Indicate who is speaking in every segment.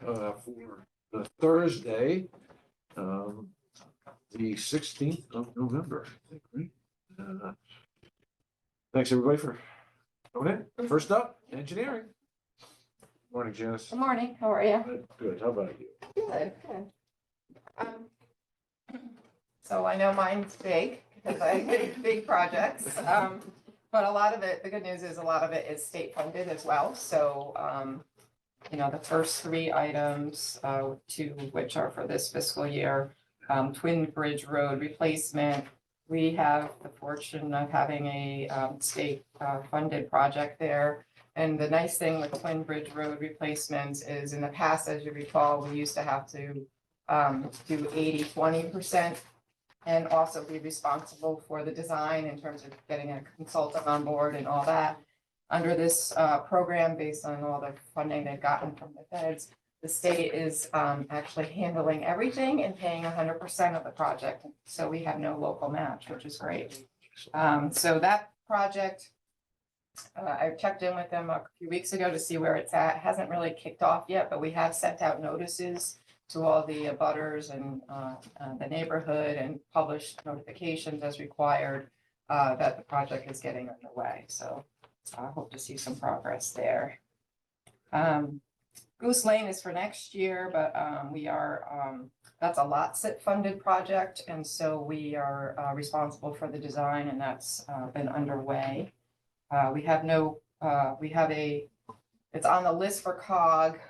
Speaker 1: for the Thursday, the 16th of November. I think, right? Thanks everybody for coming in. First up, engineering. Morning, Janice.
Speaker 2: Good morning, how are you?
Speaker 1: Good, good. How about you?
Speaker 2: Good, good. So I know mine's big, because I get big projects, but a lot of it, the good news is a lot of it is state funded as well, so, you know, the first three items, two of which are for this fiscal year, Twin Bridge Road replacement. We have the fortune of having a, state, funded project there. And the nice thing with Twin Bridge Road replacements is in the past, as you recall, we used to have to do 80-20% and also be responsible for the design in terms of getting a consultant on board and all that. Under this program, based on all the funding they've gotten from the feds, the state is actually handling everything and paying 100% of the project. So we have no local match, which is great. So that project, I checked in with them a few weeks ago to see where it's at. It hasn't really kicked off yet, but we have sent out notices to all the abutters and the neighborhood and published notifications as required that the project is getting underway. So I hope to see some progress there. Goose Lane is for next year, but we are, that's a lot SIP funded project. And so we are responsible for the design, and that's been underway. We have no, it's on the list for COG,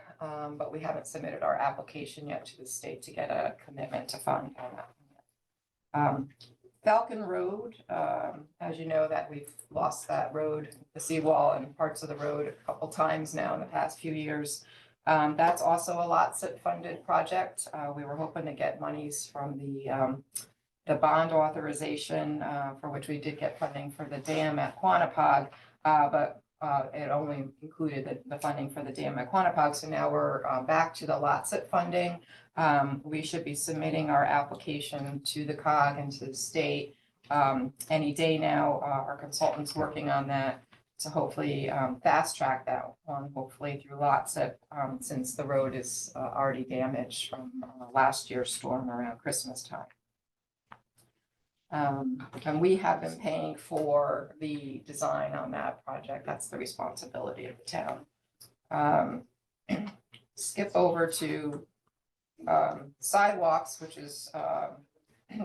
Speaker 2: but we haven't submitted our application yet to the state to get a commitment to fund on that. Falcon Road, as you know, that we've lost that road, the seawall and parts of the road a couple times now in the past few years. That's also a lot SIP funded project. We were hoping to get monies from the bond authorization, for which we did get funding for the dam at Quantapug, but it only included the funding for the dam at Quantapug. So now we're back to the lot SIP funding. We should be submitting our application to the COG and to the state any day now. Our consultant's working on that to hopefully fast track that one, hopefully through lot SIP, since the road is already damaged from last year's storm around Christmas time. And we have been paying for the design on that project. That's the responsibility of the town. Skip over to sidewalks, which is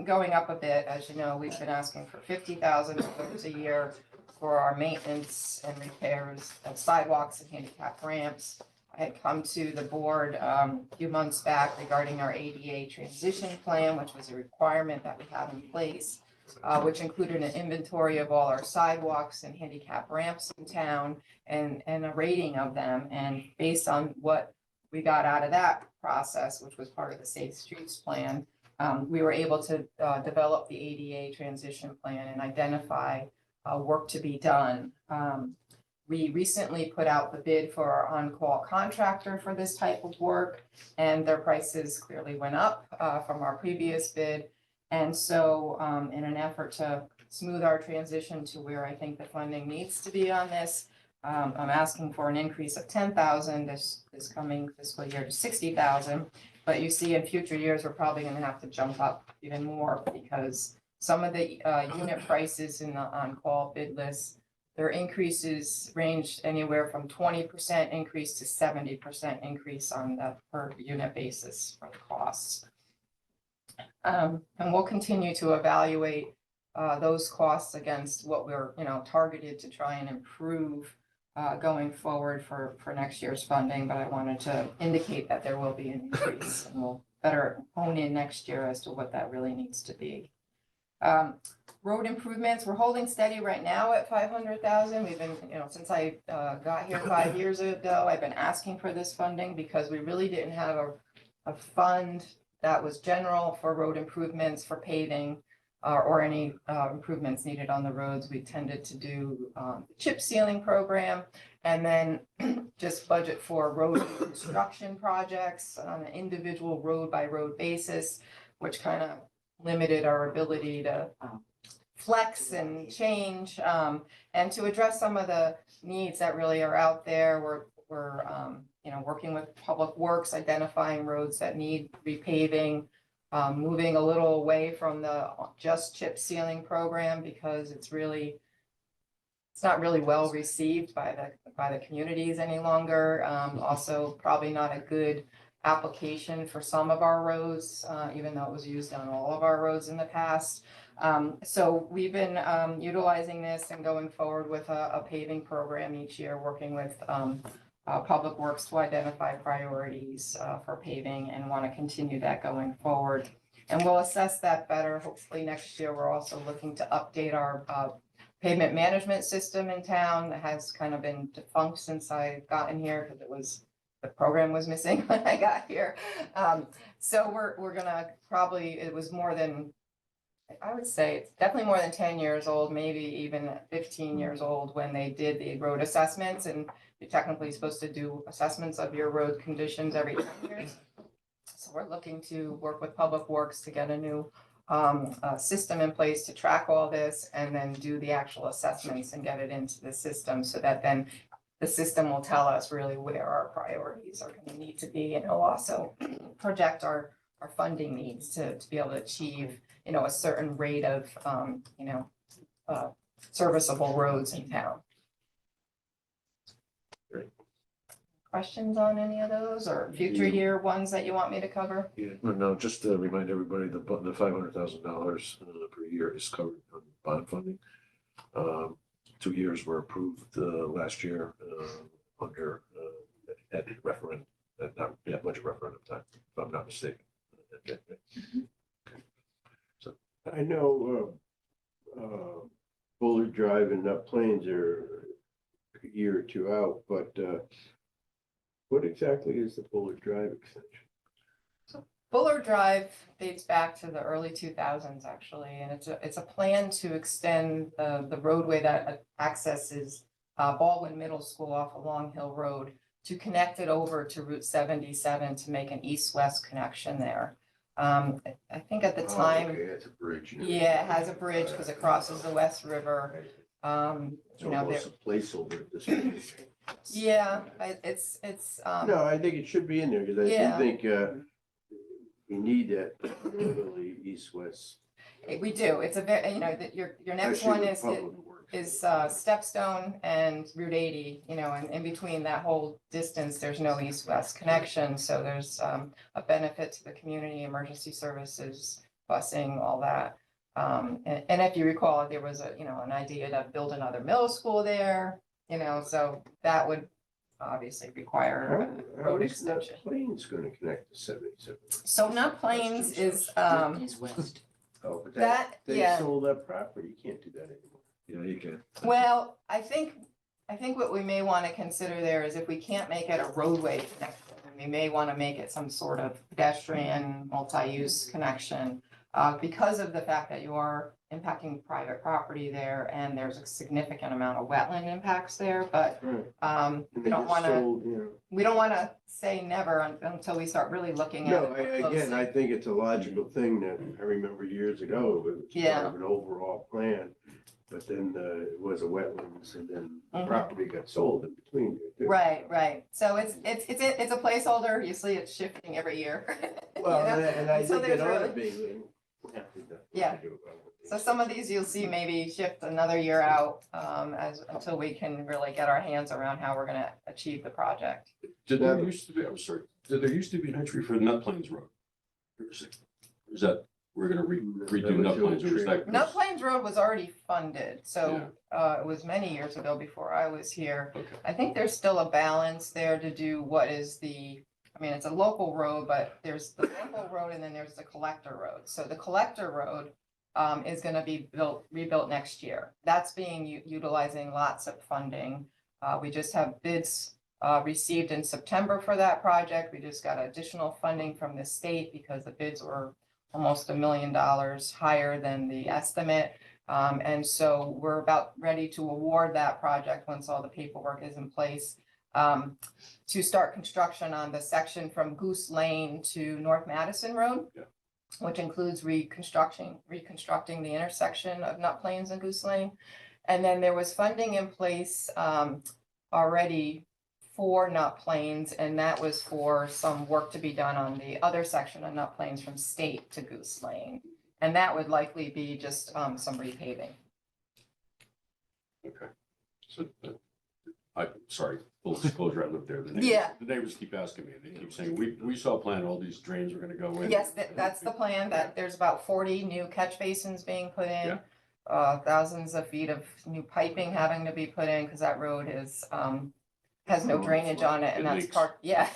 Speaker 2: going up a bit. As you know, we've been asking for $50,000 a year for our maintenance and repairs of sidewalks and handicap ramps. I had come to the board a few months back regarding our ADA transition plan, which was a requirement that we have in place, which included an inventory of all our sidewalks and handicap ramps in town and a rating of them. And based on what we got out of that process, which was part of the Safe Streets plan, we were able to develop the ADA transition plan and identify work to be done. We recently put out the bid for our on-call contractor for this type of work, and their prices clearly went up from our previous bid. And so in an effort to smooth our transition to where I think the funding needs to be on this, I'm asking for an increase of $10,000 this coming fiscal year to $60,000. But you see in future years, we're probably going to have to jump up even more because some of the unit prices in the on-call bid list, their increases range anywhere from 20% increase to 70% increase on the per unit basis for the costs. And we'll continue to evaluate those costs against what we're, targeted to try and improve going forward for next year's funding. But I wanted to indicate that there will be an increase, and we'll better hone in next year as to what that really needs to be. Road improvements, we're holding steady right now at 500,000. We've been, since I got here 5 years ago, I've been asking for this funding because we really didn't have a fund that was general for road improvements, for paving, or any improvements needed on the roads. We tended to do the chip sealing program and then just budget for road construction projects on an individual road by road basis, which kind of limited our ability to flex and change, and to address some of the needs that really are out there. We're working with Public Works, identifying roads that need repaving, moving a little away from the just chip sealing program because it's not really well received by the communities any longer. Also, probably not a good application for some of our roads, even though it was used on all of our roads in the past. So we've been utilizing this and going forward with a paving program each year, working with Public Works to identify priorities for paving, and want to continue that going forward. And we'll assess that better. Hopefully next year, we're also looking to update our pavement management system in town that has kind of been defunct since I gotten here because the program was missing when I got here. So we're gonna probably, it was more than, I would say it's definitely more than 10 years old, maybe even 15 years old when they did the road assessments, and you're technically supposed to do assessments of your road conditions every 10 years. So we're looking to work with Public Works to get a new system in place to track all this and then do the actual assessments and get it into the system so that then the system will tell us really where our priorities are going to need to be, and it'll also project our funding needs to be able to achieve, a certain rate of, serviceable roads in town. Questions on any of those or future year ones that you want me to cover?
Speaker 1: Yeah, no, just to remind everybody, the $500,000 per year is covered on bond funding. 2 years were approved last year under at referendum, budget referendum time, if I'm not mistaken. Okay. So
Speaker 3: I know Bullard Drive and Nut Plains are a year or two out, but what exactly is the Bullard Drive extension?
Speaker 2: Bullard Drive dates back to the early 2000s, actually, and it's a plan to extend the roadway that accesses Baldwin Middle School off of Long Hill Road to connect it over to Route 77 to make an east-west connection there. I think at the time,
Speaker 3: Okay, that's a bridge.
Speaker 2: yeah, it has a bridge because it crosses the West River.
Speaker 3: It's almost a placeholder at this point.
Speaker 2: Yeah, it's.
Speaker 3: No, I think it should be in there because I
Speaker 2: Yeah.
Speaker 3: do think we need that really east-west.
Speaker 2: We do. It's a very, your next
Speaker 3: especially
Speaker 2: one
Speaker 3: with
Speaker 2: is
Speaker 3: public works.
Speaker 2: Stepstone and Route 80, and in between that whole distance, there's no east-west connection. So there's a benefit to the community, emergency services, busing, all that. And if you recall, there was an idea to build another middle school there, so that would obviously require a road extension.
Speaker 3: Plains going to connect to 77.
Speaker 2: So Nut Plains is,
Speaker 4: Is west.
Speaker 3: Oh, but
Speaker 2: that, yeah.
Speaker 3: they sold that property. You can't do that anymore.
Speaker 1: yeah, you can.
Speaker 2: Well, I think what we may want to consider there is if we can't make it a roadway connection, we may want to make it some sort of pedestrian, multi-use connection. Because of the fact that you are impacting private property there and there's a significant amount of wetland impacts there, but
Speaker 3: Right.
Speaker 2: we
Speaker 3: And they
Speaker 2: don't
Speaker 3: just
Speaker 2: want to,
Speaker 3: sold, you know.
Speaker 2: we don't want to say never until we start really looking at
Speaker 3: No,
Speaker 2: it. more
Speaker 3: again, I
Speaker 2: closely.
Speaker 3: think it's a logical thing that I remember years ago, it was
Speaker 2: Yeah.
Speaker 3: part of an overall plan. But then it was a wetlands and then the
Speaker 2: Mhm.
Speaker 3: property got sold in between. there, too.
Speaker 2: Right. So it's a placeholder. You see it shifting every year.
Speaker 3: Well, and I
Speaker 2: So
Speaker 3: think it
Speaker 2: there's
Speaker 3: ought to
Speaker 2: really-
Speaker 3: be.
Speaker 2: Yeah. So some of these you'll see maybe shift another year out until we can really get our hands around how we're gonna achieve the project.
Speaker 4: Did there used to be, I'm sorry, did there used to be an entry for Nut Plains Road? Or is that, we're gonna redo Nut Plains, or is that?
Speaker 2: Nut Plains Road was already funded, so it was many years ago before I was here.
Speaker 4: Okay,
Speaker 2: I think there's still a balance there to do what is it's a local road, but there's the local road and then there's the collector road. So the collector road is gonna be rebuilt next year. That's being utilizing lots of funding. We just have bids received in September for that project. We just got additional funding from the state because the bids were almost $1 million higher than the estimate. And so we're about ready to award that project once all the paperwork is in place. To start construction on the section from Goose Lane to North Madison Road.
Speaker 4: Yeah.
Speaker 2: Which includes reconstructing the intersection of Nut Plains and Goose Lane. And then there was funding in place already for Nut Plains, and that was for some work to be done on the other section of Nut Plains from State to Goose Lane. And that would likely be just some repaving.
Speaker 4: Okay. So, sorry, full disclosure, I lived there.
Speaker 2: Yeah.
Speaker 4: The neighbors keep asking me, they keep saying, we saw a plan, all these drains were gonna go in.
Speaker 2: Yes, that's the plan, that there's about 40 new catch basins being put in.
Speaker 4: Yeah.
Speaker 2: Thousands of feet of new piping having to be put in, because that road is, has no drainage on it, and
Speaker 4: It
Speaker 2: that's
Speaker 4: leaks.
Speaker 2: part, yeah.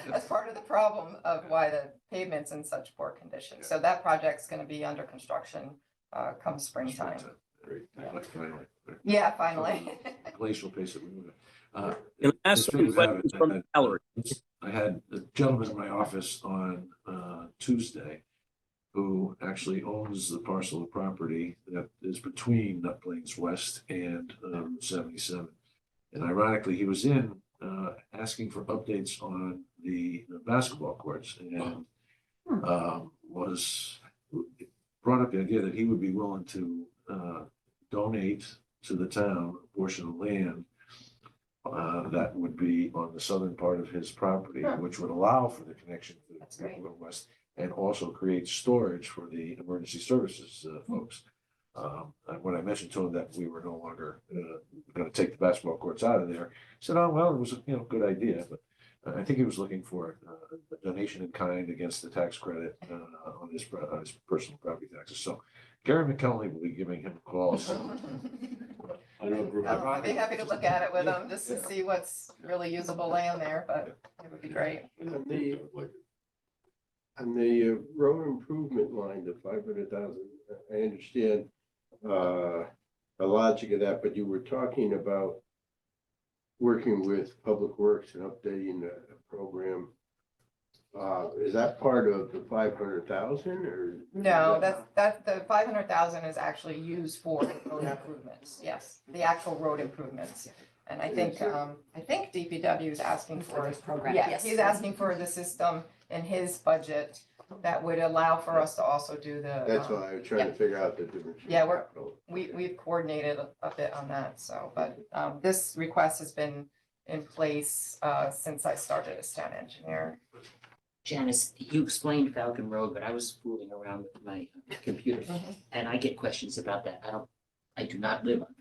Speaker 2: That's part of the problem of why the pavement's in such poor condition. So that project's gonna be under construction, come springtime.
Speaker 4: Great.
Speaker 1: Finally.
Speaker 2: Yeah, finally.
Speaker 1: Glacial pace of movement.
Speaker 5: And the last
Speaker 1: As fate would have it,
Speaker 5: questions from Valerie.
Speaker 1: I had a gentleman in my office on Tuesday who actually owns the parcel of property that is between Nut Plains West and 77. And ironically, he was in asking for updates on the basketball courts and was brought up the idea that he would be willing to donate to the town a portion of land that would be on the southern part of his property, which would allow for the connection to
Speaker 2: That's
Speaker 1: the
Speaker 2: great.
Speaker 1: west and also create storage for the emergency services folks. And when I mentioned to him that we were no longer going to take the basketball courts out of there, he said, "Oh well, it was a good idea." But I think he was looking for a donation in kind against the tax credit on his personal property taxes. So Gary McKelney will be giving him a call.
Speaker 4: I know a group of.
Speaker 2: I'd be happy to look at it with them just to see what's really usable land there, but it would be great.
Speaker 3: On the road improvement line, the 500,000, I understand the logic of that, but you were talking about working with Public Works and updating the program. Is that part of the 500,000 or?
Speaker 2: No, that's the 500,000 is actually used for road improvements. Yes, the actual road improvements. And I think DPW is asking for his program. Yeah, he's asking for the system in his budget that would allow for us to also do the.
Speaker 3: That's why I was trying to figure out the difference.
Speaker 2: Yeah, we've coordinated a bit on that, so, but this request has been in place since I started as town engineer.
Speaker 6: Janice, you explained Falcon Road, but I was fooling around with my computer and I get questions about that. I do not live on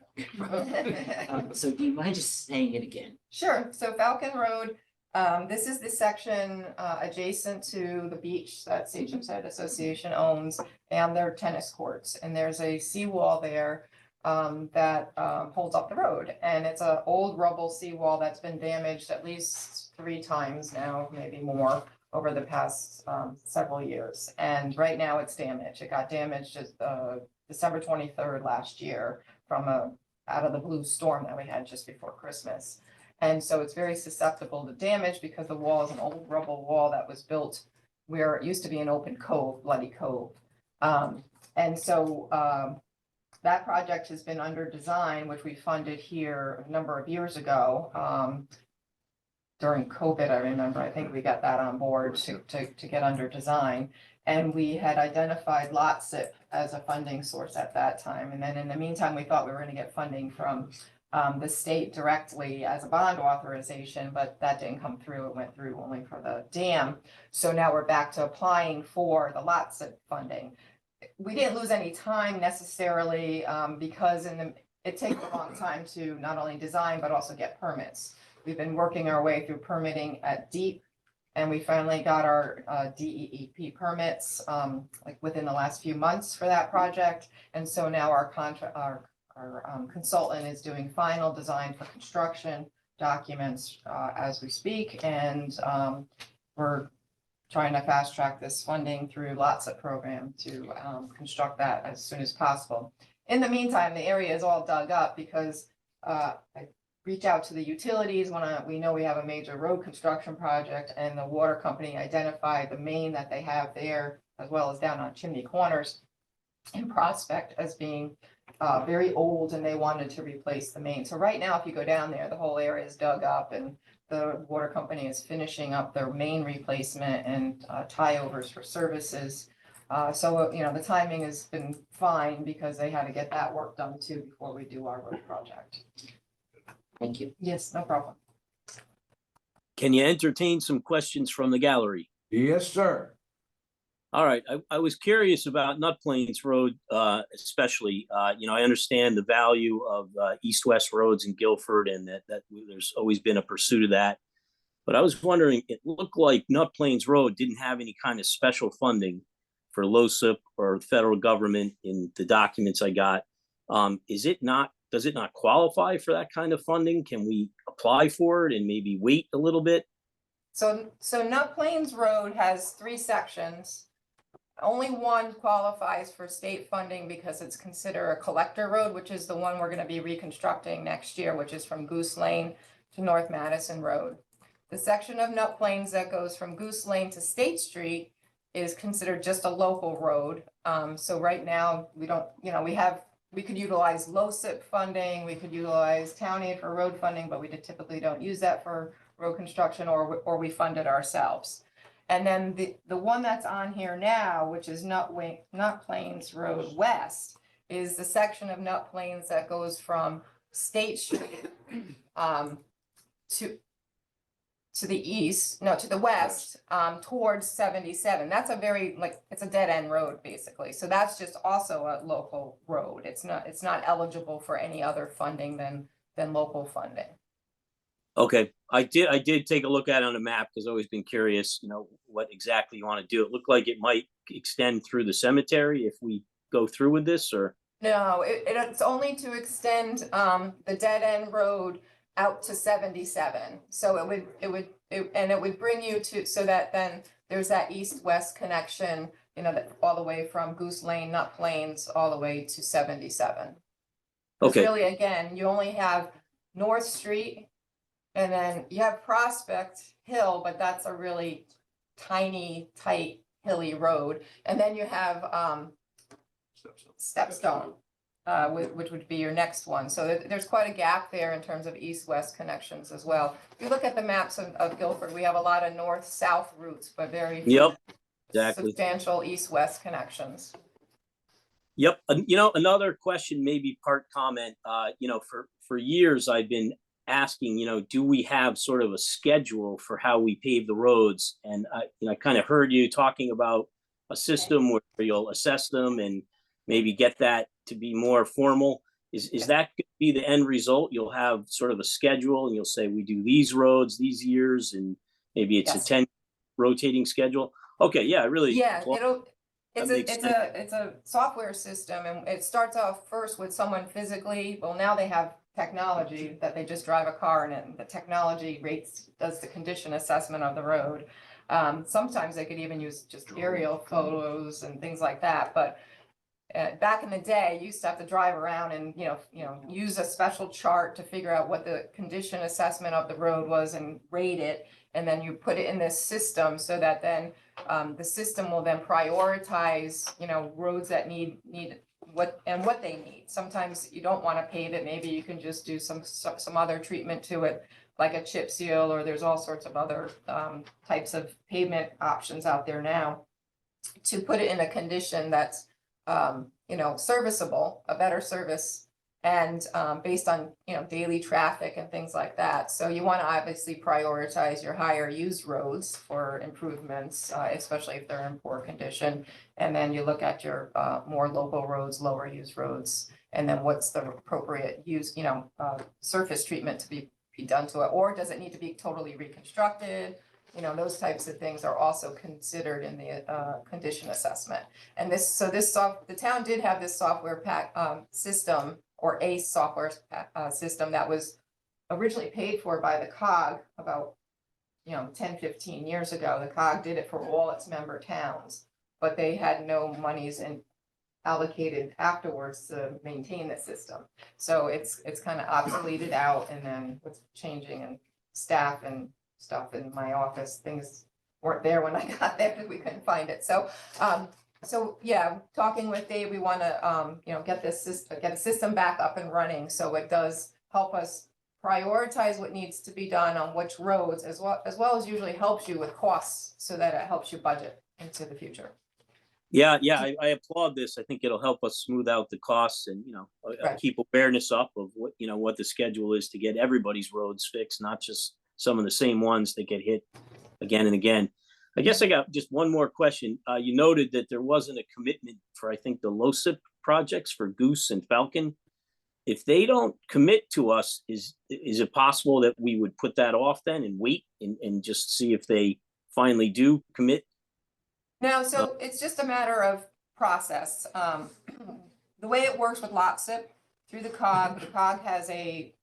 Speaker 6: Falcon Road. So do you mind just saying it again?
Speaker 2: Sure, so Falcon Road, this is the section adjacent to the beach that Sachem Site Association owns and their tennis courts. And there's a seawall there that holds up the road. And it's an old rubble seawall that's been damaged at least 3 times now, maybe more, over the past several years. And right now it's damaged. It got damaged just December 23rd last year from out of the blue storm that we had just before Christmas. And so it's very susceptible to damage because the wall is an old rubble wall that was built where it used to be an open cove, Bloody Cove. And so that project has been under design, which we funded here a number of years ago. During COVID, I remember, I think we got that on board to get under design. And we had identified lot SIP as a funding source at that time. And then in the meantime, we thought we were going to get funding from the state directly as a bond authorization, but that didn't come through. It went through only for the dam. So now we're back to applying for the lot SIP funding. We didn't lose any time necessarily because it takes a long time to not only design, but also get permits. We've been working our way through permitting at DEEP, and we finally got our DEEP permits like within the last few months for that project. And so now our consultant is doing final design for construction documents as we speak, and we're trying to fast track this funding through LOTSA program to construct that as soon as possible. In the meantime, the area is all dug up because I reach out to the utilities when we know we have a major road construction project, and the water company identified the main that they have there, as well as down on Chimney Corners in Prospect, as being very old, and they wanted to replace the main. So right now, if you go down there, the whole area is dug up, and the water company is finishing up their main replacement and tie-overs for services. So, you know, the timing has been fine because they had to get that work done too before we do our road project.
Speaker 6: Thank you.
Speaker 2: Yes, no problem.
Speaker 5: Can you entertain some questions from the gallery?
Speaker 1: Yes, sir.
Speaker 5: All right, I was curious about Nut Plains Road, especially. I understand the value of east-west roads in Guilford, and that there's always been a pursuit of that. But I was wondering, it looked like Nut Plains Road didn't have any kind of special funding for LoSiP or the federal government in the documents I got. Does it not qualify for that kind of funding? Can we apply for it and maybe wait a little bit?
Speaker 2: So Nut Plains Road has 3 sections. Only one qualifies for state funding because it's considered a collector road, which is the one we're gonna be reconstructing next year, which is from Goose Lane to North Madison Road. The section of Nut Plains that goes from Goose Lane to State Street is considered just a local road. So right now, we don't, we could utilize LoSiP funding, we could utilize town aid for road funding, but we typically don't use that for road construction, or we fund it ourselves. And then the one that's on here now, which is Nut Plains Road West, is the section of Nut Plains that goes from State Street to the east, no, to the west, towards 77. That's a very, it's a dead end road, basically. So that's just also a local road. It's not eligible for any other funding than local funding.
Speaker 5: Okay, I did take a look at it on a map because I've always been curious, what exactly you want to do. It looked like it might extend through the cemetery if we go through with this, or?
Speaker 2: No, it's only to extend the dead end road out to 77. So it would bring you to, so that then there's that east-west connection, that all the way from Goose Lane, Nut Plains, all the way to 77. Because
Speaker 5: Okay,
Speaker 2: really, again, you only have North Street, and then you have Prospect Hill, but that's a really tiny, tight, hilly road. And then you have Stepstone, which would be your next one. So there's quite a gap there in terms of east-west connections as well. If you look at the maps of Guilford, we have a lot of north-south routes, but very few
Speaker 5: yep, exactly.
Speaker 2: substantial east-west connections.
Speaker 5: Yep. Another question, maybe part comment, for years I've been asking, do we have sort of a schedule for how we pave the roads? And I kind of heard you talking about a system where you'll assess them and maybe get that to be more formal. Is that going to be the end result? You'll have sort of a schedule and you'll say, we do these roads, these years, and maybe it's
Speaker 2: Yes.
Speaker 5: a 10 rotating schedule. Okay. Yeah, really.
Speaker 2: Yeah,
Speaker 5: That makes sense.
Speaker 2: it's a software system, and it starts off first with someone physically. Well, now they have technology that they just drive a car in it, and the technology does the condition assessment of the road. Sometimes they could even use just aerial photos and things like that, but back in the day, you used to have to drive around and, use a special chart to figure out what the condition assessment of the road was and rate it. And then you put it in this system so that then the system will then prioritize, roads that need what they need. Sometimes you don't want to pave it. Maybe you can just do some other treatment to it, like a chip seal, or there's all sorts of other types of pavement options out there now to put it in a condition that's serviceable, a better service, and based on, daily traffic and things like that. So you want to obviously prioritize your higher used roads for improvements, especially if they're in poor condition. And then you look at your more local roads, lower used roads, and then what's the appropriate use, surface treatment to be done to it, or does it need to be totally reconstructed? Those types of things are also considered in the condition assessment. And the town did have this software system, or a software system, that was originally paid for by the COG about 10-15 years ago. The COG did it for all its member towns, but they had no monies allocated afterwards to maintain the system. So it's kind of obsoleted out, and then what's changing, and staff and stuff in my office, things weren't there when I got there because we couldn't find it. So yeah, talking with Dave, we want to get a system back up and running, so it does help us prioritize what needs to be done on which roads, as well as usually helps you with costs, so that it helps you budget into the future.
Speaker 5: Yeah, I applaud this. I think it'll help us smooth out the costs and,
Speaker 2: Right.
Speaker 5: keep awareness up of what the schedule is to get everybody's roads fixed, not just some of the same ones that get hit again and again. I guess I got just one more question. You noted that there wasn't a commitment for, I think, the LoSiP projects for Goose and Falcon. If they don't commit to us, is it possible that we would put that off then and wait and just see if they finally do commit?
Speaker 2: No, so it's just a matter of process. The way it works with LOTSIP through the COG has a,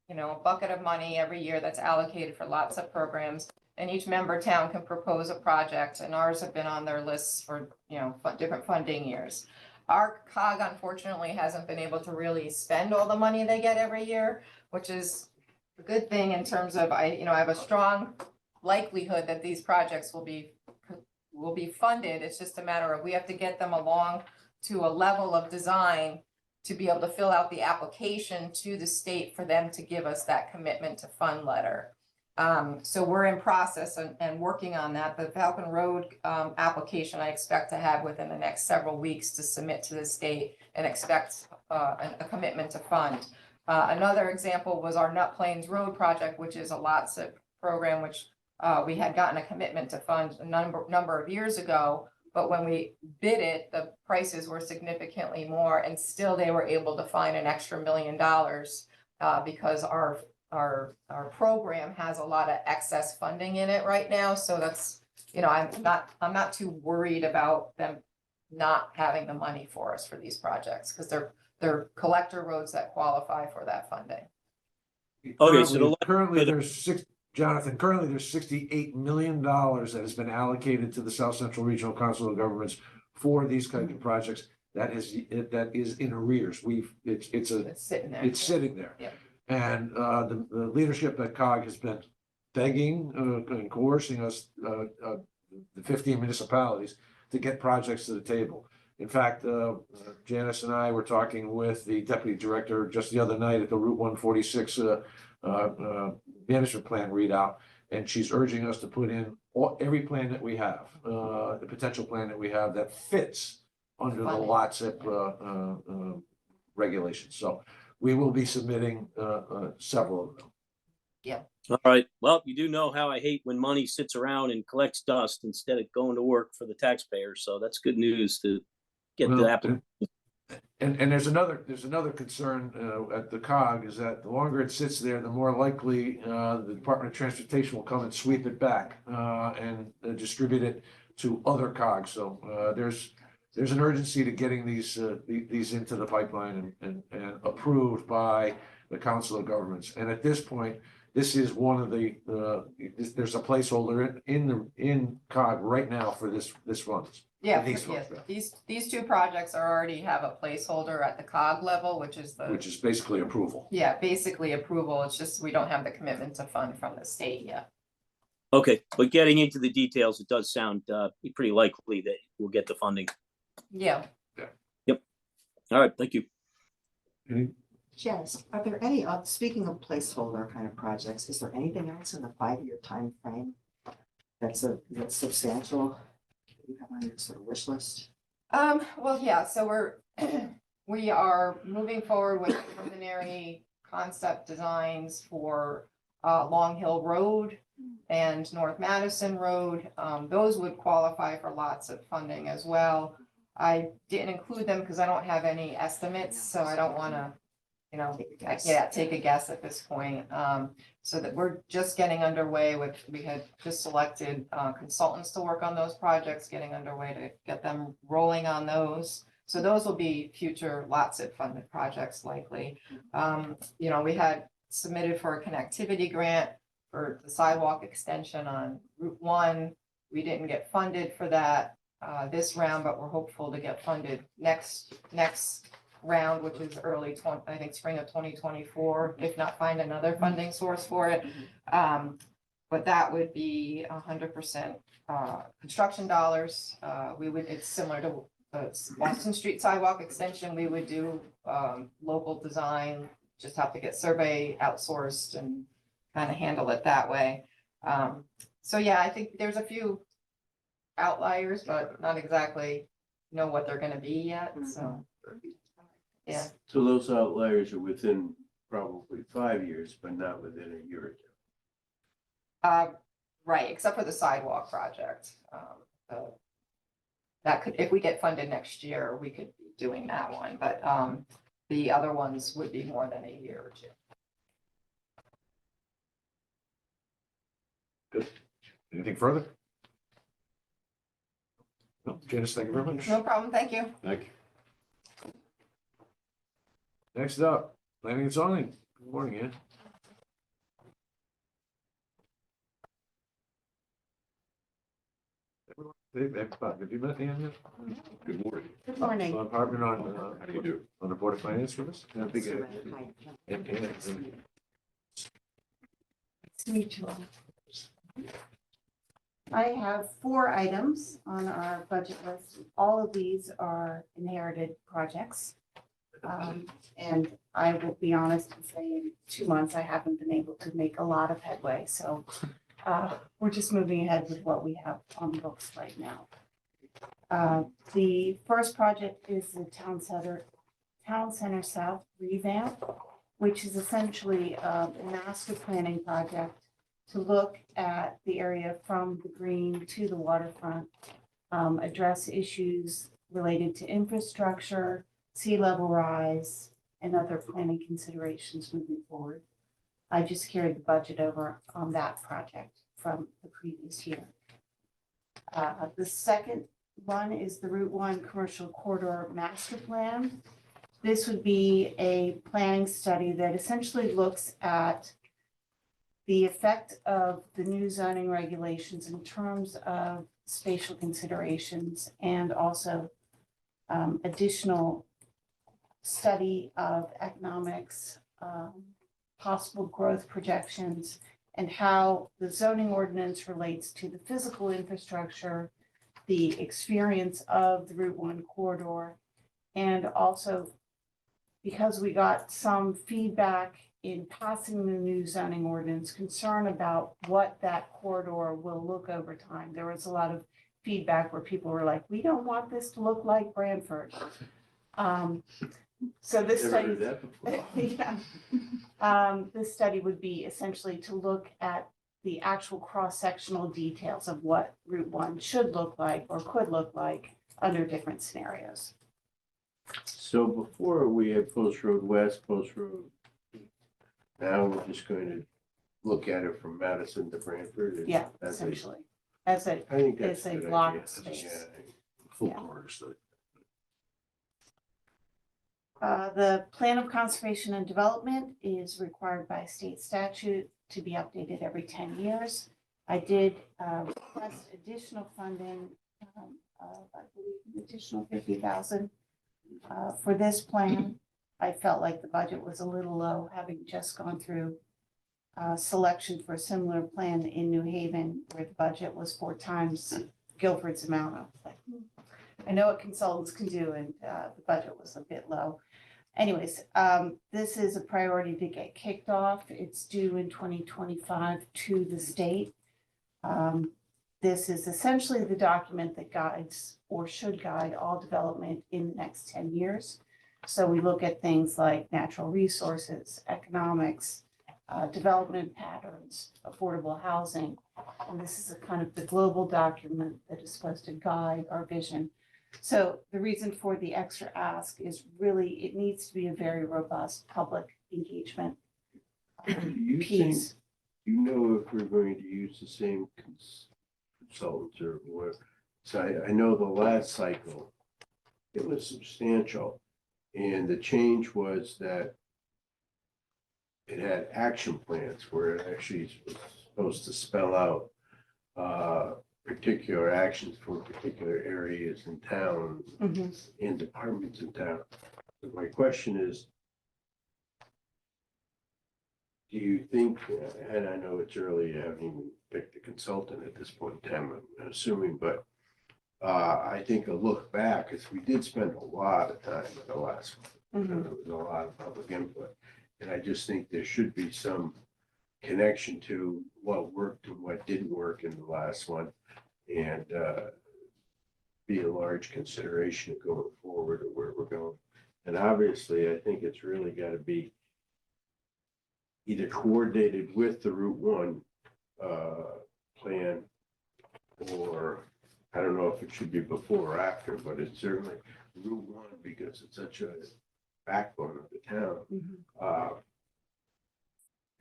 Speaker 2: bucket of money every year that's allocated for LOTSIP programs. And each member town can propose a project, and ours have been on their lists for, different funding years. Our COG unfortunately hasn't been able to really spend all the money they get every year, which is a good thing in terms of, I have a strong likelihood that these projects will be funded. It's just a matter of, we have to get them along to a level of design to be able to fill out the application to the state for them to give us that commitment to fund letter. So we're in process and working on that. The Falcon Road application I expect to have within the next several weeks to submit to the state and expect a commitment to fund. Another example was our Nut Plains Road project, which is a LOTSIP program, which we had gotten a commitment to fund a number of years ago. But when we bid it, the prices were significantly more, and still they were able to find an extra $1 million because our program has a lot of excess funding in it right now. So that's, I'm not too worried about them not having the money for us for these projects, because they're collector roads that qualify for that funding.
Speaker 5: Okay, so
Speaker 1: Currently there's $68 million that has been allocated to the South Central Regional Council of Governments for these kind of projects. That is in arrears. It's
Speaker 2: sitting there.
Speaker 1: It's sitting there.
Speaker 2: Yeah.
Speaker 1: And the leadership at COG has been begging and coercing us, the 15 municipalities, to get projects to the table. In fact, Janice and I were talking with the deputy director just the other night at the Route 146 management plan readout, and she's urging us to put in every plan that we have, the potential plan that we have that fits under the LOTSIP regulations. So we will be submitting several of them.
Speaker 5: all right. Well, you do know how I hate when money sits around and collects dust instead of going to work for the taxpayer. So that's good news to get the application.
Speaker 1: And there's another concern at the COG, is that the longer it sits there, the more likely the Department of Transportation will come and sweep it back and distribute it to other COGs. So there's an urgency to getting these into the pipeline and approved by the Council of Governments. And at this point, this is one of the there's a placeholder in COG right now for this funds.
Speaker 2: Yeah,
Speaker 1: These
Speaker 2: yes,
Speaker 1: funds,
Speaker 2: these two projects already have a placeholder at the COG level, which is
Speaker 1: basically approval.
Speaker 2: Yeah, basically approval. It's just we don't have the commitment to fund from the state yet.
Speaker 5: Okay, but getting into the details, it does sound pretty likely that we'll get the funding.
Speaker 2: Yeah.
Speaker 5: Yep. All right, thank you.
Speaker 7: Janice, are there any, speaking of placeholder kind of projects, is there anything else in the 5-year time frame that's substantial that you have on your sort of wish list?
Speaker 2: Well, yeah, so we are moving forward with preliminary concept designs for Long Hill Road and North Madison Road. Those would qualify for lots of funding as well. I didn't include them because I don't have any estimates, so I don't want to, take a guess at this point. So that we're just getting underway we had just selected consultants to work on those projects, getting underway to get them rolling on those. So those will be future LOTSIP funded projects likely. We had submitted for a connectivity grant for the sidewalk extension on Route 1. We didn't get funded for that this round, but we're hopeful to get funded next round, which is spring of 2024, if not find another funding source for it. But that would be 100% construction dollars. It's similar to Boston Street sidewalk extension. We would do local design, just have to get survey outsourced and kind of handle it that way. So yeah, I think there's a few outliers, but not exactly know what they're going to be yet. So yeah.
Speaker 3: So those outliers are within probably 5 years, but not within a year or two.
Speaker 2: Right, except for the sidewalk project. That could, if we get funded next year, we could be doing that one, but the other ones would be more than a year or two.
Speaker 1: Anything further? No, Janice, thank you very much.
Speaker 2: No problem, thank you.
Speaker 4: Thank you.
Speaker 1: Next up, planning and zoning. Good morning, Ann. Everyone, have you met Ann yet?
Speaker 4: Good morning.
Speaker 7: Good morning.
Speaker 1: Bob Hartman on,
Speaker 4: How do you do?
Speaker 1: on the Board of Finance for us? Yeah, big,
Speaker 7: Hi.
Speaker 1: and-
Speaker 7: Nice to meet you all. I have 4 items on our budget list. All of these are inherited projects. And I will be honest and say in 2 months, I haven't been able to make a lot of headway. So we're just moving ahead with what we have on the books right now. The first project is the Town Center South revamp, which is essentially a master planning project to look at the area from the green to the waterfront, address issues related to infrastructure, sea level rise, and other planning considerations moving forward. I just carried the budget over on that project from the previous year. The second one is the Route 1 Commercial Corridor Master Plan. This would be a planning study that essentially looks at the effect of the new zoning regulations in terms of spatial considerations and also additional study of economics, possible growth projections, and how the zoning ordinance relates to the physical infrastructure, the experience of the Route 1 corridor, and also because we got some feedback in passing the new zoning ordinance, concern about what that corridor will look over time. There was a lot of feedback where people were like, we don't want this to look like Branford. So this
Speaker 3: Never
Speaker 7: study,
Speaker 3: heard that before.
Speaker 7: yeah. This study would be essentially to look at the actual cross-sectional details of what Route 1 should look like or could look like under different scenarios.
Speaker 3: So before we had Post Road West, Post Road. Now we're just going to look at it from Madison to Branford. and
Speaker 7: Yeah,
Speaker 3: as a-
Speaker 7: essentially, as a,
Speaker 3: I think that's
Speaker 7: it's a
Speaker 3: a good
Speaker 7: block
Speaker 3: idea.
Speaker 7: space.
Speaker 3: Yeah.
Speaker 1: Full
Speaker 7: Yeah.
Speaker 1: corridor study.
Speaker 7: The Plan of Conservation and Development is required by state statute to be updated every 10 years. I did request additional funding of, I believe, an additional 50,000 for this plan. I felt like the budget was a little low, having just gone through selection for a similar plan in New Haven, where the budget was 4 times Guilford's amount. I was like, I know what consultants can do, and the budget was a bit low. Anyways, this is a priority to get kicked off. It's due in 2025 to the state. This is essentially the document that guides or should guide all development in the next 10 years. So we look at things like natural resources, economics, development patterns, affordable housing. And this is a kind of the global document that is supposed to guide our vision. So the reason for the extra ask is really, it needs to be a very robust public engagement
Speaker 3: Do you think,
Speaker 7: piece.
Speaker 3: you know, if we're going to use the same consultants or what? So I know the last cycle, it was substantial. And the change was that it had action plans where it actually was supposed to spell out particular actions for particular areas in town
Speaker 7: Mhm.
Speaker 3: and departments in town. But my question is, do you think, and I know it's early, you haven't even picked a consultant at this point in time, I'm assuming, but I think a look back, because we did spend a lot of time in the last one.
Speaker 7: Mhm.
Speaker 3: There was a lot of public input. And I just think there should be some connection to what worked and what didn't work in the last one. And be a large consideration going forward of where we're going. And obviously, I think it's really got to be either coordinated with the Route 1 plan, or I don't know if it should be before or after, but it's certainly Route 1 because it's such a backbone of the town.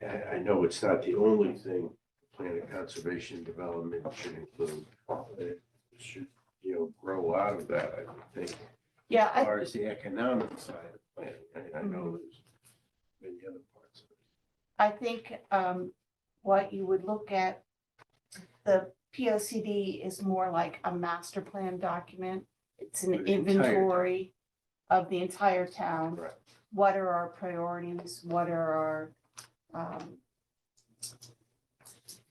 Speaker 3: I know it's not the only thing plan of conservation development should include, but it should, grow out of that, I would think.
Speaker 7: Yeah,
Speaker 3: As far as the economic side of planning, I know there's many other parts of it.
Speaker 7: I think what you would look at, the POCD is more like a master plan document. It's an
Speaker 3: For the entire town.
Speaker 7: inventory of the entire town.
Speaker 3: Right.
Speaker 7: What are our priorities? What are our,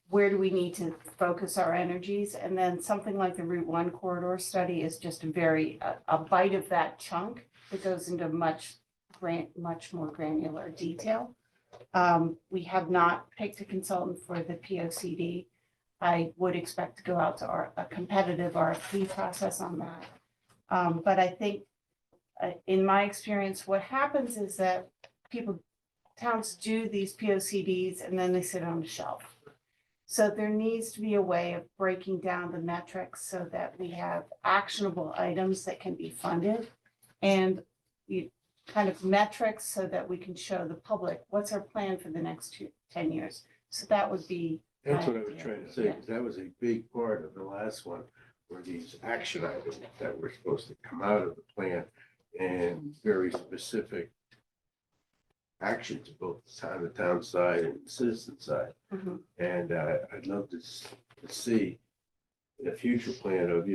Speaker 7: where do we need to focus our energies? And then something like the Route 1 corridor study is just a bite of that chunk that goes into much more granular detail. We have not picked a consultant for the POCD. I would expect to go out to a competitive RFP process on that. But I think, in my experience, what happens is that towns do these POCDs and then they sit on the shelf. So there needs to be a way of breaking down the metrics so that we have actionable items that can be funded and kind of metrics so that we can show the public what's our plan for the next 10 years. So that would be.
Speaker 3: That's what I was
Speaker 7: Yeah.
Speaker 3: trying to say, because that was a big part of the last one, were these action items that were supposed to come out of the plan and very specific actions, both on the town side and the citizen side.
Speaker 7: Mhm.
Speaker 3: And I'd love to see a future plan of,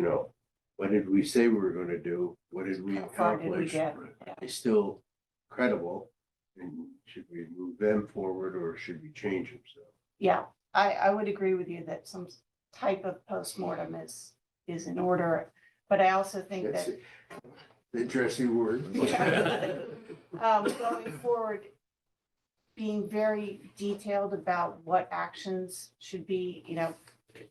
Speaker 3: what did we say we were going to do? What did we
Speaker 7: How far did we
Speaker 3: accomplish?
Speaker 7: get?
Speaker 3: Are they still credible? And should we move them forward or should we change them? So.
Speaker 7: Yeah, I would agree with you that some type of postmortem is in order. But I also think
Speaker 3: That's
Speaker 7: that
Speaker 3: an interesting word.
Speaker 7: going forward, being very detailed about what actions should be,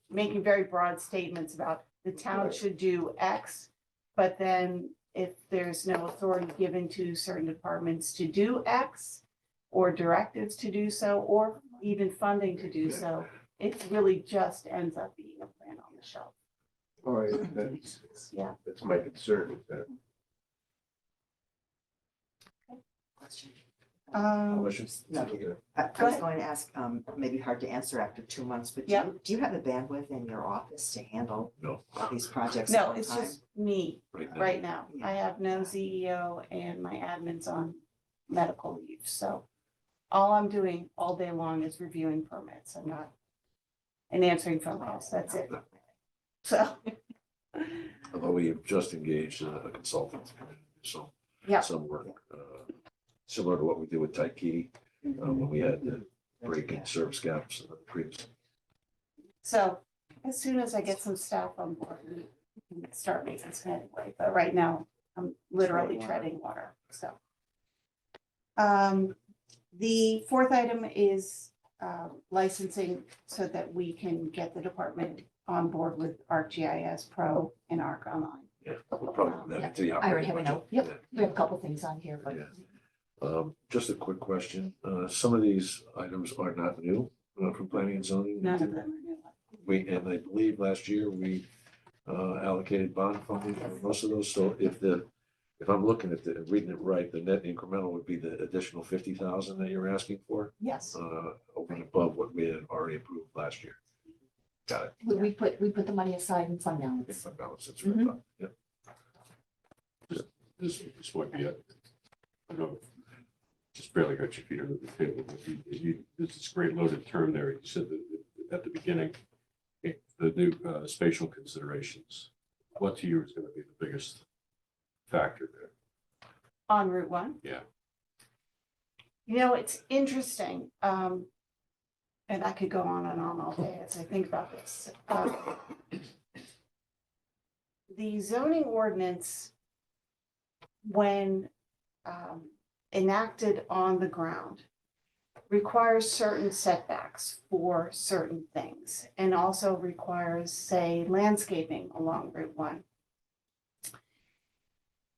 Speaker 7: making very broad statements about the town
Speaker 3: Right.
Speaker 7: should do X, but then if there's no authority given to certain departments to do X or directives to do so, or even funding to do so, it really just ends up being a plan on the shelf.
Speaker 3: All right,
Speaker 7: Yeah.
Speaker 3: that's my concern with that.
Speaker 8: Question.
Speaker 1: Questions?
Speaker 8: No.
Speaker 1: Okay.
Speaker 8: I
Speaker 7: Go
Speaker 8: was
Speaker 7: ahead.
Speaker 8: going to ask, maybe hard to answer after 2 months, but
Speaker 7: Yeah.
Speaker 8: do you have the bandwidth in your office to handle
Speaker 1: No,
Speaker 8: all these projects at
Speaker 7: No,
Speaker 8: one
Speaker 7: it's
Speaker 8: time?
Speaker 7: just me
Speaker 1: right now.
Speaker 7: right now. I have no CEO and my admin's on medical leave, so all I'm doing all day long is reviewing permits. I'm not, and answering phone calls, that's it. So,
Speaker 1: Although we have just engaged a consultant, so
Speaker 7: yeah.
Speaker 1: some work, similar to what we did with Taiki, when we had the break in service gaps in the previous.
Speaker 7: So as soon as I get some staff on board, we can start making some headway, but right now I'm literally treading water, so. The fourth item is licensing so that we can get the department on board with ArcGIS Pro and Arc Online.
Speaker 1: Yeah, we'll probably do that until you.
Speaker 9: I already have a note. Yep,
Speaker 1: Yeah.
Speaker 9: we have a couple things on here, but
Speaker 1: Yeah. Just a quick question. Some of these items are not new from planning and zoning.
Speaker 7: None of them are new.
Speaker 1: And I believe last year we allocated bond funding for most of those. So if I'm looking at reading it right, the net incremental would be the additional 50,000 that you're asking for,
Speaker 9: yes,
Speaker 1: over and above what we had already approved last year. Got it.
Speaker 9: we put the money aside in fund balance.
Speaker 1: If I balance, that's what I thought. Yeah.
Speaker 4: This might be it. I know, just barely got your feet under the table, but there's this great loaded term there. You said that at the beginning, the new spatial considerations. What to you is going to be the biggest factor there?
Speaker 7: On Route 1?
Speaker 4: Yeah.
Speaker 7: It's interesting, and I could go on and on all day as I think about this. The zoning ordinance, when enacted on the ground, requires certain setbacks for certain things, and also requires, say, landscaping along Route 1.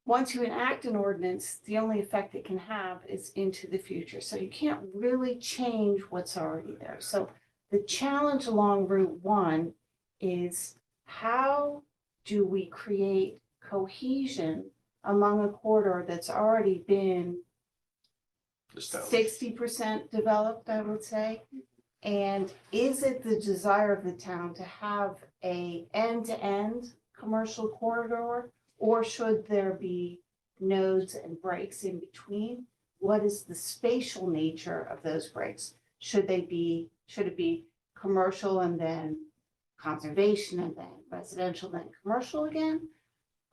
Speaker 7: Once you enact an ordinance, the only effect it can have is into the future. So you can't really change what's already there. So The challenge along Route 1 is how do we create cohesion among a corridor that's already been
Speaker 4: Established.
Speaker 7: 60% developed, I would say? And is it the desire of the town to have a end-to-end commercial corridor? Or should there be nodes and breaks in between? What is the spatial nature of those breaks? Should it be commercial and then conservation and then residential, then commercial again?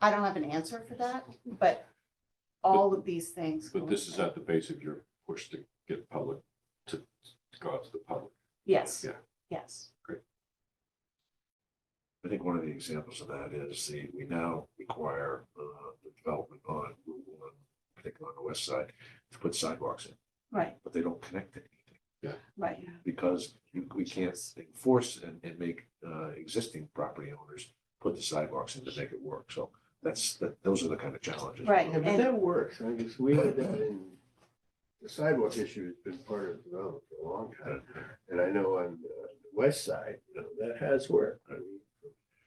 Speaker 7: I don't have an answer for that, but all of these things.
Speaker 4: But this is at the base of your push to get public, to go out to the public.
Speaker 7: Yes,
Speaker 4: Yeah.
Speaker 7: yes.
Speaker 1: I think one of the examples of that is we now require the development on Route 1, particularly on the west side, to put sidewalks in,
Speaker 7: Right,
Speaker 1: but they don't connect to anything
Speaker 7: right.
Speaker 1: because we can't enforce and make existing property owners put the sidewalks in to make it work. So those are the kind of challenges.
Speaker 7: Right.
Speaker 3: Yeah, but that works. I guess we had that in, the sidewalk issue has been part of development for a long time. And I know on the west side, that has worked. I mean,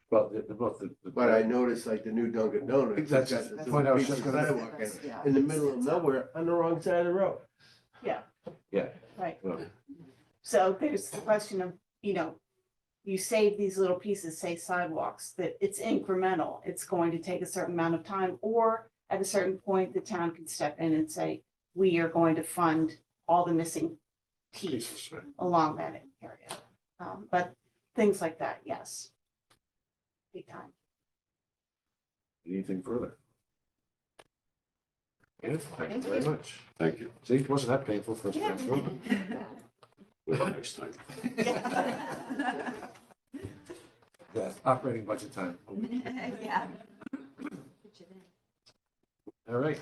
Speaker 1: But
Speaker 3: but I noticed like the new Dunkin' Donuts.
Speaker 1: That's
Speaker 3: got
Speaker 1: the
Speaker 3: this
Speaker 1: point I was
Speaker 3: piece of
Speaker 1: just gonna-
Speaker 3: sidewalk
Speaker 8: Yeah.
Speaker 3: in the middle of nowhere on the wrong side of the road.
Speaker 1: yeah,
Speaker 7: Right.
Speaker 1: well,
Speaker 7: So there's the question of, you save these little pieces, say sidewalks, that it's incremental. It's going to take a certain amount of time, or at a certain point, the town can step in and say, we are going to fund all the missing teeth
Speaker 1: pieces, right?
Speaker 7: along that area. But things like that, yes. Big time.
Speaker 1: Anything further? Yeah, thank you very much.
Speaker 4: Thank you.
Speaker 1: See, it wasn't that painful for us.
Speaker 4: Well, next time.
Speaker 1: Yeah, operating budget time.
Speaker 8: Yeah.
Speaker 1: All right.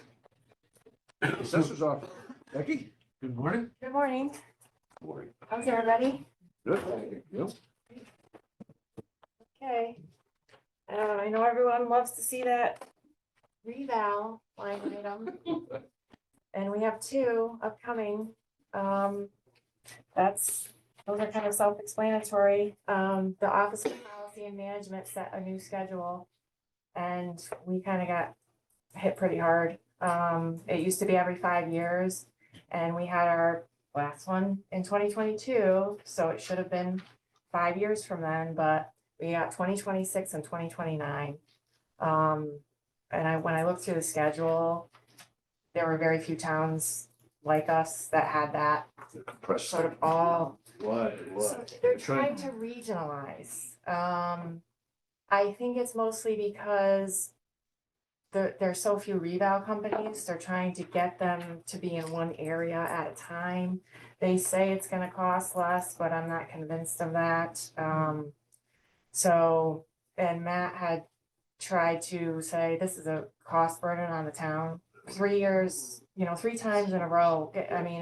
Speaker 1: Assessor's office. Becky, good morning.
Speaker 10: Good morning.
Speaker 4: Morning.
Speaker 10: How's everybody?
Speaker 1: Good. Thank you.
Speaker 10: Okay. I know everyone loves to see that reval line item. And we have two upcoming. Those are kind of self-explanatory. The Office of Policy and Management set a new schedule. And we kind of got hit pretty hard. It used to be every 5 years. And we had our last one in 2022, so it should have been 5 years from then, but we got 2026 and 2029. And when I looked through the schedule, there were very few towns like us that had that
Speaker 1: The compressed.
Speaker 10: sort of all.
Speaker 3: Why?
Speaker 10: So they're trying to regionalize. I think it's mostly because there's so few reval companies, they're trying to get them to be in one area at a time. They say it's gonna cost less, but I'm not convinced of that. And Matt had tried to say this is a cost burden on the town. 3 years, 3 times in a row. I mean,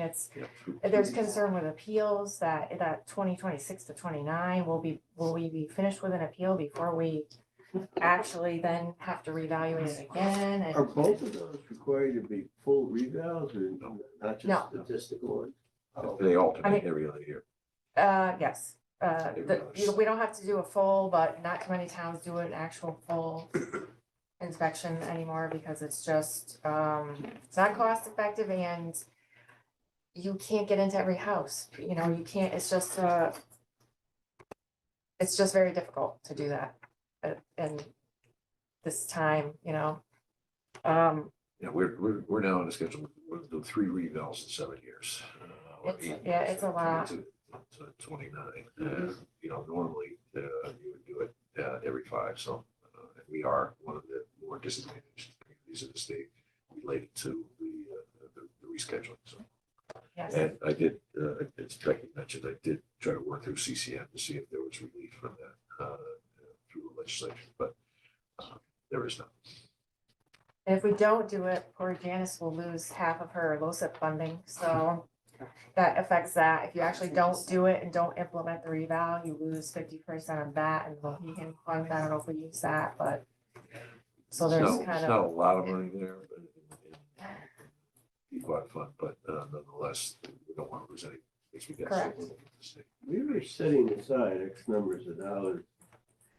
Speaker 10: there's concern with appeals that 2026 to 29, will we be finished with an appeal before we actually then have to reevaluate it again?
Speaker 3: Are
Speaker 10: And
Speaker 3: both of those required to be full revals or not
Speaker 10: No.
Speaker 3: just statistical ones? Oh,
Speaker 1: They alternate
Speaker 10: I mean-
Speaker 1: every other year.
Speaker 10: yes, we don't have to do a full, but not too many towns do an actual full inspection anymore because it's just, it's not cost effective and you can't get into every house, you can't, it's just very difficult to do that in this time.
Speaker 1: Yeah, we're now on the schedule. We'll do 3 revals in 7 years. Or
Speaker 10: It's-
Speaker 1: 8
Speaker 10: yeah,
Speaker 1: years,
Speaker 10: it's a lot.
Speaker 1: to 29. Normally you would do it every 5. So we are one of the more disadvantaged communities in the state related to the rescheduling. So,
Speaker 10: Yes,
Speaker 1: and I did, as Becky mentioned, I did try to work through CCM to see if there was relief from that through the legislation, but there is not.
Speaker 10: and if we don't do it, poor Janice will lose half of her LoCIP funding, so that affects that. If you actually don't do it and don't implement the reval, you lose 50% of that and the Mohegan fund. I don't know if we use that, but so there's
Speaker 1: It's
Speaker 10: kind
Speaker 1: not a
Speaker 10: of,
Speaker 1: lot of money there in Pequot Fund, but nonetheless, we don't want to lose any Guess we got
Speaker 10: Correct.
Speaker 1: someone to say
Speaker 3: We were setting aside X numbers of dollars.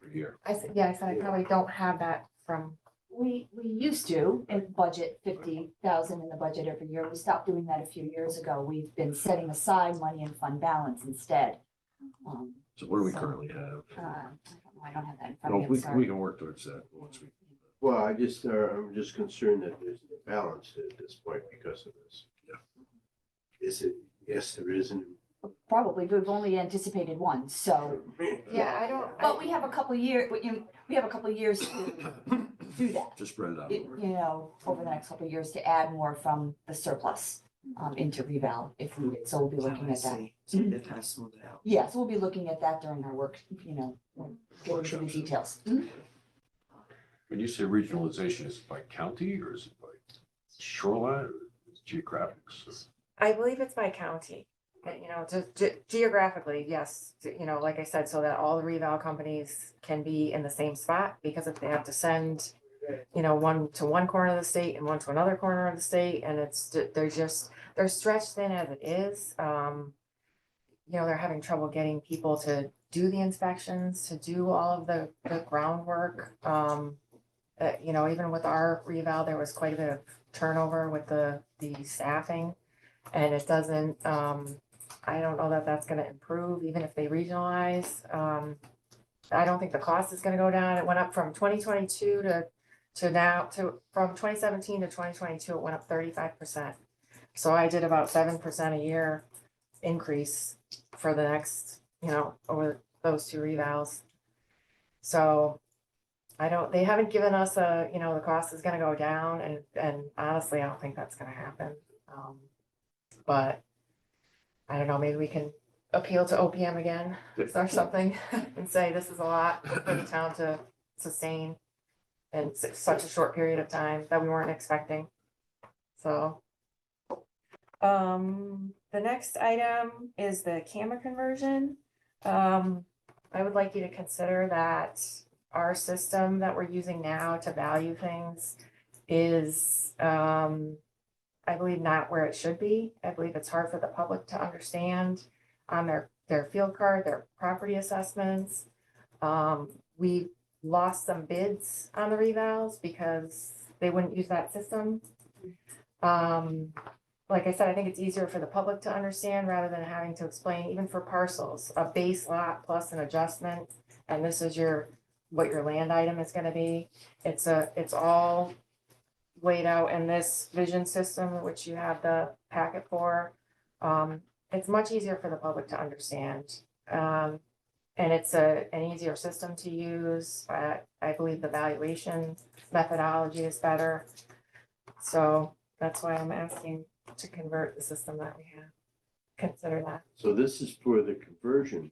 Speaker 1: per year.
Speaker 10: I said, yeah, I said I probably don't have that from,
Speaker 9: We used to and budget 50,000 in the budget every year. We stopped doing that a few years ago. We've been setting aside money in fund balance instead.
Speaker 1: So what do we
Speaker 9: So,
Speaker 1: currently have?
Speaker 9: I don't have that in front
Speaker 1: No,
Speaker 9: of me, I'm
Speaker 1: we
Speaker 9: sorry.
Speaker 1: can work towards that once we.
Speaker 3: Well, I'm just concerned that there's no balance at this point because of this.
Speaker 1: Yeah.
Speaker 3: Is it, yes, there isn't.
Speaker 9: Probably, but we've only anticipated one, so.
Speaker 10: yeah, I don't.
Speaker 9: But we have a couple years, we have a couple years to do that.
Speaker 1: To spread it out.
Speaker 9: You know, over the next couple of years to add more from the surplus into reval if needed. So we'll be looking at that.
Speaker 8: So they kind of smooth it out.
Speaker 9: Yeah, so we'll be looking at that during our work, you know, get into the
Speaker 1: Workshops.
Speaker 9: details.
Speaker 4: When you say regionalization, is it by county or is it by shoreline or geographics?
Speaker 10: I believe it's by county, you know, geographically, yes, you know, like I said, so that all the reval companies can be in the same spot, because if they have to send, you know, one to one corner of the state and one to another corner of the state, and they're stretched thin as it is. You know, they're having trouble getting people to do the inspections, to do all of the groundwork. You know, even with our reval, there was quite a bit of turnover with the staffing. And it doesn't, I don't know that that's gonna improve, even if they regionalize. I don't think the cost is gonna go down. It went up from 2022 from 2017 to 2022, it went up 35%. So I did about 7% a year increase for the next, you know, over those two revals. So they haven't given us you know, the cost is gonna go down, and honestly, I don't think that's gonna happen. But I don't know, maybe we can appeal to OPM again or something and say this is a lot for the town to sustain in such a short period of time that we weren't expecting. So, the next item is the camera conversion. I would like you to consider that our system that we're using now to value things is, I believe, not where it should be. I believe it's hard for the public to understand on their field card, their property assessments. We lost some bids on the revals because they wouldn't use that system. Like I said, I think it's easier for the public to understand rather than having to explain, even for parcels, a base lot plus an adjustment. And this is what your land item is gonna be. It's all laid out in this vision system, which you have the packet for. It's much easier for the public to understand. And it's an easier system to use. I believe the valuation methodology is better. So that's why I'm asking to convert the system that we have. Consider that.
Speaker 3: So this is for the conversion.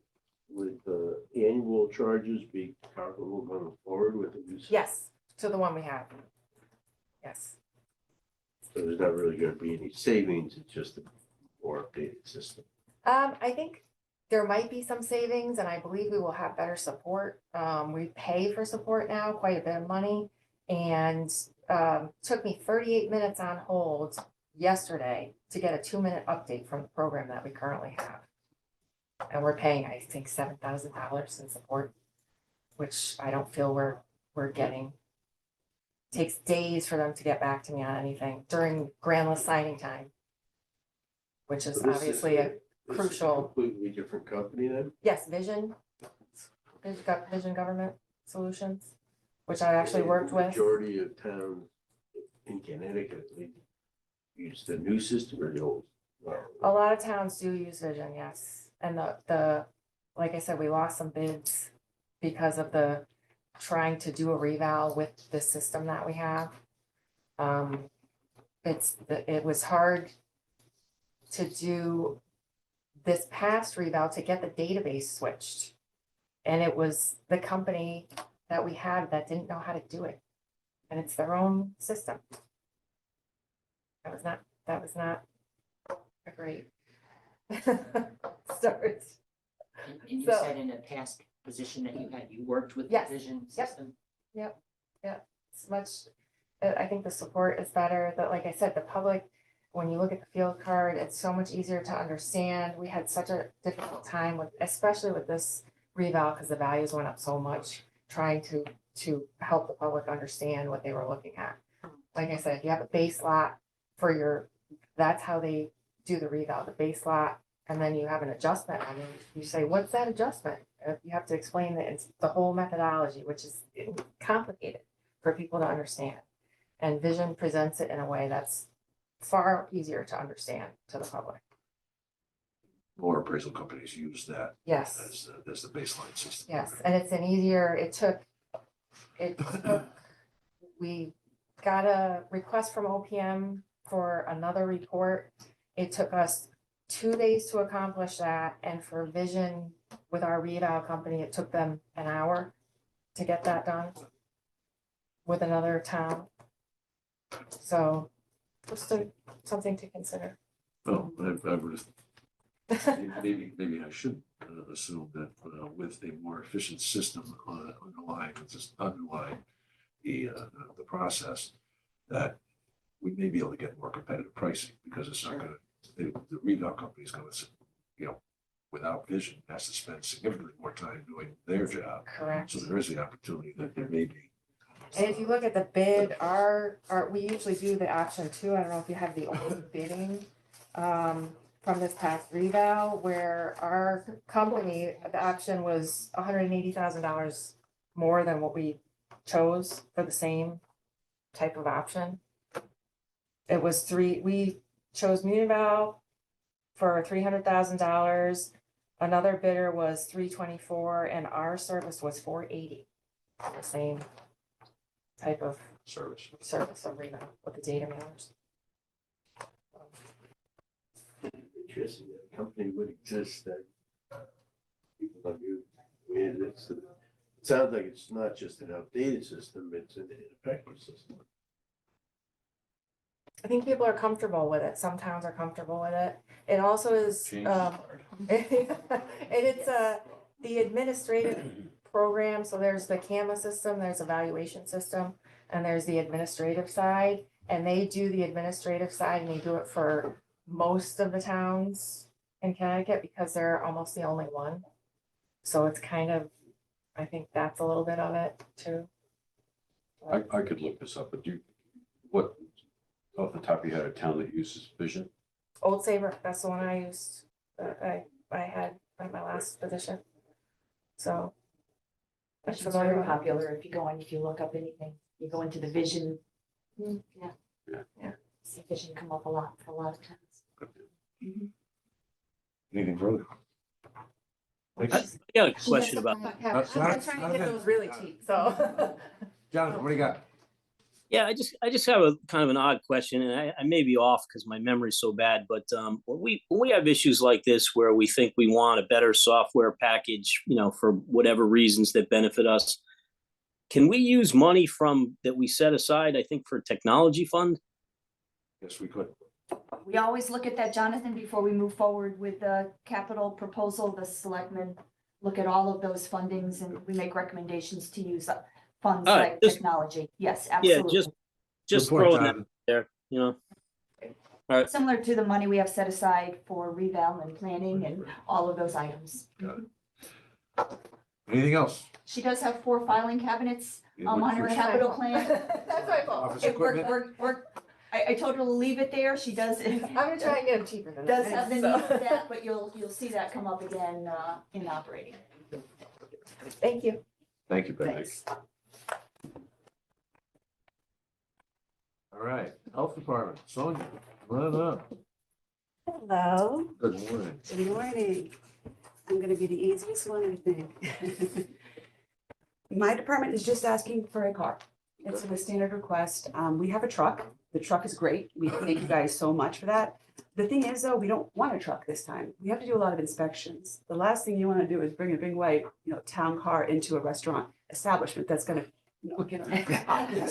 Speaker 3: Would the annual charges be comparable going forward with the new system?
Speaker 10: Yes, to the one we have. Yes.
Speaker 3: So there's not really gonna be any savings, it's just a more updated system.
Speaker 10: I think there might be some savings, and I believe we will have better support. We pay for support now, quite a bit of money, and took me 38 minutes on hold yesterday to get a 2-minute update from the program that we currently have. And we're paying, I think, $7,000 in support, which I don't feel we're getting. Takes days for them to get back to me on anything during grand list signing time, which is
Speaker 3: So this
Speaker 10: obviously
Speaker 3: this is a
Speaker 10: crucial.
Speaker 3: Completely different company then?
Speaker 10: Yes, Vision Government Solutions, which I actually worked
Speaker 3: The
Speaker 10: with.
Speaker 3: Majority of towns in Connecticut, they use the new system or the old?
Speaker 10: A lot of towns do use Vision, yes. And like I said, we lost some bids because of trying to do a reval with the system that we have. It was hard to do this past reval to get the database switched. And it was the company that we had that didn't know how to do it. And it's their own system. That was not a great start.
Speaker 6: And you
Speaker 10: So-
Speaker 6: said in a past position that you worked with the
Speaker 10: Yes.
Speaker 6: vision
Speaker 10: Yep.
Speaker 6: system?
Speaker 10: It's much, I think the support is better, but like I said, the public, when you look at the field card, it's so much easier to understand. We had such a difficult time with, especially with this reval, because the values went up so much, trying to help the public understand what they were looking at. Like I said, if you have a base lot for your, that's how they do the reval, the base lot, and then you have an adjustment. I mean, you say, what's that adjustment? You have to explain that it's the whole methodology, which is complicated for people to understand. And Vision presents it in a way that's far easier to understand to the public.
Speaker 1: More appraisal companies use that
Speaker 10: Yes,
Speaker 1: as the baseline system.
Speaker 10: yes, and it's an easier, we got a request from OPM for another report. It took us 2 days to accomplish that, and for Vision with our readout company, it took them an hour to get that done with another town. So just something to consider.
Speaker 1: Well, I would maybe I should assume that with a more efficient system underlying the process, that we may be able to get more competitive pricing, because it's not gonna, the reval company is gonna, without Vision, has to spend significantly more time doing their job.
Speaker 10: Correct.
Speaker 1: So there is the opportunity that there may be.
Speaker 10: And if you look at the bid, we usually do the option 2. I don't know if you have the old bidding from this past reval, where our company, the option was $180,000 more than what we chose for the same type of option. It was we chose Munival for $300,000. Another bidder was $324,000, and our service was $480,000. The same type of
Speaker 1: Service.
Speaker 10: of reval with the data mailers.
Speaker 3: Interesting, that a company would exist that people don't use. I mean, it sounds like it's not just an outdated system, it's an ineffective system.
Speaker 10: I think people are comfortable with it. Some towns are comfortable with it. It also is,
Speaker 1: Change is
Speaker 10: and
Speaker 1: hard.
Speaker 10: it's the administrative program. So there's the CAMA system, there's evaluation system, and there's the administrative side. And they do the administrative side, and they do it for most of the towns in Connecticut because they're almost the only one. So it's kind of, I think that's a little bit of it too.
Speaker 4: I could look this up, but what, off the top of your head, a town that uses Vision?
Speaker 10: Old Sabre, that's the one I used, I had at my last position. So. I'm
Speaker 9: It's
Speaker 10: familiar
Speaker 9: very
Speaker 10: with it.
Speaker 9: popular. If you look up anything, you go into the Vision.
Speaker 10: Mm.
Speaker 4: Yeah.
Speaker 9: See Vision come up a lot for a lot of towns.
Speaker 1: Anything further?
Speaker 5: I got a question about,
Speaker 10: Yeah, I'm trying to get those really cheap, so.
Speaker 1: Jonathan, what do you got?
Speaker 5: yeah, I just have a kind of an odd question, and I may be off because my memory's so bad, but when we have issues like this where we think we want a better software package, for whatever reasons that benefit us, can we use money that we set aside, I think, for a technology fund?
Speaker 1: Yes, we could.
Speaker 9: We always look at that, Jonathan, before we move forward with the capital proposal. The selectmen look at all of those fundings, and we make recommendations to use funds
Speaker 5: All right,
Speaker 9: like
Speaker 5: just-
Speaker 9: technology. Yes,
Speaker 5: Yeah,
Speaker 9: absolutely.
Speaker 5: just
Speaker 1: Good point,
Speaker 5: throwing that
Speaker 1: Jonathan.
Speaker 5: there,
Speaker 9: Similar to the money we have set aside for reval and planning and all of those items.
Speaker 1: Anything else?
Speaker 9: She does have 4 filing cabinets on her
Speaker 1: Which-
Speaker 9: capital plan.
Speaker 10: That's my fault.
Speaker 1: Office
Speaker 9: It- we're-
Speaker 1: equipment?
Speaker 9: I told her to leave it there. She does.
Speaker 10: I'm gonna try and get them cheaper than
Speaker 9: Does
Speaker 10: that.
Speaker 9: have the need
Speaker 10: so.
Speaker 9: for that, but you'll see that come up again in operating.
Speaker 10: Thank you.
Speaker 1: Thank you, Betty.
Speaker 9: Thanks.
Speaker 1: All right, Health Department, Sonia, run it up.
Speaker 11: Hello,
Speaker 1: Good morning.
Speaker 11: good morning. I'm gonna be the easiest one, I think. My department is just asking for a car. It's a standard request. We have a truck. The truck is great. We thank you guys so much for that. The thing is, though, we don't want a truck this time. We have to do a lot of inspections. The last thing you want to do is bring a big white, town car into a restaurant establishment that's gonna, get on.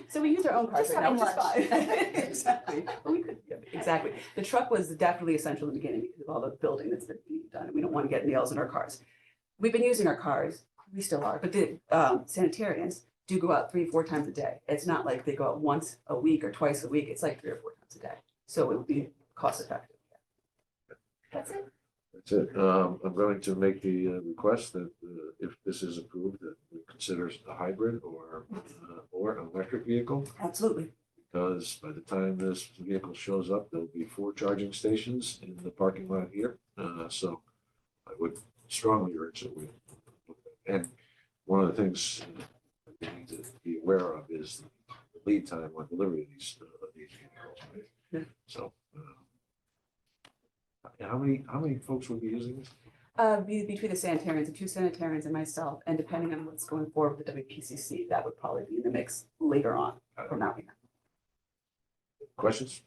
Speaker 11: So we use our own cars
Speaker 9: Just
Speaker 11: right now,
Speaker 9: having
Speaker 11: which is fine. Exactly. Well, we could, yeah, exactly. The truck was definitely essential in the beginning because of all the building that's been being done. We don't want to get nails in our cars. We've been using our cars. We still are, but the sanitarians do go out 3 or 4 times a day. It's not like they go out once a week or twice a week. It's like 3 or 4 times a day. So it would be cost effective.
Speaker 9: That's it.
Speaker 1: That's it. I'm going to make the request that if this is approved, that we consider a hybrid or an electric vehicle.
Speaker 11: Absolutely.
Speaker 1: Because by the time this vehicle shows up, there'll be 4 charging stations in the parking lot here. So I would strongly urge that we, and one of the things we need to be aware of is the lead time on delivery of these vehicles. Right?
Speaker 11: Yeah.
Speaker 1: So how many folks would be using this?
Speaker 11: Between the sanitarians, the 2 sanitarians and myself, and depending on what's going forward with the WPCC, that would probably be in the mix later on from now.
Speaker 1: Questions?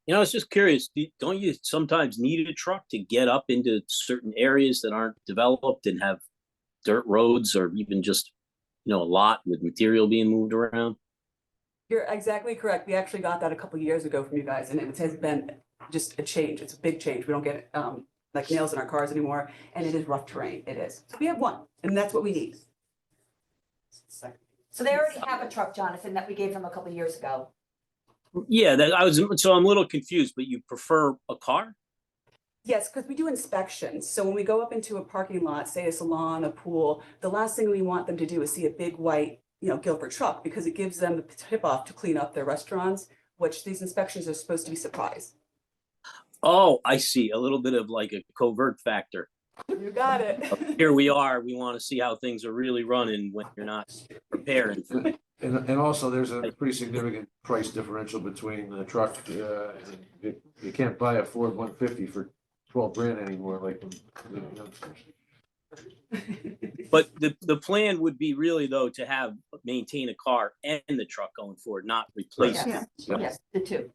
Speaker 5: I was just curious, don't you sometimes need a truck to get up into certain areas that aren't developed and have dirt roads or even just, a lot with material being moved around?
Speaker 11: You're exactly correct. We actually got that a couple years ago from you guys, and it has been just a change. It's a big change. We don't get like nails in our cars anymore, and it is rough terrain. It is. So we have one, and that's what we need.
Speaker 9: So they already have a truck, Jonathan, that we gave them a couple years ago.
Speaker 5: Yeah, so I'm a little confused, but you prefer a car?
Speaker 11: Yes, because we do inspections. So when we go up into a parking lot, say a salon, a pool, the last thing we want them to do is see a big white, Guilford truck, because it gives them the tip off to clean up their restaurants, which these inspections are supposed to be surprise.
Speaker 5: Oh, I see. A little bit of like a covert factor.
Speaker 11: You got it.
Speaker 5: Here we are. We want to see how things are really running when you're not prepared.
Speaker 1: And also, there's a pretty significant price differential between the truck. You can't buy a Ford 150 for 12 grand anymore, like when youngsters.
Speaker 5: But the plan would be really though to maintain a car and the truck going forward, not replace it.
Speaker 9: Yes,
Speaker 1: Yeah.
Speaker 9: yes, the 2.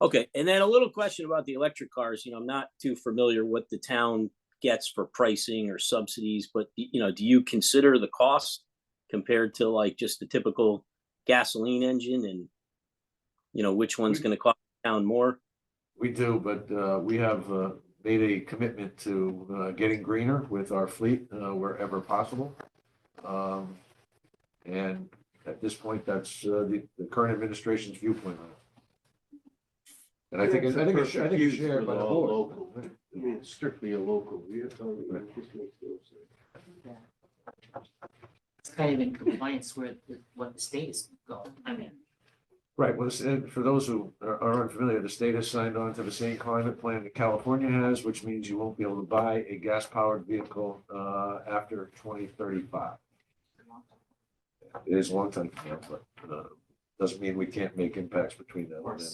Speaker 5: Okay, and then a little question about the electric cars. I'm not too familiar what the town gets for pricing or subsidies, but do you consider the cost compared to like just the typical gasoline engine, and which one's going to cost the town more?
Speaker 1: We do, but we have made a commitment to getting greener with our fleet wherever possible. And at this point, that's the current administration's viewpoint on it. And I think it's shared by the board.
Speaker 3: Local. I mean, it's strictly a local vehicle. It just makes no sense.
Speaker 6: It's kind of in compliance with what the state is going. I mean,
Speaker 1: Right, well, for those who are unfamiliar, the state has signed on to the same climate plan that California has, which means you won't be able to buy a gas-powered vehicle after 2035. It is a long time from now, but doesn't mean we can't make impacts between now and then.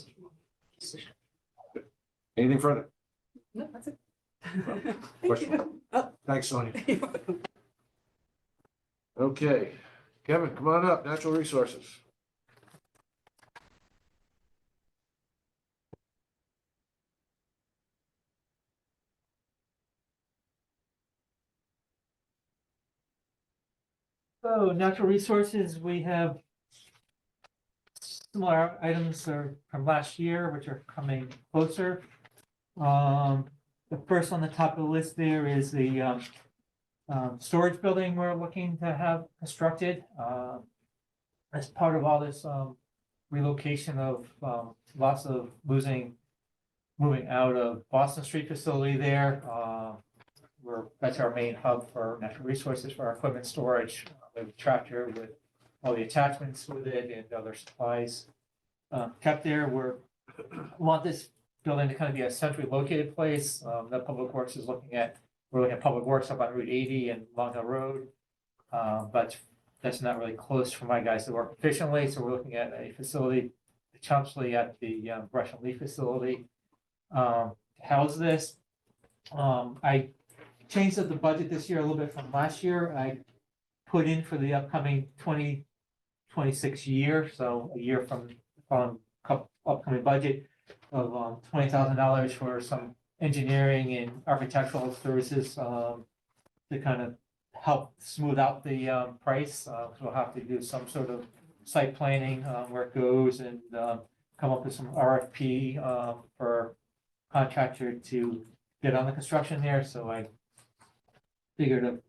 Speaker 1: Anything further?
Speaker 11: No, that's it.
Speaker 1: Thank
Speaker 11: Thank
Speaker 1: you.
Speaker 11: Oh.
Speaker 1: Thanks, Sonia.
Speaker 11: You're welcome.
Speaker 1: Okay, Kevin, come on up, Natural Resources.
Speaker 12: So natural resources, we have similar items from last year, which are coming closer. The first on the top of the list there is the storage building we're looking to have constructed. As part of all this relocation of lots of moving out of Boston Street facility there. That's our main hub for natural resources for our equipment storage. We have a tractor with all the attachments with it and other supplies kept there. Want this building to kind of be a centrally located place that Public Works is looking at. We're looking at Public Works up on Route 80 and Long Hill Road, but that's not really close for my guys to work efficiently. So we're looking at a facility potentially at the brush and leaf facility to house this. I changed up the budget this year a little bit from last year. I put in for the upcoming 2026 year, so a year from upcoming budget of $20,000 for some engineering and architectural services to kind of help smooth out the price. We'll have to do some sort of site planning where it goes and come up with some RFP for contractor to get on the construction there. So I figured a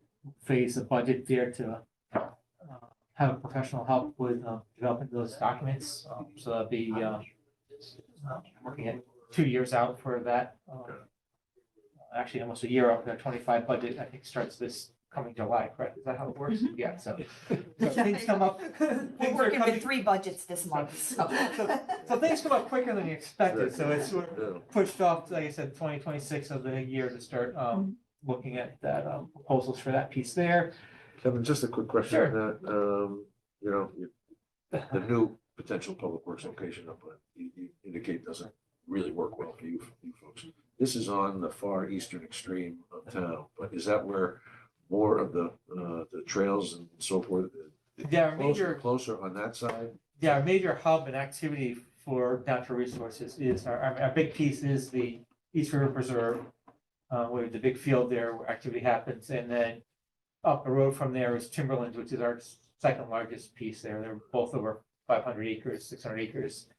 Speaker 12: phase of budget there to have a professional help with developing those documents. So that'll be working at 2 years out for that. Actually, almost a year out for the 25 budget, I think starts this coming July, correct? Is that how it works? Yeah, so things come up.
Speaker 9: We're
Speaker 12: things are
Speaker 9: working
Speaker 12: coming-
Speaker 9: with 3 budgets this month, so.
Speaker 12: So things come up quicker than you expected, so it's sort of
Speaker 1: Yeah.
Speaker 12: pushed off, like I said, 2026 of the year to start looking at that proposals for that piece there.
Speaker 1: Kevin, just a quick question on that. You know, the new potential public works location up on, you indicate doesn't really work well for you folks. This is on the far eastern extreme of town, but is that where more of the trails and so forth?
Speaker 12: Yeah, our major,
Speaker 1: Closer on that side?
Speaker 12: yeah, our major hub and activity for natural resources is, our big piece is the East River Preserve, where the big field there where activity happens, and then up the road from there is Timberlands, which is our second largest piece there. They're both over 500 acres, 600 acres.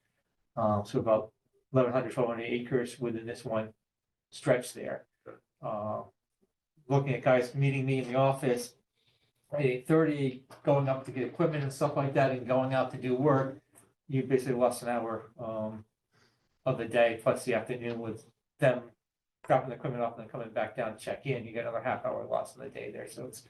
Speaker 12: So about 1,100, 1,200 acres within this one stretch there. Looking at guys meeting me in the office at 8:30, going up to get equipment and stuff like that, and going out to do work, you basically lost an hour of the day, plus the afternoon with them dropping the equipment off and then coming back down to check in. You get another half hour lost in the day there. So it's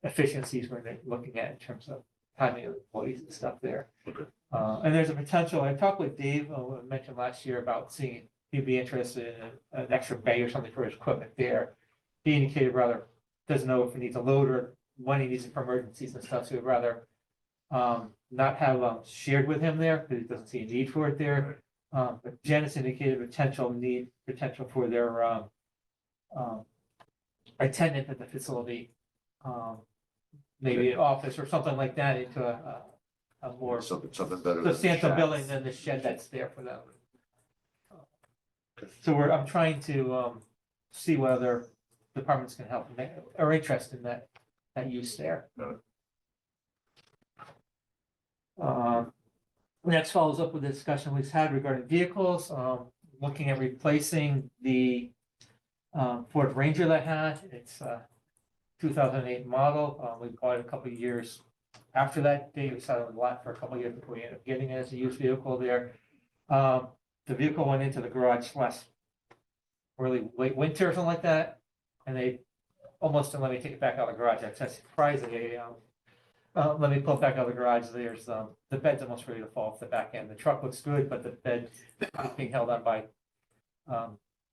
Speaker 12: efficiencies we're looking at in terms of timing of employees and stuff there.
Speaker 1: Okay.
Speaker 12: And there's a potential, I talked with Dave, I mentioned last year about seeing if he'd be interested in an extra bay or something for his equipment there. He indicated rather doesn't know if he needs a loader, when he needs it for emergencies and stuff, so he'd rather not have shared with him there, because he doesn't see a need for it there. But Janice indicated potential for their attendant at the facility, maybe an office or something like that into a more
Speaker 1: Something better than the
Speaker 12: substantial
Speaker 1: shack.
Speaker 12: building than the shed that's there for them.
Speaker 1: Okay.
Speaker 12: So I'm trying to see what other departments can help, are interested in that use there.
Speaker 1: Got
Speaker 12: Next follows up with the discussion we've had regarding vehicles, looking at replacing the Ford Ranger that I had. It's a 2008 model. We bought it a couple of years after that date. We sat on the lot for a couple of years before we ended up getting it as a used vehicle there. The vehicle went into the garage last really late winter or something like that, and they almost didn't let me take it back out of the garage. That's surprisingly. Let me pull it back out of the garage. There's the bed's almost ready to fall off the back end. The truck looks good, but the bed is being held on by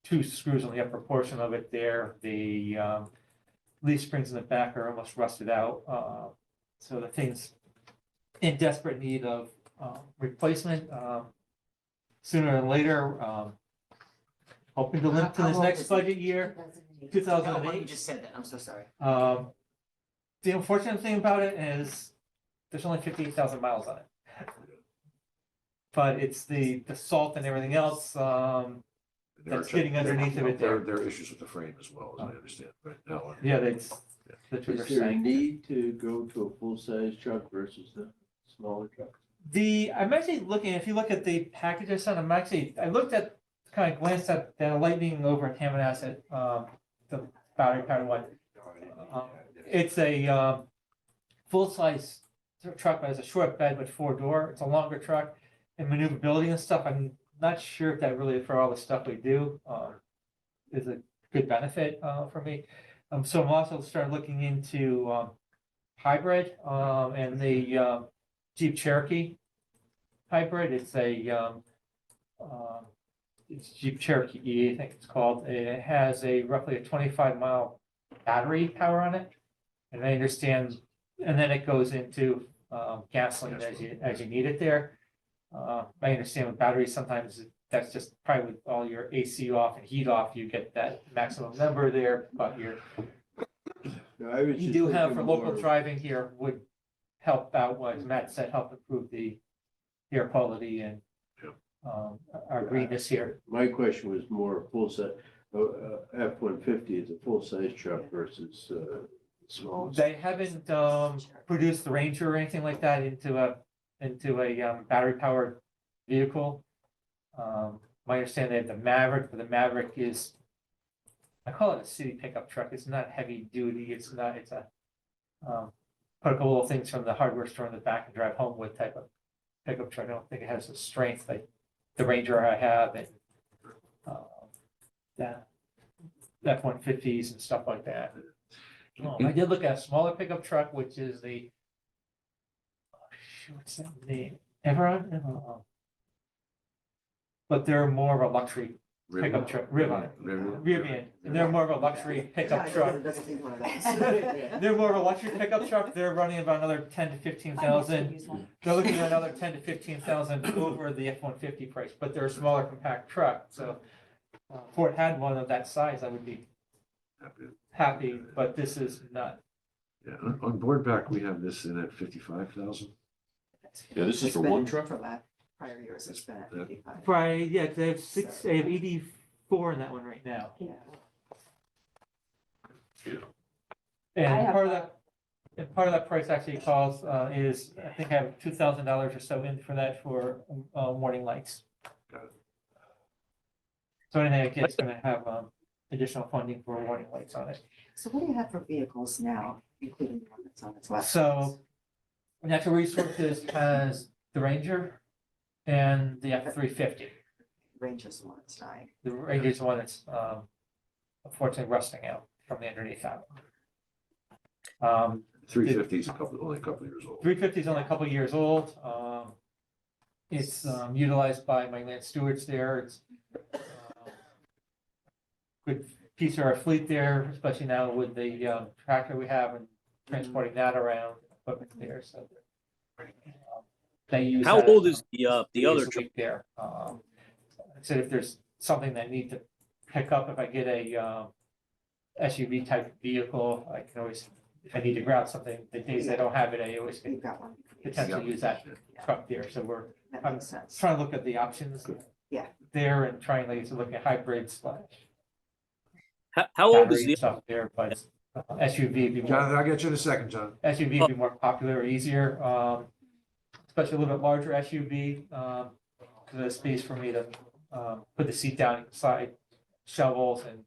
Speaker 12: 2 screws on the upper portion of it there. The leaf springs in the back are almost rusted out. So the thing's in desperate need of replacement sooner than later. Hoping to limit to
Speaker 6: How
Speaker 12: this
Speaker 6: old
Speaker 12: next
Speaker 6: is it?
Speaker 12: budget year,
Speaker 6: 2008. Oh, you
Speaker 12: 2008.
Speaker 6: just said that, I'm so sorry.
Speaker 12: The unfortunate thing about it is there's only 58,000 miles on it. But it's the salt and everything else, that's getting underneath of it there.
Speaker 1: There are issues with the frame as well, as I understand, right now.
Speaker 12: Yeah, that's what
Speaker 3: Is
Speaker 12: you're
Speaker 3: there a
Speaker 12: saying.
Speaker 3: need to go to a full-size truck versus the smaller truck?
Speaker 12: I'm actually looking, if you look at the package I sent, I looked at, kind of glanced at the Lightning over at Hammonasset, the battery powered one. It's a full-size truck, but has a short bed with 4-door. It's a longer truck, and maneuverability and stuff. I'm not sure if that really, for all the stuff we do, is a good benefit for me. So I'm also starting looking into hybrid and the Jeep Cherokee hybrid. It's it's Jeep Cherokee E, I think it's called. It has roughly a 25-mile battery power on it. And I understand, and then it goes into gasoline as you need it there. I understand with batteries, sometimes that's just probably with all your AC off and heat off, you get that maximum number there, but
Speaker 3: No, I was
Speaker 12: you
Speaker 3: just
Speaker 12: do have for
Speaker 3: thinking
Speaker 12: local
Speaker 3: more-
Speaker 12: driving here would help out, as Matt said, help improve the air quality and our greenness here.
Speaker 3: My question was more full-size, F-150 is a full-size truck versus small.
Speaker 12: They haven't produced the Ranger or anything like that into a battery powered vehicle. My understanding they have the Maverick, but the Maverick is, I call it a city pickup truck. It's not heavy duty. It's a put a couple little things from the hardware store in the back and drive home with type of pickup truck. I don't think it has the strength like the Ranger I have and that F-150s and stuff like that. I did look at a smaller pickup truck, which is the what's that name? Everon? But they're more of a luxury pickup truck. Rivian. And they're more of a luxury pickup truck. They're more of a luxury pickup truck. They're running about another 10 to 15,000. They're looking at another 10 to 15,000 over the F-150 price, but they're a smaller compact truck. So if Ford had one of that size, I would be happy, but this is not.
Speaker 1: Yeah, on board back, we have this in at 55,000.
Speaker 4: Yeah, this is
Speaker 8: It's
Speaker 4: for
Speaker 8: been
Speaker 4: one truck?
Speaker 8: For prior years, it's been at 55.
Speaker 12: Right, yeah, they have they have 84 in that one right now.
Speaker 8: Yeah.
Speaker 4: Yeah.
Speaker 12: And
Speaker 9: I have,
Speaker 12: part of that, and part of that price actually calls, is, I think I have $2,000 or so in for that for, warning lights.
Speaker 1: Got it.
Speaker 12: So anything I get is gonna have, additional funding for warning lights on it.
Speaker 8: So what do you have for vehicles now, including the one that's on its left?
Speaker 12: So Natural Resources has the Ranger and the F-350.
Speaker 8: Ranger's the one that's dying.
Speaker 12: The Ranger's the one that's, unfortunately rusting out from the underneath that one.
Speaker 1: 350 is only a couple years old.
Speaker 12: 350 is only a couple of years old. It's utilized by my land stewards there. It's good piece of our fleet there, especially now with the tractor we have and transporting that around equipment there. So they use.
Speaker 5: How
Speaker 12: that
Speaker 5: old is the other
Speaker 12: days a
Speaker 5: truck?
Speaker 12: week there? I said if there's something that I need to pick up, if I get a SUV type vehicle, I can always, if I need to grab something, the days I don't have it, I always can
Speaker 8: You've got one.
Speaker 12: potentially use that truck there. So we're
Speaker 8: That
Speaker 12: I'm
Speaker 8: makes sense.
Speaker 12: trying to look at the options.
Speaker 8: Yeah.
Speaker 12: There and trying to look at hybrids,
Speaker 5: How old is
Speaker 12: battery
Speaker 5: the,
Speaker 12: stuff there, but SUV would be more,
Speaker 1: Jonathan, I'll get you in a second, John.
Speaker 12: SUV would be more popular, easier, especially a little bit larger SUV, because there's space for me to, put the seat down inside, shovels and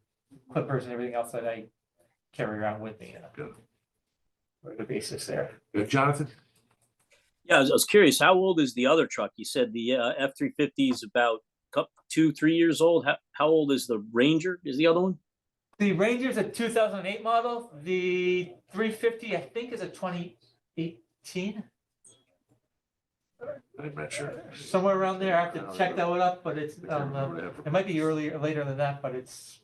Speaker 12: clippers and everything else that I carry around with me,
Speaker 1: Good.
Speaker 12: for the basis there.
Speaker 1: Jonathan?
Speaker 5: yeah, I was curious, how old is the other truck? You said the F-350 is about 2-3 years old. How old is the Ranger? Is the other one?
Speaker 12: The Ranger's a 2008 model. The 350, I think, is a 2018.
Speaker 1: I'm not sure.
Speaker 12: Somewhere around there. I have to check that one up, but it's, it might be earlier, later than that, but it's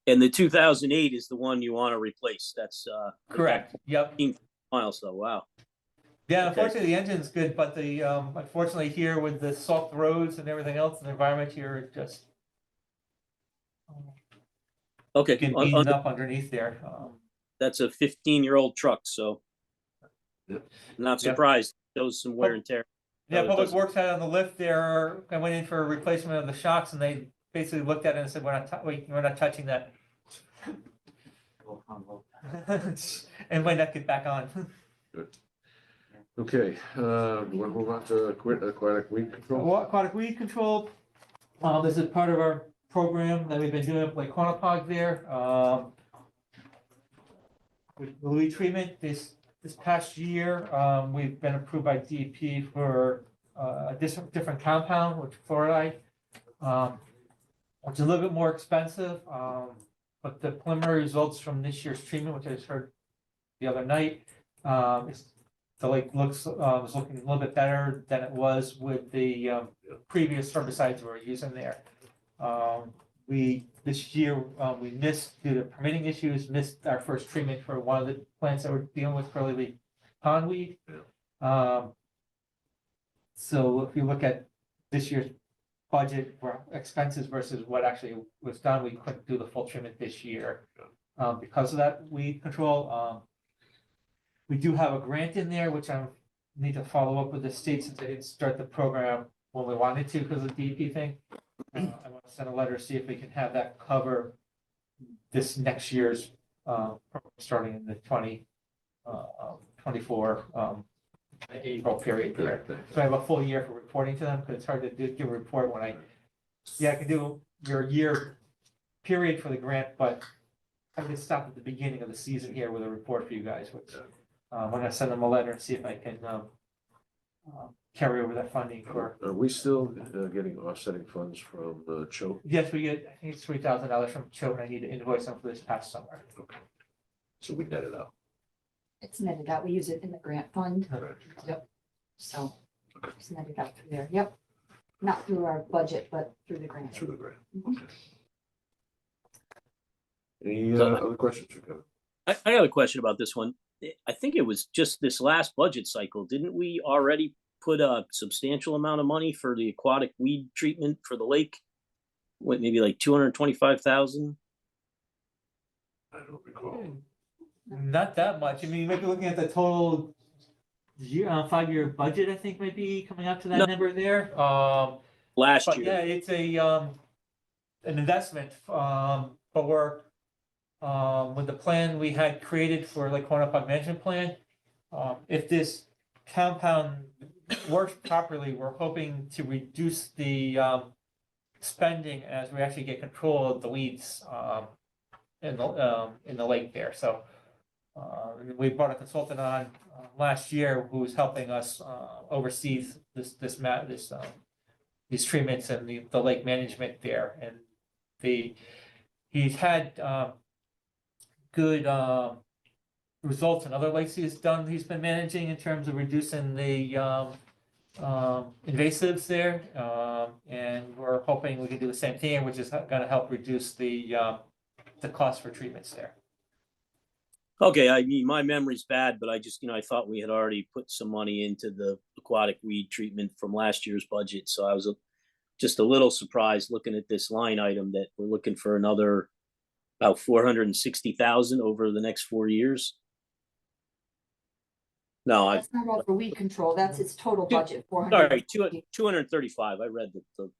Speaker 5: And the 2008 is the one you want to replace. That's
Speaker 12: correct. Yep.
Speaker 5: miles though. Wow.
Speaker 12: Yeah,
Speaker 5: Okay.
Speaker 12: unfortunately, the engine's good, but the, unfortunately here with the soft roads and everything else, and the environment here, it just
Speaker 5: Okay.
Speaker 12: getting eaten up underneath there.
Speaker 5: That's a 15-year-old truck, so
Speaker 1: Yep.
Speaker 5: not
Speaker 12: Yep.
Speaker 5: surprised. Shows some wear and tear.
Speaker 12: Yeah,
Speaker 5: it
Speaker 12: Public
Speaker 5: doesn't-
Speaker 12: Works had on the lift there, I went in for a replacement of the shocks and they basically looked at it and said, we're not touching that. And might not get back on.
Speaker 1: Okay, we'll move on to aquatic weed control.
Speaker 12: Aquatic weed control, this is part of our program that we've been doing like Quantapug there. With the weed treatment, this past year, we've been approved by DEP for a different compound, which fluoride. Which is a little bit more expensive, but the preliminary results from this year's treatment, which I just heard the other night, the lake was looking a little bit better than it was with the previous herbicides we were using there. This year, we missed, due to permitting issues, missed our first treatment for one of the plants that we're dealing with, curly pondweed. So if you look at this year's budget for expenses versus what actually was done, we couldn't do the full treatment this year. Because of that weed control, we do have a grant in there, which I need to follow up with the state since I didn't start the program when we wanted to because of the DEP thing. I want to send a letter, see if we can have that cover this next year's, starting in the 24 April period there. So I have a full year for reporting to them, because it's hard to give a report when I can do your year period for the grant, but I can stop at the beginning of the season here with a report for you guys, which I'm gonna send them a letter and see if I can, carry over that funding for,
Speaker 1: Are we still getting offsetting funds from Choate?
Speaker 12: yes, we get, I think it's $3,000 from Choate. I need to invoice them for this past summer.
Speaker 1: So we net it out.
Speaker 9: It's netted out. We use it in the grant fund,
Speaker 1: Right.
Speaker 9: so it's netted out through there. Yep. Not through our budget, but through the grant.
Speaker 1: Through the grant.
Speaker 9: Mhm.
Speaker 1: Okay. Any
Speaker 5: So-
Speaker 1: other questions for Kevin?
Speaker 5: I got a question about this one. I think it was just this last budget cycle. Didn't we already put a substantial amount of money for the aquatic weed treatment for the lake? What, maybe like 225,000?
Speaker 1: I don't recall.
Speaker 12: Not that much. I mean, you might be looking at the total year, 5-year budget, I think might be coming out to that
Speaker 5: No.
Speaker 12: number there.
Speaker 5: Last
Speaker 12: But yeah,
Speaker 5: year,
Speaker 12: it's an investment, for, with the plan we had created for Lake Quantico Management Plan. If this compound works properly, we're hoping to reduce the, spending as we actually get control of the weeds, in the lake there. So, we brought a consultant on, last year who was helping us, oversee these treatments and the lake management there. And he's had, good, results in other lakes he's been managing in terms of reducing the, invasives there. And we're hoping we can do the same thing, which is gonna help reduce the cost for treatments there.
Speaker 5: okay, I mean, my memory's bad, but I just, I thought we had already put some money into the aquatic weed treatment from last year's budget. So I was just a little surprised looking at this line item that we're looking for another about 460,000 over the next 4 years. No, I,
Speaker 9: That's not all for weed control. That's its total budget, 400.
Speaker 5: sorry, 235. I read the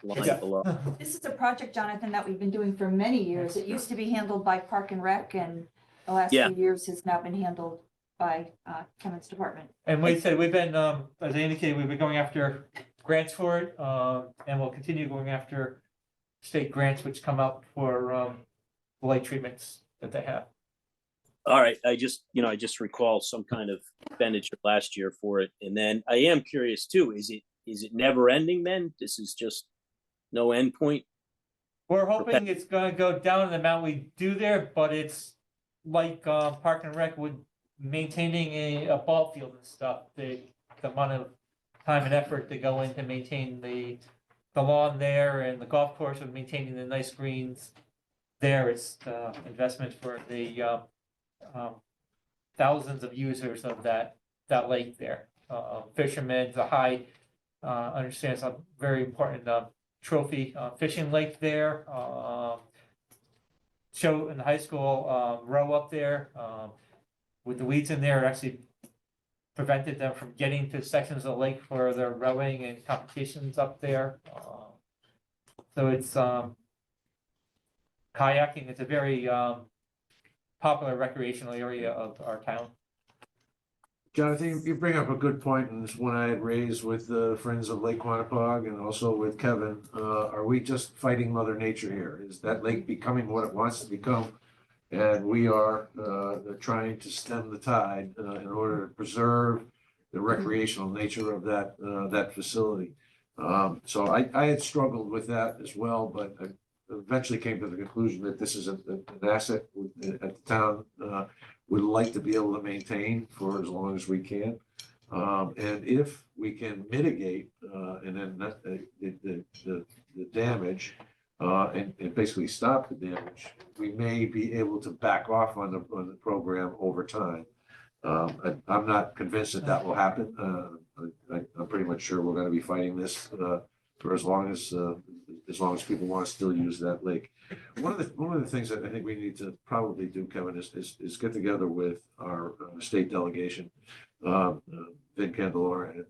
Speaker 5: line
Speaker 12: Yeah.
Speaker 5: below.
Speaker 9: This is a project, Jonathan, that we've been doing for many years. It used to be handled by Park and Rec, and the last
Speaker 5: Yeah.
Speaker 9: few years has now been handled by Kevin's department.
Speaker 12: And we said, we've been, as I indicated, we've been going after grants for it, and we'll continue going after state grants which come out for, the lake treatments that they have.
Speaker 5: All right, I just recall some kind of expenditure last year for it. And then I am curious too, is it never ending then? This is just no end point?
Speaker 12: We're hoping it's gonna go down in the amount we do there, but it's like, Park and Rec would maintaining a ball field and stuff, the amount of time and effort to go into maintain the lawn there and the golf course and maintaining the nice greens. There is investment for the thousands of users of that lake there. Fishermen, the high understands a very important trophy fishing lake there. Show in the high school row up there with the weeds in there, it actually prevented them from getting to sections of the lake for their rowing and competitions up there. So it's kayaking. It's a very popular recreational area of our town.
Speaker 1: Jonathan, you bring up a good point, and it's one I had raised with the Friends of Lake Quantico and also with Kevin. Are we just fighting Mother Nature here? Is that lake becoming what it wants to become? And we are trying to stem the tide in order to preserve the recreational nature of that facility. So I had struggled with that as well, but I eventually came to the conclusion that this is an asset at the town would like to be able to maintain for as long as we can. And if we can mitigate and then the damage and basically stop the damage, we may be able to back off on the program over time. I'm not convinced that will happen. I'm pretty much sure we're going to be fighting this for as long as people want to still use that lake. One of the things that I think we need to probably do, Kevin, is get together with our state delegation, Vin Candelora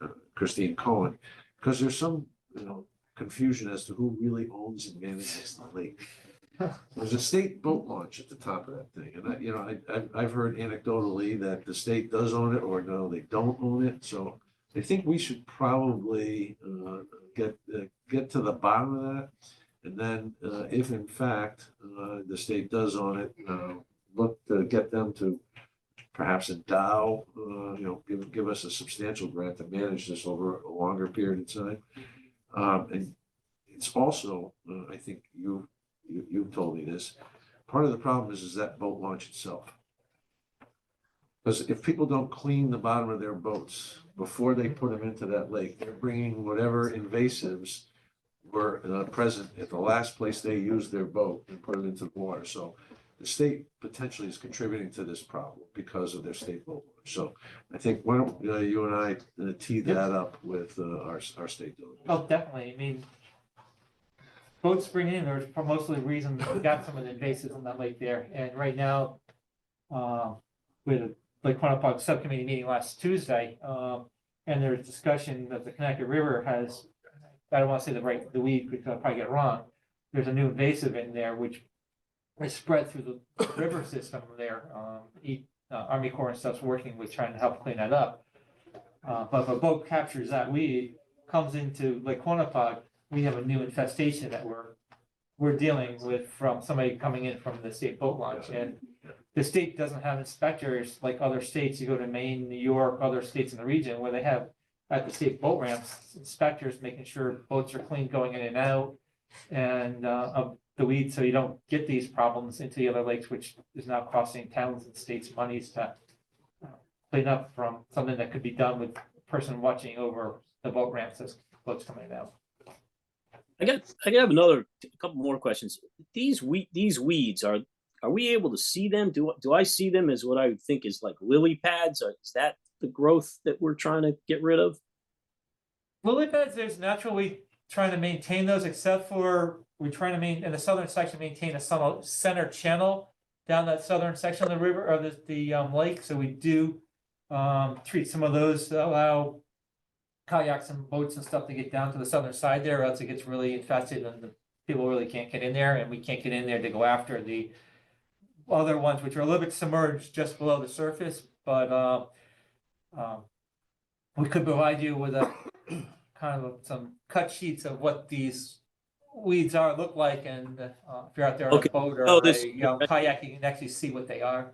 Speaker 1: and Christine Cohen, because there's some confusion as to who really owns and manages the lake. There's a state boat launch at the top of that thing, and I've heard anecdotally that the state does own it, or no, they don't own it. So I think we should probably get to the bottom of that, and then if in fact the state does own it, look to get them to perhaps endow, give us a substantial grant to manage this over a longer period of time. And it's also, I think you've told me this, part of the problem is that boat launch itself. Because if people don't clean the bottom of their boats before they put them into that lake, they're bringing whatever invasives were present at the last place they used their boat and put it into the water. So the state potentially is contributing to this problem because of their state boat launch. So I think why don't you and I tee that up with our state delegation?
Speaker 12: Oh, definitely. I mean, boats bring in, there's for mostly reason we got some of the invasives in that lake there. And right now, with Lake Quantico subcommittee meeting last Tuesday, and there's discussion that the Connecticut River has, I don't want to say the weed, because I'll probably get it wrong. There's a new invasive in there, which is spread through the river system there. Army Corps and stuff's working with trying to help clean that up. But if a boat captures that weed, comes into Lake Quantico, we have a new infestation that we're dealing with from somebody coming in from the state boat launch. And the state doesn't have inspectors like other states. You go to Maine, New York, other states in the region where they have at the state boat ramps, inspectors making sure boats are clean going in and out and of the weeds, so you don't get these problems into the other lakes, which is now costing towns and states monies to clean up from something that could be done with a person watching over the boat ramps as boats coming out.
Speaker 5: I have a couple more questions. These weeds are we able to see them? Do I see them as what I would think is like lily pads? Is that the growth that we're trying to get rid of?
Speaker 12: Lily pads, there's naturally trying to maintain those, except for we're trying to maintain in the southern section, maintain a center channel down that southern section of the river or the lake. So we do treat some of those to allow kayaks and boats and stuff to get down to the southern side there, or else it gets really infested and the people really can't get in there, and we can't get in there to go after the other ones, which are a little bit submerged just below the surface. But we could provide you with a kind of some cut sheets of what these weeds look like, and if you're out there on a boat or a kayak, you can actually see what they are.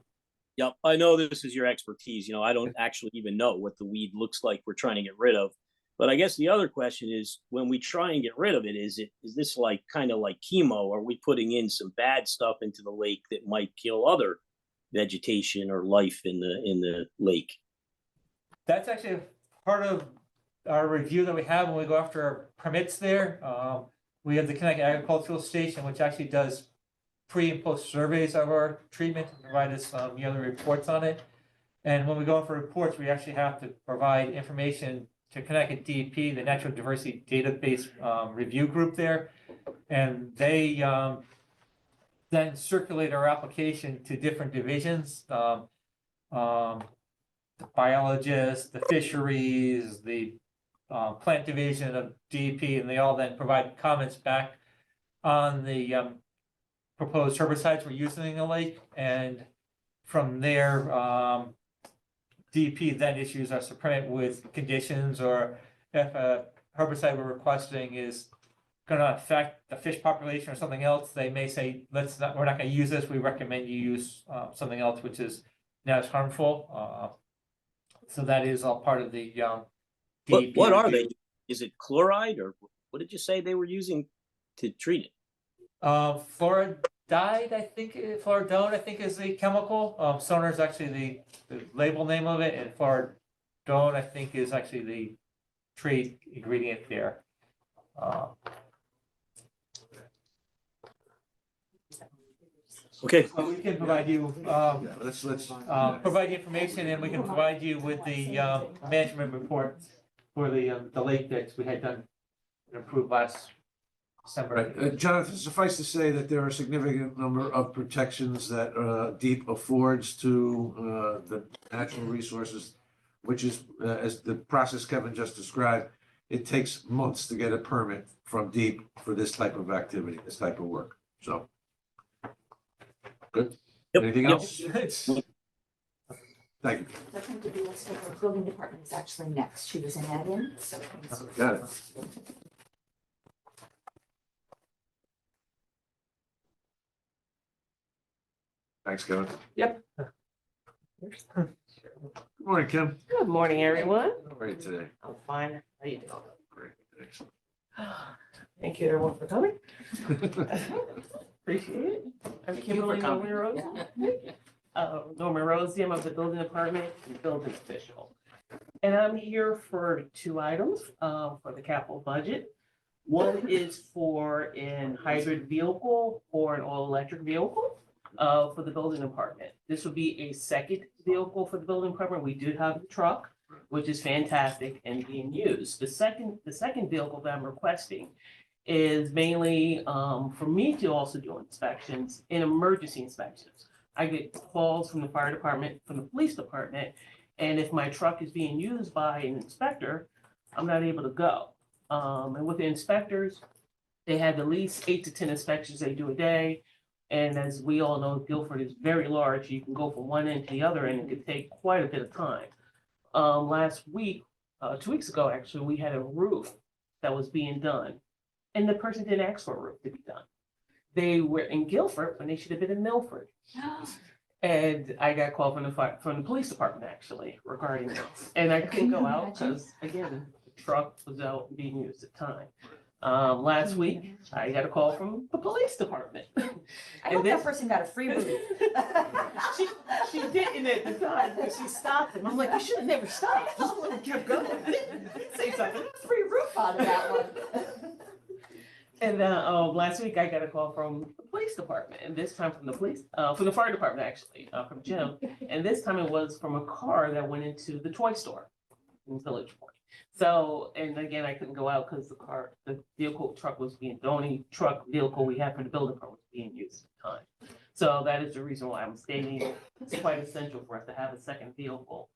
Speaker 5: Yep, I know this is your expertise. I don't actually even know what the weed looks like we're trying to get rid of. But I guess the other question is, when we try and get rid of it, is this like kind of like chemo? Are we putting in some bad stuff into the lake that might kill other vegetation or life in the lake?
Speaker 12: That's actually part of our review that we have when we go after our permits there. We have the Connecticut Agricultural Station, which actually does pre and post surveys of our treatment and provide us yearly reports on it. And when we go for reports, we actually have to provide information to Connecticut DEP, the Natural Diversity Database Review Group there. And they then circulate our application to different divisions, the biologists, the fisheries, the plant division of DEP, and they all then provide comments back on the proposed herbicides we're using in the lake. And from there, DEP then issues us a permit with conditions, or if a herbicide we're requesting is going to affect the fish population or something else, they may say, we're not going to use this. We recommend you use something else which is not as harmful. So that is all part of the DEP.
Speaker 5: What are they? Is it chloride, or what did you say they were using to treat it?
Speaker 12: Fluoridone, I think is the chemical. Sonar is actually the label name of it, and fluoridone, I think, is actually the trade ingredient there.
Speaker 5: Okay.
Speaker 12: We can provide you
Speaker 1: Let's
Speaker 12: provide you information, and we can provide you with the management report for the lake that we had done and approved last December.
Speaker 1: Right. Jonathan, suffice to say that there are a significant number of protections that DEEP affords to the natural resources, which is, as the process Kevin just described, it takes months to get a permit from DEEP for this type of activity, this type of work. So, good.
Speaker 5: Yep.
Speaker 1: Anything else? Thank you.
Speaker 8: The building department is actually next. She was an add-in, so.
Speaker 1: Got it. Thanks, Kevin.
Speaker 12: Yep.
Speaker 1: Good morning, Kim.
Speaker 13: Good morning, everyone.
Speaker 1: How are you today?
Speaker 13: I'm fine. How you doing?
Speaker 1: Great, thanks.
Speaker 13: Thank you everyone for coming. Appreciate it. I'm
Speaker 6: Thank you for
Speaker 13: Kimberly
Speaker 6: coming.
Speaker 13: Norman Rose. Norman Rose, I'm of the building department, and building official. And I'm here for two items, for the capital budget. One is for an hybrid vehicle or an all-electric vehicle, for the building department. This would be a second vehicle for the building department. We do have the truck, which is fantastic and being used. The second vehicle that I'm requesting is mainly for me to also do inspections and emergency inspections. I get calls from the fire department, from the police department, and if my truck is being used by an inspector, I'm not able to go. And with the inspectors, they have at least 8 to 10 inspections they do a day. And as we all know, Guilford is very large. You can go from one end to the other, and it could take quite a bit of time. Last week, 2 weeks ago, actually, we had a roof that was being done, and the person didn't ask for a roof to be done. They were in Guilford when they should have been in Milford. And I got a call from the police department actually regarding this, and I couldn't go out because again, the truck was out being used at the time. Last week, I got a call from the police department.
Speaker 9: I hope that person got a free roof.
Speaker 13: She didn't at the time, but she stopped him. I'm like, you should have never stopped. Just would have kept going. Say something.
Speaker 9: Free roof out of that one.
Speaker 13: And last week I got a call from the police department, and this time from the fire department actually, from Jim. And this time it was from a car that went into the toy store in Village Point. So, and again, I couldn't go out because the truck was the only vehicle we had for the building permit was being used at the time. So that is the reason why I'm stating it's quite essential for us to have a second vehicle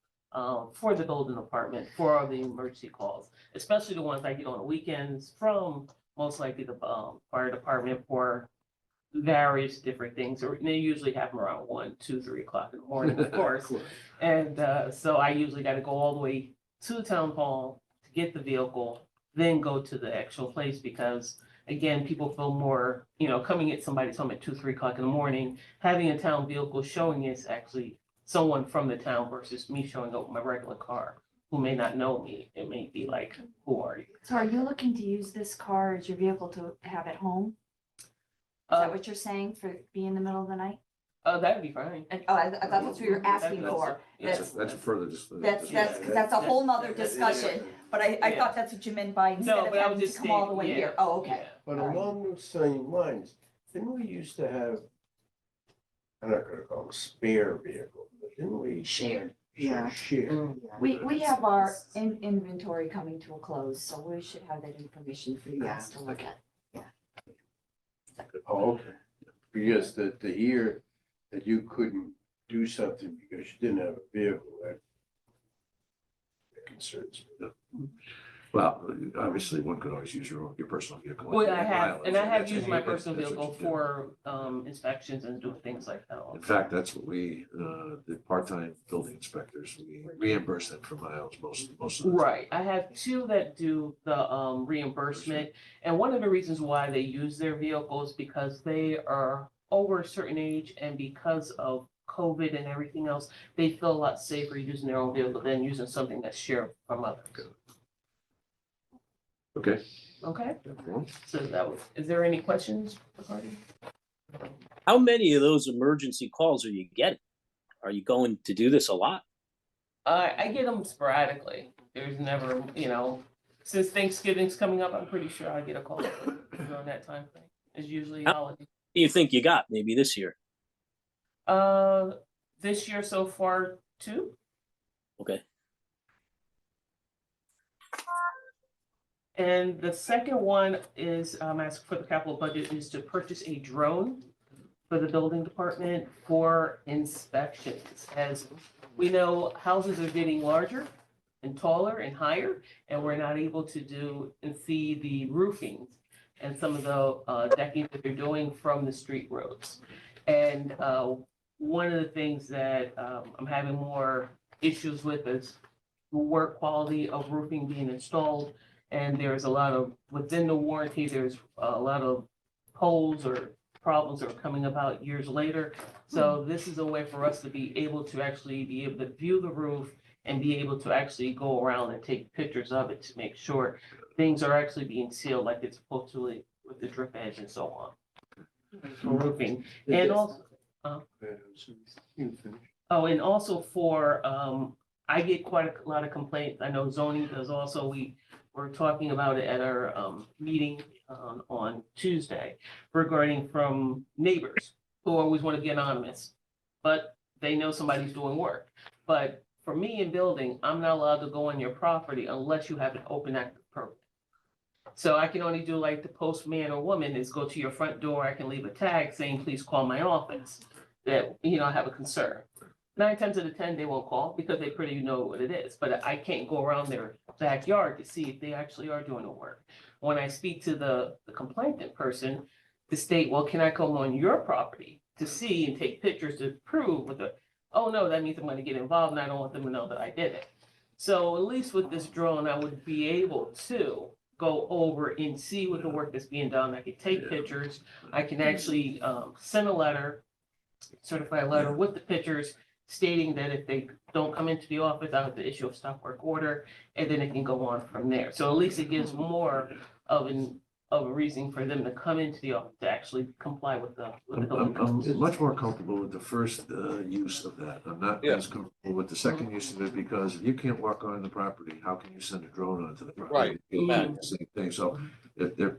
Speaker 13: for the building department for all the emergency calls, especially the ones I get on the weekends from most likely the fire department for various different things. Or they usually happen around 1, 2, 3 o'clock in the morning, of course. And so I usually got to go all the way to the town hall to get the vehicle, then go to the actual place because again, people feel more, coming at somebody's home at 2, 3 o'clock in the morning, having a town vehicle showing it's actually someone from the town versus me showing up with my regular car who may not know me. It may be like, who are you?
Speaker 9: So are you looking to use this car as your vehicle to have at home? Is that what you're saying for being in the middle of the night?
Speaker 13: That'd be fine.
Speaker 9: And, I thought that's what you were asking
Speaker 13: That's-
Speaker 9: for.
Speaker 13: that's-
Speaker 1: That's further.
Speaker 9: That's, because that's a whole nother discussion, but I
Speaker 13: Yeah.
Speaker 9: thought that's what you meant by instead
Speaker 13: No,
Speaker 9: of
Speaker 13: but I was
Speaker 9: having to
Speaker 13: just
Speaker 9: come all the
Speaker 13: saying,
Speaker 9: way
Speaker 13: yeah,
Speaker 9: here. Oh, okay.
Speaker 3: But
Speaker 9: All right.
Speaker 3: along those same lines, didn't we used to have, I'm not gonna call it a spare vehicle, but didn't we?
Speaker 6: Shared.
Speaker 3: Share.
Speaker 9: We have our inventory coming to a close, so we should have that information for you guys to look at.
Speaker 3: Oh, okay. Because to hear that you couldn't do something because you didn't have a vehicle, that concerns me.
Speaker 1: Well, obviously, one could always use your personal vehicle.
Speaker 13: Well, I have,
Speaker 1: Mileage,
Speaker 13: and I have
Speaker 1: that's-
Speaker 13: used my
Speaker 1: that's-
Speaker 13: personal
Speaker 1: that's what
Speaker 13: vehicle
Speaker 1: you do.
Speaker 13: for inspections and doing things like that.
Speaker 1: In fact, that's what the part-time building inspectors, we reimburse them for miles most of the time.
Speaker 13: Right, I have 2 that do the reimbursement, and one of the reasons why they use their vehicles because they are over a certain age and because of COVID and everything else, they feel a lot safer using their own vehicle than using something that's shared from others.
Speaker 1: Okay.
Speaker 13: Okay, so is there any questions regarding?
Speaker 5: How many of those emergency calls are you getting? Are you going to do this a lot?
Speaker 13: I get them sporadically. There's never, since Thanksgiving's coming up, I'm pretty sure I get a call during that time frame. It's usually holiday.
Speaker 5: Do you think you got maybe this year?
Speaker 13: This year so far, 2.
Speaker 5: Okay.
Speaker 13: And the second one is, asking for the capital budget is to purchase a drone for the building department for inspections. As we know, houses are getting larger and taller and higher, and we're not able to do and see the roofings and some of the decking that they're doing from the street roads. And one of the things that I'm having more issues with is the work quality of roofing being installed. And there's a lot of, within the warranty, there's a lot of holes or problems that were coming about years later. So this is a way for us to be able to actually be able to view the roof and be able to actually go around and take pictures of it to make sure things are actually being sealed like it's supposed to be with the drip edge and so on. For roofing. And also, oh, and also for, I get quite a lot of complaints. I know zoning does also. We were talking about it at our meeting on Tuesday regarding from neighbors who always want to be anonymous, but they know somebody's doing work. But for me in building, I'm not allowed to go on your property unless you have an open active permit. So I can only do like the postman or woman is go to your front door. I can leave a tag saying, please call my office that, I have a concern. 9 times out of 10, they won't call because they pretty know what it is, but I can't go around their backyard to see if they actually are doing the work. When I speak to the complainant person, to state, well, can I come on your property to see and take pictures to prove with the, oh no, that means I'm going to get involved and I don't want them to know that I did it. So at least with this drone, I would be able to go over and see what the work that's being done. I can take pictures. I can actually send a letter, certified letter with the pictures stating that if they don't come into the office, I have to issue a stop work order, and then it can go on from there. So at least it gives more of a reason for them to come into the office to actually comply with the.
Speaker 1: I'm much more comfortable with the first use of that. I'm not as comfortable with the second use of it because if you can't walk on the property, how can you send a drone onto the property?
Speaker 14: Right.
Speaker 1: It's the same thing. So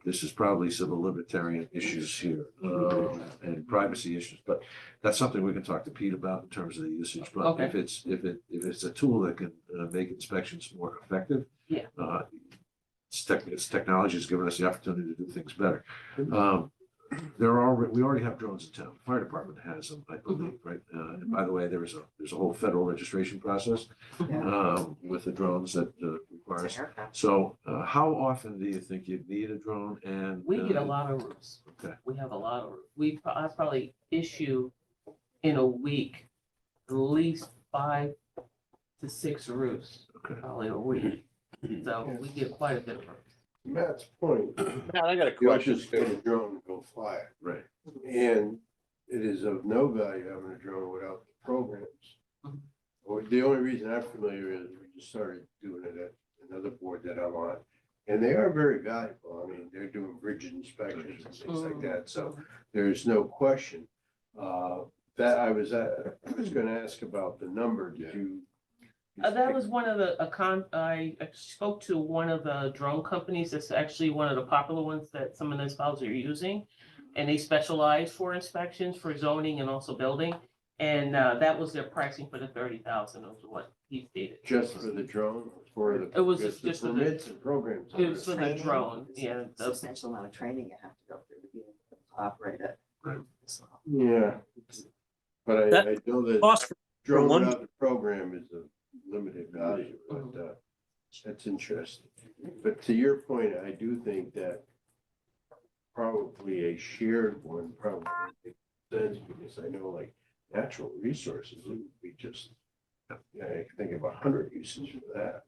Speaker 1: this is probably civil libertarian issues here and privacy issues, but that's something we can talk to Pete about in terms of the usage. But
Speaker 13: Okay.
Speaker 1: if it's a tool that can make inspections more effective,
Speaker 13: Yeah.
Speaker 1: It's technology has given us the opportunity to do things better. We already have drones in town. The fire department has them, I believe, right? And by the way, there's a whole federal registration process with the drones that requires. So how often do you think you'd need a drone? And
Speaker 13: We get a lot of roofs.
Speaker 1: Okay.
Speaker 13: We have a lot of roofs. I probably issue in a week at least 5 to 6 roofs,
Speaker 1: Okay.
Speaker 13: probably a week. So we get quite a bit of roofs.
Speaker 3: Matt's point,
Speaker 14: Matt, I got a
Speaker 3: you don't
Speaker 14: question.
Speaker 3: just get a drone and go fly it.
Speaker 1: Right.
Speaker 3: And it is of no value having a drone without the programs.
Speaker 13: Mhm.
Speaker 3: Or the only reason I'm familiar is we just started doing it at another board that I'm on. And they are very valuable. I mean, they're doing bridge inspections and things like that. So there's no question. That I was gonna ask about the number. Did you?
Speaker 13: That was one of the, I spoke to one of the drone companies. That's actually one of the popular ones that some municipalities are using. And they specialize for inspections, for zoning and also building. And that was their pricing for the 30,000 was what he stated.
Speaker 3: Just for the drone, for the.
Speaker 13: It was
Speaker 3: because
Speaker 13: just
Speaker 3: the
Speaker 13: for the-
Speaker 3: permits and programs.
Speaker 13: It was for the
Speaker 8: Training.
Speaker 13: drone, yeah.
Speaker 8: Substantial amount of training you have to go through to be able to operate it.
Speaker 1: Right.
Speaker 8: So,
Speaker 3: Yeah. But
Speaker 5: That
Speaker 3: I know that
Speaker 5: Cost for
Speaker 3: drone
Speaker 5: one-
Speaker 3: without the program is of limited value, but that's interesting. But to your point, I do think that probably a shared one probably makes sense because I know like natural resources, it would be just, yeah, I can think of 100 uses for that.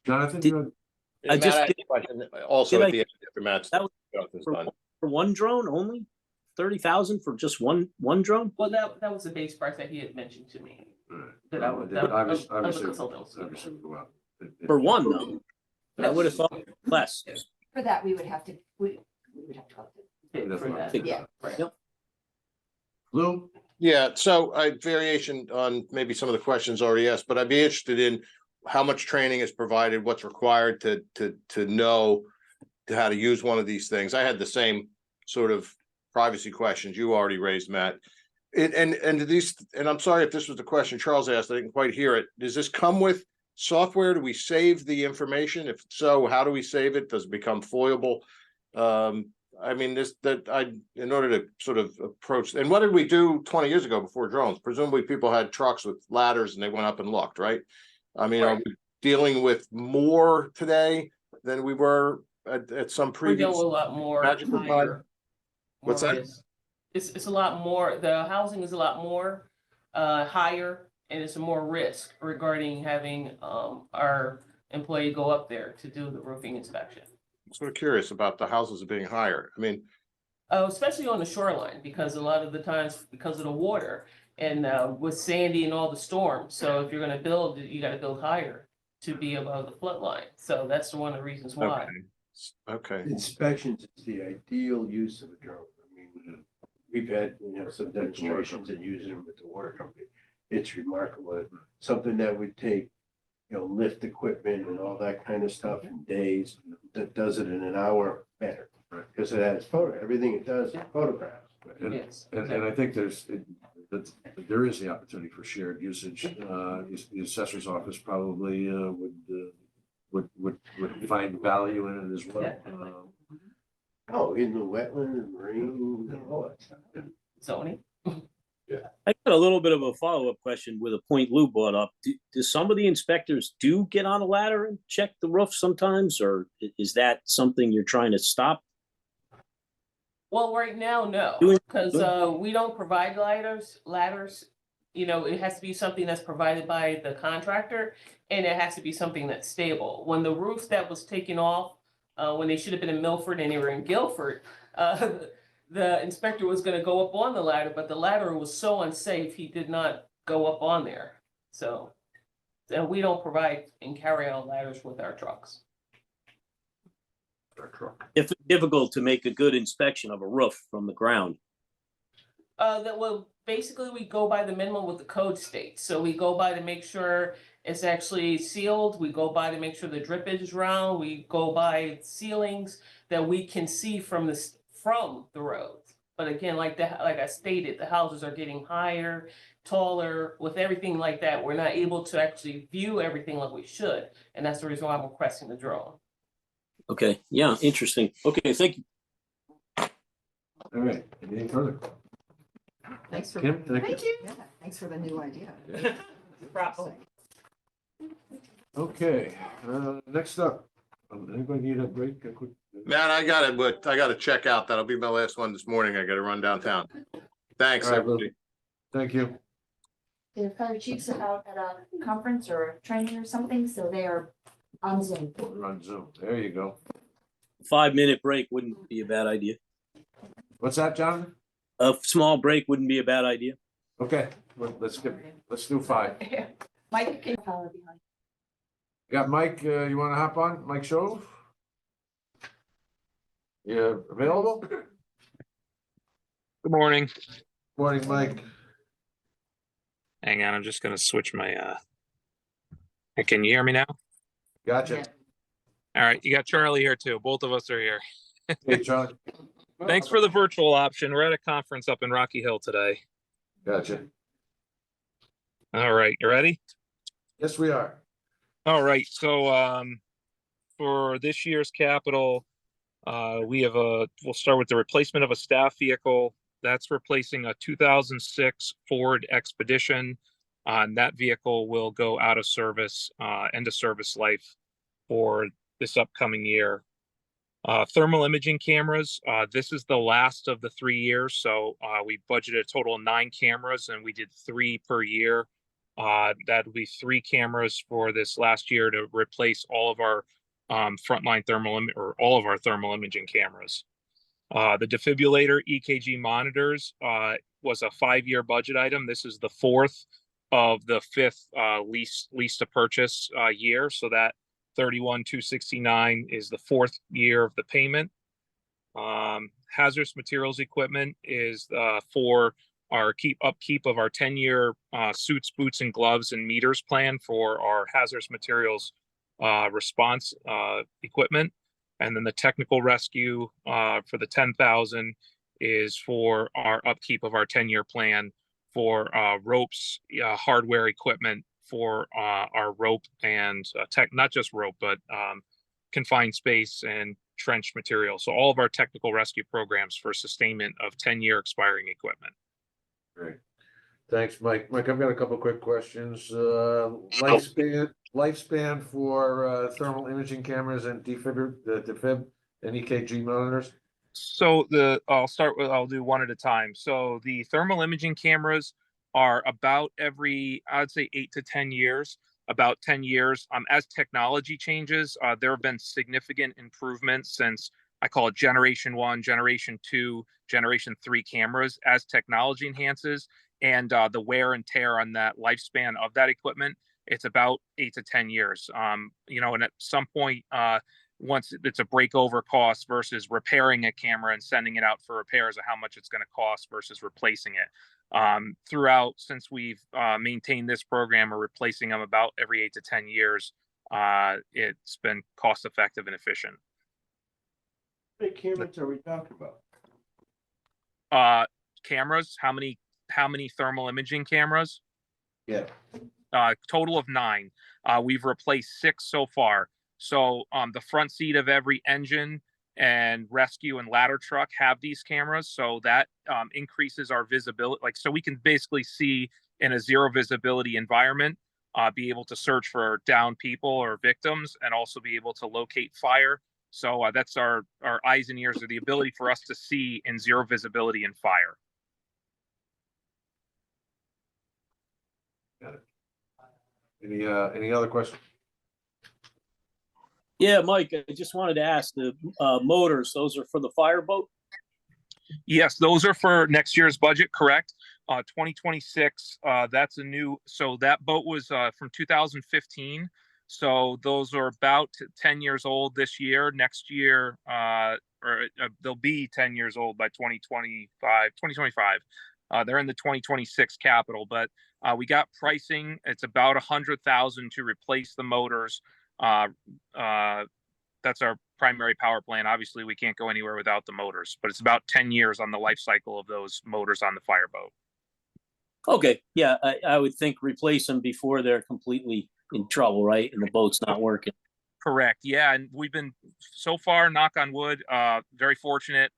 Speaker 1: Jonathan,
Speaker 5: Did-
Speaker 1: you had-
Speaker 5: I
Speaker 14: Matt,
Speaker 5: just
Speaker 14: have
Speaker 5: did-
Speaker 14: a question also
Speaker 5: did
Speaker 14: at
Speaker 5: I-
Speaker 14: the end after Matt's
Speaker 5: That was-
Speaker 14: stuff is
Speaker 5: for,
Speaker 14: done.
Speaker 5: for one drone only? 30,000 for just one drone?
Speaker 13: Well, that was the base price that he had mentioned to me. That I would-
Speaker 1: But
Speaker 13: that-
Speaker 1: obviously,
Speaker 13: of the
Speaker 1: obviously,
Speaker 13: consultants.
Speaker 1: obviously we'll go out.
Speaker 5: For one though? I would have thought less.
Speaker 9: For that, we would have to, we would have to. go
Speaker 13: Bid
Speaker 1: That's
Speaker 13: for
Speaker 1: what I
Speaker 13: that.
Speaker 1: think.
Speaker 9: Yeah.
Speaker 13: Right.
Speaker 5: Yep.
Speaker 1: Lou?
Speaker 14: Yeah, so I variation on maybe some of the questions already asked, but I'd be interested in how much training is provided, what's required to know how to use one of these things. I had the same sort of privacy questions you already raised, Matt. And these, and I'm sorry if this was the question Charles asked, I didn't quite hear it. Does this come with software? Do we save the information? If so, how do we save it? Does it become foilable? I mean, in order to sort of approach, and what did we do 20 years ago before drones? Presumably people had trucks with ladders and they went up and looked, right? I mean, are
Speaker 13: Right.
Speaker 14: we dealing with more today than we were at some
Speaker 13: We're
Speaker 14: previous?
Speaker 13: dealing with a lot more
Speaker 14: magical time?
Speaker 13: higher.
Speaker 14: What's
Speaker 13: more
Speaker 14: that?
Speaker 13: risk. It's a lot more, the housing is a lot more higher and it's more risk regarding having our employee go up there to do the roofing inspection.
Speaker 14: sort of curious about the houses being higher. I mean,
Speaker 13: Especially on the shoreline, because a lot of the times, because of the water and with Sandy and all the storms. So if you're gonna build, you gotta build higher to be above the flood line. So that's one of the reasons why.
Speaker 14: okay.
Speaker 3: Inspections is the ideal use of a drone. I mean, we've had, some demonstrations and using them with the water company. It's remarkable. Something that would take, lift equipment and all that kind of stuff in days, that does it in an hour better. Because it has everything it does is photographs.
Speaker 13: Yes.
Speaker 1: And I think there is the opportunity for shared usage. The assessor's office probably would find value in it as well.
Speaker 13: Definitely.
Speaker 3: Oh, in the wetland and marine and all that stuff.
Speaker 13: Zoning.
Speaker 5: I got a little bit of a follow-up question with a point Lou brought up. Do some of the inspectors do get on a ladder and check the roof sometimes, or is that something you're trying to stop?
Speaker 13: Well, right now, no,
Speaker 5: Doing-
Speaker 13: because we don't provide ladders. It has to be something that's provided by the contractor, and it has to be something that's stable. When the roof that was taken off, when they should have been in Milford and they were in Guilford, the inspector was gonna go up on the ladder, but the ladder was so unsafe, he did not go up on there. So, and we don't provide and carry out ladders with our trucks.
Speaker 5: If it's difficult to make a good inspection of a roof from the ground.
Speaker 13: Basically, we go by the minimum what the code states. So we go by to make sure it's actually sealed. We go by to make sure the drippage is round. We go by ceilings that we can see from the road. But again, like I stated, the houses are getting higher, taller. With everything like that, we're not able to actually view everything like we should, and that's the reason why I'm requesting the drone.
Speaker 5: Okay, yeah, interesting. Okay, thank you.
Speaker 1: All right, anything further?
Speaker 8: Thanks for.
Speaker 1: Kim, thank you.
Speaker 8: Thank you. Yeah, thanks for the new idea.
Speaker 13: Problem.
Speaker 1: Okay, next up, anybody need a break? A quick-
Speaker 14: Man, I gotta check out. That'll be my last one this morning. I gotta run downtown. Thanks,
Speaker 1: All right,
Speaker 14: everybody.
Speaker 1: Thank you.
Speaker 9: The fire chiefs are out at a conference or a training or something, so they are on Zoom.
Speaker 1: We're on Zoom. There you go.
Speaker 5: 5-minute break wouldn't be a bad idea.
Speaker 1: What's that, Jonathan?
Speaker 5: A small break wouldn't be a bad idea.
Speaker 1: Okay, let's do 5.
Speaker 9: Mike, can you follow behind?
Speaker 1: Got Mike, you wanna hop on? Mike Shove? You available?
Speaker 15: Good morning.
Speaker 1: Morning, Mike.
Speaker 15: Hang on, I'm just gonna switch my can you hear me now?
Speaker 1: Gotcha.
Speaker 15: All right, you got Charlie here too. Both of us are here.
Speaker 1: Hey, Charlie.
Speaker 15: Thanks for the virtual option. We're at a conference up in Rocky Hill today.
Speaker 1: Gotcha.
Speaker 15: All right, you ready?
Speaker 1: Yes, we are.
Speaker 15: All right, so for this year's capital, we'll start with the replacement of a staff vehicle. That's replacing a 2006 Ford Expedition. And that vehicle will go out of service, end of service life for this upcoming year. Thermal imaging cameras, this is the last of the 3 years. So we budgeted a total of 9 cameras and we did 3 per year. That'll be 3 cameras for this last year to replace all of our frontline all of our thermal imaging cameras. The defibrillator EKG monitors was a 5-year budget item. This is the 4th of the 5th lease to purchase year. So that 31,269 is the 4th year of the payment. Hazardous materials equipment is for our upkeep of our 10-year suits, boots, and gloves and meters plan for our hazardous materials response equipment. And then the technical rescue for the 10,000 is for our upkeep of our 10-year plan for ropes, hardware equipment for our rope and not just rope, but confined space and trench material. So all of our technical rescue programs for sustainment of 10-year expiring equipment.
Speaker 1: Great. Thanks, Mike. Mike, I've got a couple quick questions. Lifespan for thermal imaging cameras and defib and EKG monitors?
Speaker 15: So I'll do one at a time. So the thermal imaging cameras are about every, I'd say 8 to 10 years. about 10 years. As technology changes, there have been significant improvements since I call it generation 1, generation 2, generation 3 cameras. As technology enhances and the wear and tear on that lifespan of that equipment, it's about 8 to 10 years. And at some point, once it's a breakover cost versus repairing a camera and sending it out for repairs, of how much it's going to cost versus replacing it. Throughout, since we've maintained this program, or replacing them about every 8 to 10 years, it's been cost effective and efficient.
Speaker 3: How many cameras are we talking about?
Speaker 15: Cameras, how many thermal imaging cameras?
Speaker 3: Yeah.
Speaker 15: Total of 9. We've replaced 6 so far. So the front seat of every engine and rescue and ladder truck have these cameras. So that increases our visibility. So we can basically see in a zero visibility environment, be able to search for downed people or victims, and also be able to locate fire. So that's our eyes and ears, or the ability for us to see in zero visibility and fire.
Speaker 1: Got it. Any other questions?
Speaker 5: Yeah, Mike, I just wanted to ask, the motors, those are for the fireboat?
Speaker 15: Yes, those are for next year's budget, correct? 2026, that's a new, so that boat was from 2015. So those are about 10 years old this year. Next year, they'll be 10 years old by 2025. They're in the 2026 capital, but we got pricing. It's about $100,000 to replace the motors. That's our primary power plant. Obviously, we can't go anywhere without the motors, but it's about 10 years on the life cycle of those motors on the fireboat.
Speaker 5: Okay, yeah, I would think replace them before they're completely in trouble, right? And the boat's not working.
Speaker 15: Correct. Yeah, and we've been so far, knock on wood, very fortunate.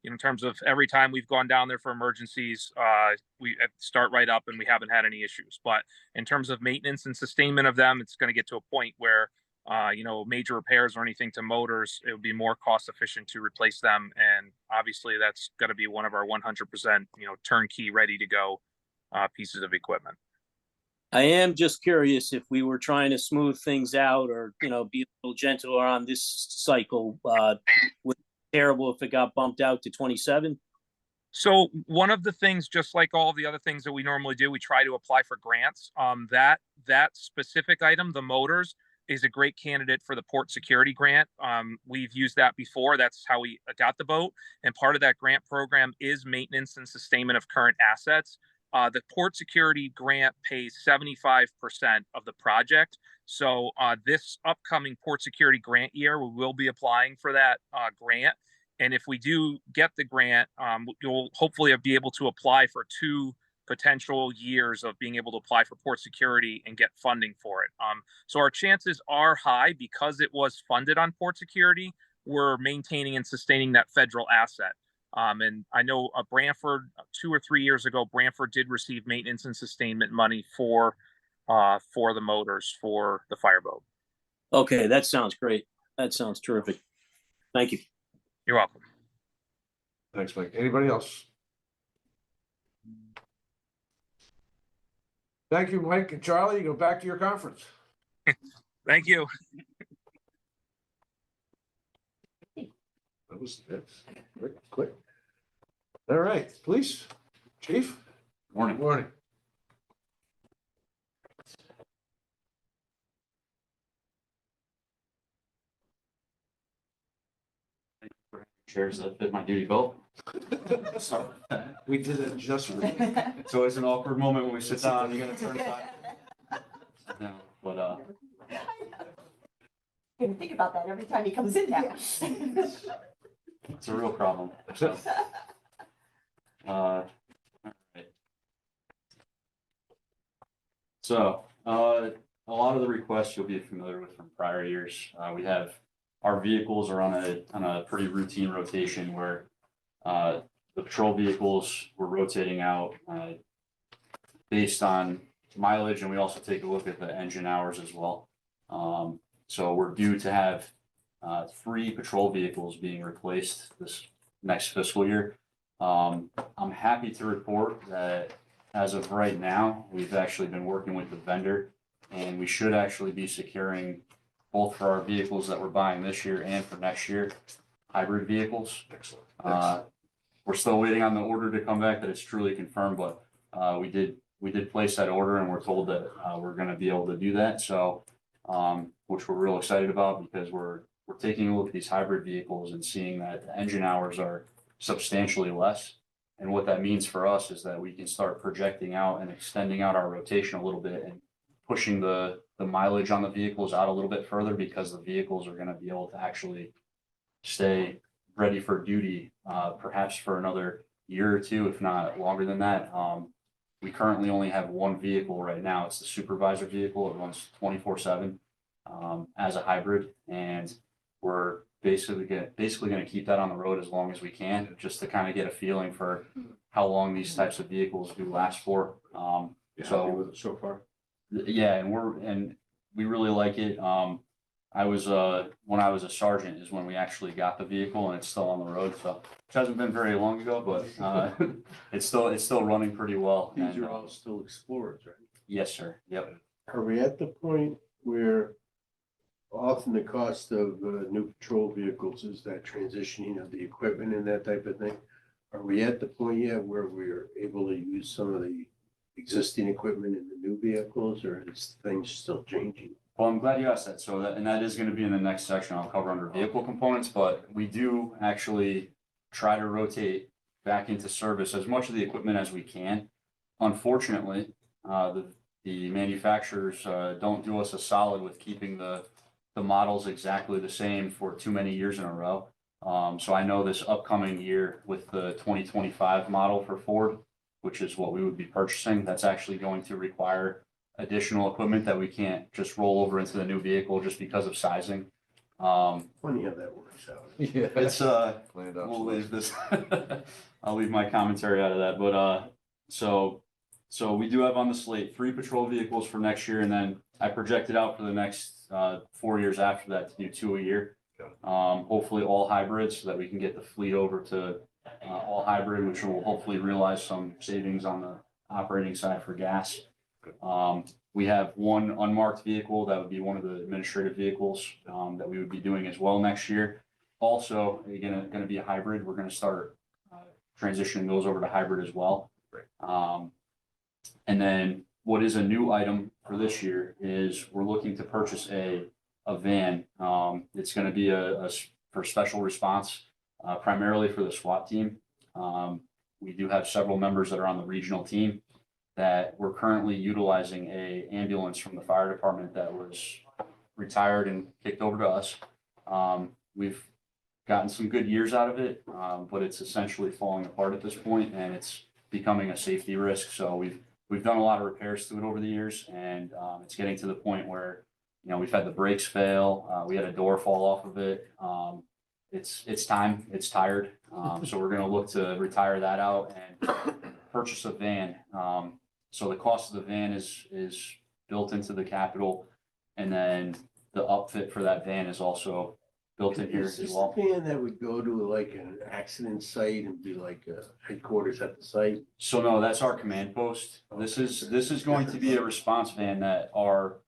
Speaker 15: In terms of every time we've gone down there for emergencies, we start right up and we haven't had any issues. But in terms of maintenance and sustainment of them, it's going to get to a point where major repairs or anything to motors, it would be more cost efficient to replace them. And obviously that's got to be one of our 100%, turnkey, ready to go pieces of equipment.
Speaker 5: I am just curious if we were trying to smooth things out, or, be a little gentler on this cycle, would it be terrible if it got bumped out to 27?
Speaker 15: So one of the things, just like all the other things that we normally do, we try to apply for grants. That specific item, the motors, is a great candidate for the port security grant. We've used that before. That's how we got the boat. And part of that grant program is maintenance and sustainment of current assets. The port security grant pays 75% of the project. So this upcoming port security grant year, we will be applying for that grant. And if we do get the grant, you'll hopefully be able to apply for 2 potential years of being able to apply for port security and get funding for it. So our chances are high because it was funded on port security. We're maintaining and sustaining that federal asset. And I know Brantford, 2 or 3 years ago, Brantford did receive maintenance and sustainment money for the motors for the fireboat.
Speaker 5: Okay, that sounds great. That sounds terrific. Thank you.
Speaker 15: You're welcome.
Speaker 1: Thanks, Mike. Anybody else? Thank you, Mike and Charlie. You go back to your conference.
Speaker 15: Thank you.
Speaker 1: That was quick. All right, police, chief.
Speaker 16: Morning.
Speaker 1: Morning.
Speaker 16: Chairs that fit my duty belt. Sorry.
Speaker 1: We did it just for you.
Speaker 16: It's always an awkward moment when we sit down, you're gonna turn aside. No, but
Speaker 9: Gonna think about that every time he comes in now.
Speaker 16: it's a real problem. So, all right. So, a lot of the requests you'll be familiar with from prior years. We have our vehicles are on a pretty routine rotation where the patrol vehicles we're rotating out based on mileage, and we also take a look at the engine hours as well. So we're due to have 3 patrol vehicles being replaced this next fiscal year. I'm happy to report that as of right now, we've actually been working with the vendor And we should actually be securing both for our vehicles that we're buying this year and for next year, hybrid vehicles.
Speaker 1: Excellent.
Speaker 16: We're still waiting on the order to come back that it's truly confirmed, but we did place that order and we're told that we're gonna be able to do that. So which we're real excited about because we're taking a look at these hybrid vehicles and seeing that the engine hours are substantially less. And what that means for us is that we can start projecting out and extending out our rotation a little bit and pushing the mileage on the vehicles out a little bit further because the vehicles are gonna be able to actually stay ready for duty, perhaps for another year or two, if not longer than that. We currently only have one vehicle right now. It's the supervisor vehicle. It runs 24/7 as a hybrid, and we're basically gonna keep that on the road as long as we can, just to kind of get a feeling for how long these types of vehicles do last for.
Speaker 3: You happy
Speaker 16: So
Speaker 3: with it so far?
Speaker 16: yeah, and we really like it. I was when I was a sergeant is when we actually got the vehicle and it's still on the road. So which hasn't been very long ago, but it's still running pretty well.
Speaker 3: These
Speaker 16: And,
Speaker 3: are all still Explorers, right?
Speaker 16: yes, sir. Yep.
Speaker 3: Are we at the point where often the cost of new patrol vehicles is that transitioning of the equipment and that type of thing? Are we at the point yet where we're able to use some of the existing equipment in the new vehicles, or is things still changing?
Speaker 16: Well, I'm glad you asked that. So that is going to be in the next section I'll cover under vehicle components, but we do actually try to rotate back into service as much of the equipment as we can. Unfortunately, the manufacturers don't do us a solid with keeping the models exactly the same for too many years in a row. So I know this upcoming year with the 2025 model for Ford, which is what we would be purchasing, that's actually going to require additional equipment that we can't just roll over into the new vehicle just because of sizing.
Speaker 3: Funny how that works out.
Speaker 1: Yeah.
Speaker 16: It's
Speaker 1: Planned
Speaker 16: we'll leave
Speaker 1: obsolescence.
Speaker 16: this. I'll leave my commentary out of that, but so we do have on the slate 3 patrol vehicles for next year, and then I projected out for the next 4 years after that to do 2 a year. Hopefully all hybrids so that we can get the fleet over to all hybrid, which will hopefully realize some savings on the operating side for gas. We have 1 unmarked vehicle that would be one of the administrative vehicles that we would be doing as well next year. Also, again, going to be a hybrid. We're going to start transitioning those over to hybrid as well. And then what is a new item for this year is we're looking to purchase a van. It's going to be for special response, primarily for the SWAT team. We do have several members that are on the regional team that we're currently utilizing a ambulance from the fire department that was retired and kicked over to us. We've gotten some good years out of it, but it's essentially falling apart at this point and it's becoming a safety risk. So we've done a lot of repairs to it over the years, and it's getting to the point where, you know, we've had the brakes fail. We had a door fall off of it. It's time. It's tired. So we're going to look to retire that out and purchase a van. So the cost of the van is built into the capital, and then the upfit for that van is also built in here
Speaker 3: Is
Speaker 16: as
Speaker 3: this
Speaker 16: well.
Speaker 3: the van that would go to like an accident site and be like headquarters at the site?
Speaker 16: So no, that's our command post. This is going to be a response van that our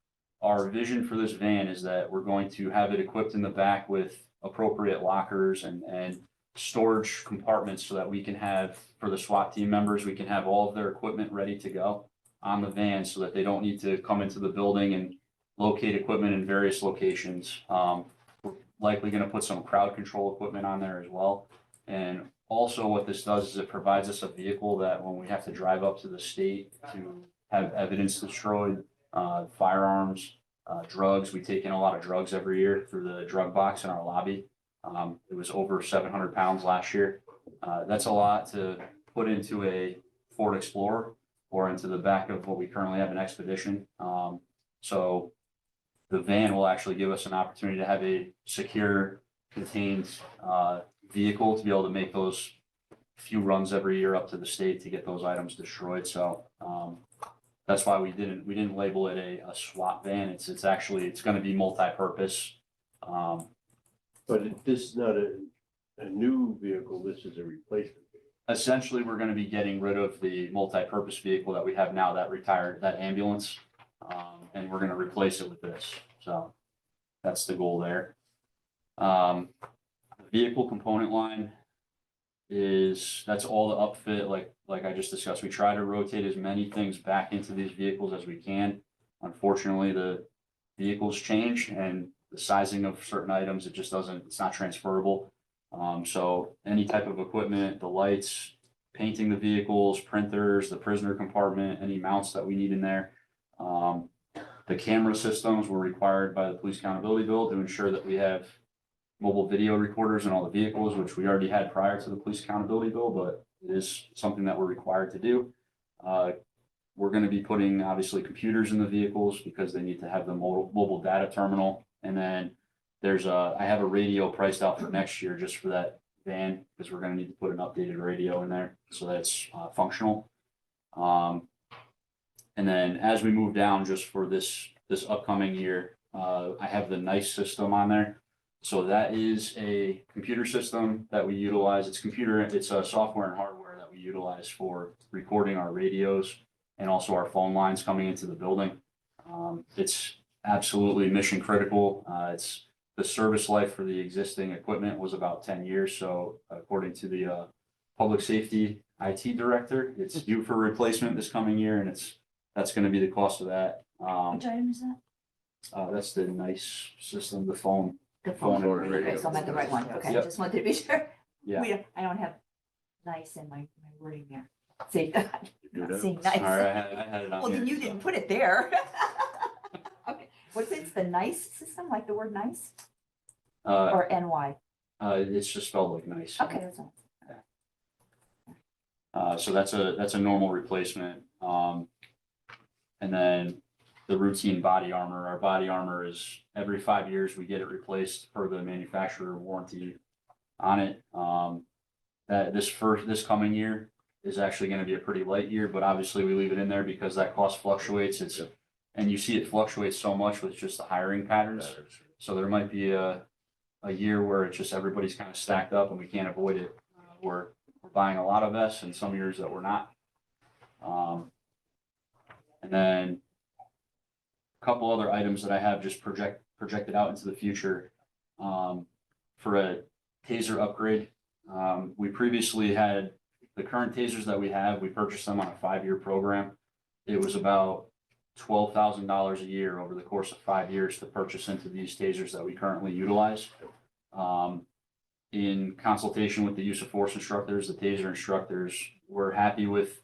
Speaker 16: vision for this van is that we're going to have it equipped in the back with appropriate lockers and storage compartments so that we can have, for the SWAT team members, we can have all of their equipment ready to go on the van so that they don't need to come into the building and locate equipment in various locations. We're likely going to put some crowd control equipment on there as well. And also what this does is it provides us a vehicle that when we have to drive up to the state to have evidence destroyed, firearms, drugs, we take in a lot of drugs every year through the drug box in our lobby. It was over 700 pounds last year. That's a lot to put into a Ford Explorer or into the back of what we currently have an Expedition. So the van will actually give us an opportunity to have a secure, contained vehicle to be able to make those few runs every year up to the state to get those items destroyed. So that's why we didn't label it a SWAT van. It's going to be multi-purpose.
Speaker 3: But this is not a new vehicle, this is a replacement.
Speaker 16: Essentially, we're going to be getting rid of the multi-purpose vehicle that we have now, that ambulance. And we're gonna replace it with this, so that's the goal there. The vehicle component line that's all the upfit, like I just discussed. We try to rotate as many things back into these vehicles as we can. Unfortunately, the vehicles change and the sizing of certain items, it's not transferable. So any type of equipment, the lights, painting the vehicles, printers, the prisoner compartment, any mounts that we need in there. The camera systems were required by the police accountability bill to ensure that we have mobile video recorders in all the vehicles, which we already had prior to the police accountability bill, but it is something that we're required to do. We're going to be putting obviously computers in the vehicles because they need to have the mobile data terminal. And then I have a radio priced out for next year just for that van, because we're going to need to put an updated radio in there so that's functional. And then as we move down just for this upcoming year, I have the NICE system on there. So that is a computer system that we utilize. It's a software and hardware that we utilize for recording our radios and also our phone lines coming into the building. It's absolutely mission critical. The service life for the existing equipment was about 10 years. So according to the public safety IT director, it's due for replacement this coming year, and that's going to be the cost of that.
Speaker 9: Which item is that?
Speaker 16: That's the NICE system, the phone.
Speaker 8: The phone,
Speaker 16: and
Speaker 8: okay,
Speaker 16: radio.
Speaker 8: so I'm at the right one, okay,
Speaker 16: Yep.
Speaker 8: just wanted to be sure.
Speaker 16: Yeah.
Speaker 8: I don't have nice in my wording there. Say, I'm
Speaker 1: do
Speaker 8: not
Speaker 1: that.
Speaker 8: seeing
Speaker 16: All right,
Speaker 8: nice.
Speaker 16: I had it on
Speaker 8: Well, then
Speaker 16: here,
Speaker 8: you
Speaker 16: so.
Speaker 8: didn't put it there. Okay, what's it, it's the nice system, like the word nice, or NY?
Speaker 16: It's just spelled like nice.
Speaker 8: Okay, that's all.
Speaker 16: So that's a normal replacement. And then the routine body armor. Our body armor is every 5 years we get it replaced per the manufacturer warranty on it. That this coming year is actually going to be a pretty light year, but obviously we leave it in there because that cost fluctuates. And you see it fluctuates so much with just the hiring patterns. So there might be a year where it's just everybody's kind of stacked up and we can't avoid it. We're buying a lot of vests and some years that we're not. And then a couple other items that I have just projected out into the future. For a taser upgrade, we previously had the current tasers that we have, we purchased them on a 5-year program. It was about $12,000 a year over the course of 5 years to purchase into these tasers that we currently utilize. In consultation with the use of force instructors, the taser instructors, we're happy with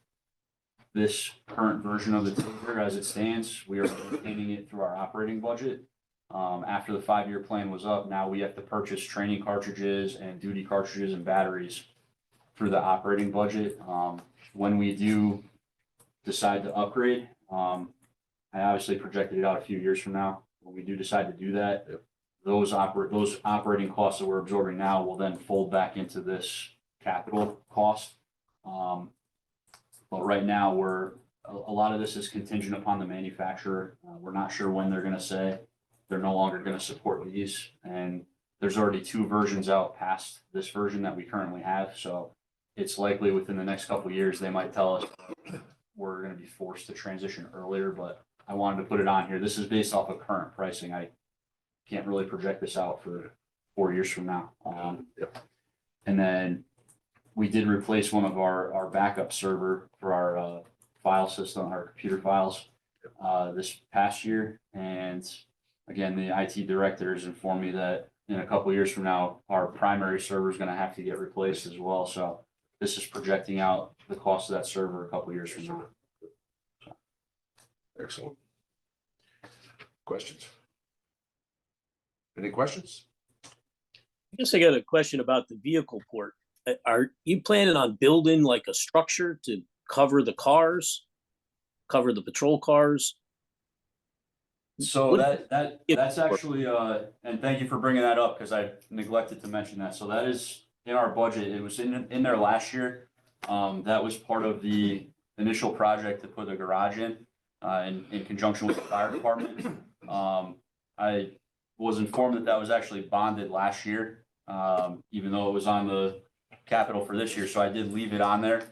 Speaker 16: this current version of the taser as it stands. We are maintaining it through our operating budget. After the 5-year plan was up, now we have to purchase training cartridges and duty cartridges and batteries through the operating budget. When we do decide to upgrade, I obviously projected it out a few years from now. When we do decide to do that, those operating costs that we're absorbing now will then fold back into this capital cost. But right now, a lot of this is contingent upon the manufacturer. We're not sure when they're going to say they're no longer going to support these. And there's already 2 versions out past this version that we currently have. So it's likely within the next couple of years, they might tell us we're going to be forced to transition earlier, but I wanted to put it on here. This is based off of current pricing. I can't really project this out for 4 years from now. And then we did replace one of our backup server for our file system, our computer files, this past year. And again, the IT director has informed me that in a couple of years from now, our primary server is going to have to get replaced as well. So this is projecting out the cost of that server a couple of years from now.
Speaker 1: Excellent. Questions? Any questions?
Speaker 5: I guess I got a question about the vehicle port. Are you planning on building like a structure to cover the cars, cover the patrol cars?
Speaker 16: So that's actually, and thank you for bringing that up because I neglected to mention that. So that is in our budget. It was in there last year. That was part of the initial project to put a garage in conjunction with the fire department. I was informed that was actually bonded last year, even though it was on the capital for this year. So I did leave it on there.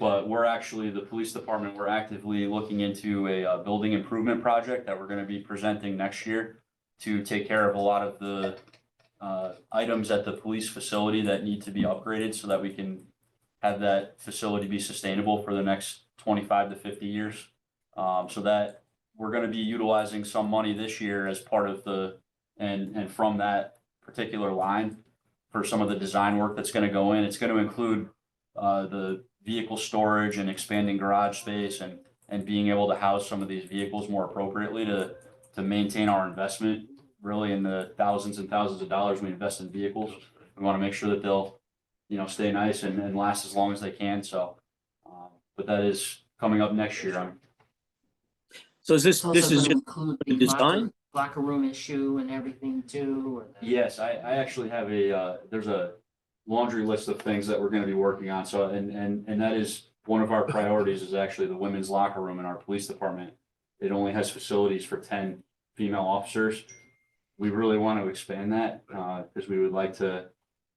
Speaker 16: But we're actually, the police department, we're actively looking into a building improvement project that we're gonna be presenting next year to take care of a lot of the items at the police facility that need to be upgraded so that we can have that facility be sustainable for the next 25 to 50 years. So that we're gonna be utilizing some money this year as part of and from that particular line for some of the design work that's gonna go in. It's gonna include the vehicle storage and expanding garage space and being able to house some of these vehicles more appropriately to maintain our investment, really in the thousands and thousands of dollars we invest in vehicles. We want to make sure that they'll, stay nice and last as long as they can. So, but that is coming up next year.
Speaker 5: So is this
Speaker 6: It's
Speaker 5: this
Speaker 6: also
Speaker 5: is
Speaker 6: gonna
Speaker 5: just
Speaker 6: include
Speaker 5: the design?
Speaker 6: locker room issue and everything too, or the-
Speaker 16: Yes, I actually have there's a laundry list of things that we're gonna be working on. So, and that is one of our priorities is actually the women's locker room in our police department. It only has facilities for 10 female officers. We really want to expand that, because we would like to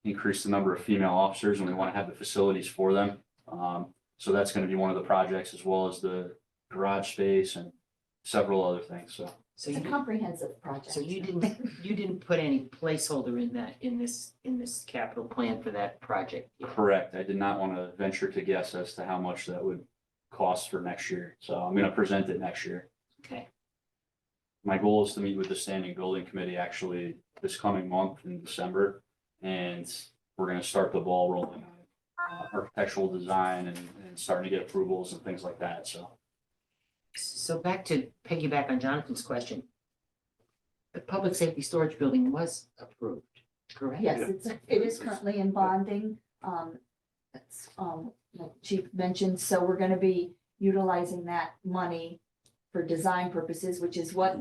Speaker 16: increase the number of female officers and we want to have the facilities for them. So that's gonna be one of the projects, as well as the garage space and several other things, so.
Speaker 6: So
Speaker 9: It's a
Speaker 6: you,
Speaker 9: comprehensive project.
Speaker 6: so you didn't put any placeholder in this capital plan for that project? yet?
Speaker 16: Correct. I did not want to venture to guess as to how much that would cost for next year. So I'm going to present it next year.
Speaker 6: Okay,
Speaker 16: My goal is to meet with the standing building committee actually this coming month in December. And we're going to start the ball rolling on architectural design and starting to get approvals and things like that.
Speaker 6: so back to piggyback on Jonathan's question. The public safety storage building was approved, correct?
Speaker 9: Yes, it is currently in bonding. It's, like Chief mentioned, so we're gonna be utilizing that money for design purposes, which is what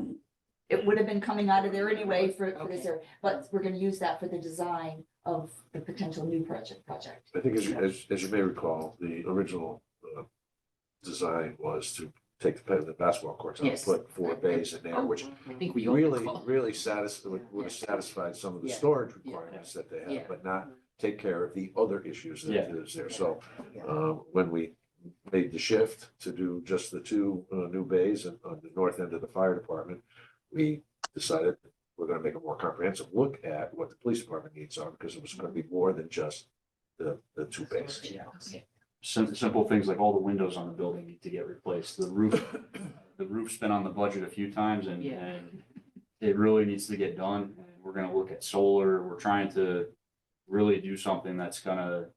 Speaker 9: it would have been coming out of there anyway for this area. But we're gonna use that for the design of the potential new project.
Speaker 1: I think as you may recall, the original design was to take the basketball courts out,
Speaker 6: Yes.
Speaker 1: put 4 bays in there, which
Speaker 6: I think we all
Speaker 1: really,
Speaker 6: recall.
Speaker 1: really would have satisfied some of the
Speaker 6: Yeah.
Speaker 1: storage
Speaker 6: Yeah.
Speaker 1: requirements that they
Speaker 6: Yeah.
Speaker 1: have, but not take care of the other issues that
Speaker 16: Yeah.
Speaker 1: is there. So when we made the shift to do just the 2 new bays on the north end of the fire department, we decided we're gonna make a more comprehensive look at what the police department needs are, because it was gonna be more than just the 2 bays.
Speaker 6: Yeah, okay.
Speaker 16: Simple things like all the windows on the building need to get replaced. The roof's been on the budget a few times and it really needs to get done. And we're gonna look at solar. We're trying to really do something that's gonna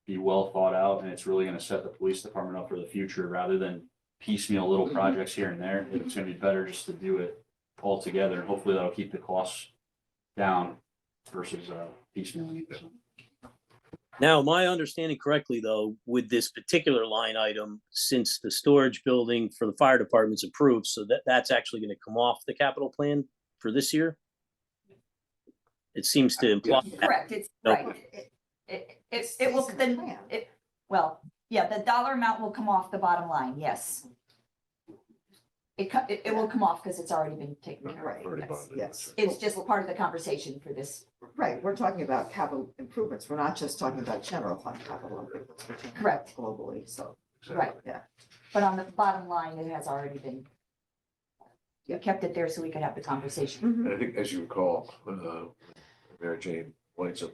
Speaker 16: be well thought out, and it's really gonna set the police department up for the future rather than piecemeal little projects here and there. It's gonna be better just to do it all together, and hopefully that'll keep the costs down versus piecemealing it. So.
Speaker 5: Now, am I understanding correctly, though, with this particular line item, since the storage building for the fire department's approved, so that's actually going to come off the capital plan for this year? It seems to imply.
Speaker 9: Correct, it's
Speaker 5: No.
Speaker 9: right. It will, then, well, yeah, the dollar amount will come off the bottom line, yes. It will come off because it's already been taken care of.
Speaker 8: Right,
Speaker 1: Already
Speaker 8: yes,
Speaker 1: bonded,
Speaker 8: yes.
Speaker 9: It's just part of the conversation for this.
Speaker 8: Right, we're talking about capital improvements. We're not just talking about general fund capital improvements. We're talking
Speaker 9: Correct.
Speaker 8: globally, so,
Speaker 9: Right,
Speaker 8: yeah.
Speaker 9: but on the bottom line, it has already been. We kept it there so we could have the conversation.
Speaker 8: Mhm.
Speaker 1: And I think, as you recall, Mary Jane winds up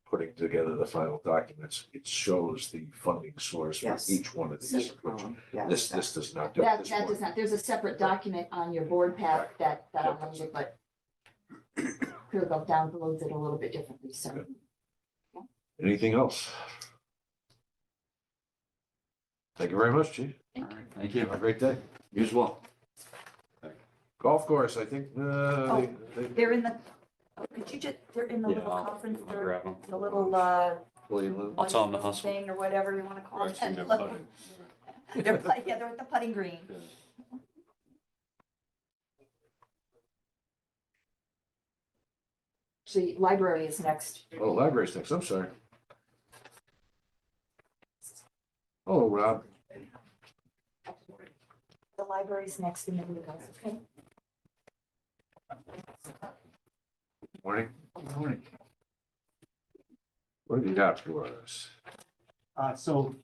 Speaker 1: putting together the final documents, it shows the funding source for
Speaker 8: Yes.
Speaker 1: each one of these. which
Speaker 8: Yeah.
Speaker 1: This does not. do
Speaker 9: That
Speaker 1: this
Speaker 9: does
Speaker 1: one.
Speaker 9: not, there's a separate document on your board pack that outlines it, but Clear Gulf downloads it a little bit differently, so.
Speaker 1: Anything else? Thank you very much, Chief.
Speaker 16: All right, thank you.
Speaker 1: Have a great day.
Speaker 16: You as well.
Speaker 1: Golf course, I think,
Speaker 9: They're in the, could you just, they're in the
Speaker 16: Yeah,
Speaker 9: little
Speaker 16: I'll
Speaker 9: conference,
Speaker 16: I'll grab them.
Speaker 9: the little,
Speaker 16: I'll tell them to hustle.
Speaker 9: thing or whatever you wanna call it.
Speaker 16: Right, so they're putting.
Speaker 9: They're at the putting green. The library is next.
Speaker 1: Oh, library's next, I'm sorry. Oh, Rob,
Speaker 9: The library's next in the new house, okay?
Speaker 1: morning. Morning. What have you got for us?
Speaker 17: So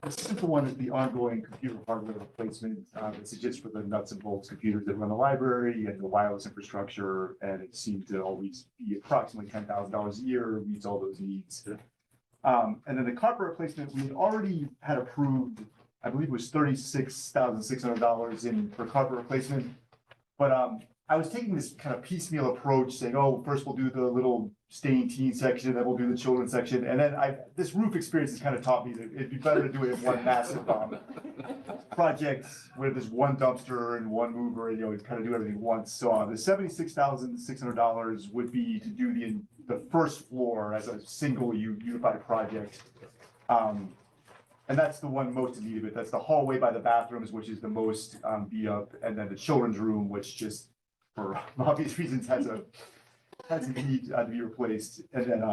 Speaker 17: the simple one is the ongoing computer hardware replacement. This is just for the nuts and bolts computers that run the library and the wireless infrastructure, and it seems to always be approximately $10,000 a year, meets all those needs. And then the carpet replacement, we had already had approved, I believe it was $36,600 in for carpet replacement. But I was taking this kind of piecemeal approach, saying, oh, first we'll do the little staying teen section, then we'll do the children's section. And then this roof experience has kind of taught me that it'd be better to do it in one massive project where there's one dumpster and one mover, and kind of do everything once. So the $76,600 would be to do the first floor as a single unified project. And that's the one most in need of it. That's the hallway by the bathrooms, which is the most beat up, and then the children's room, which just for obvious reasons has a need to be replaced. And then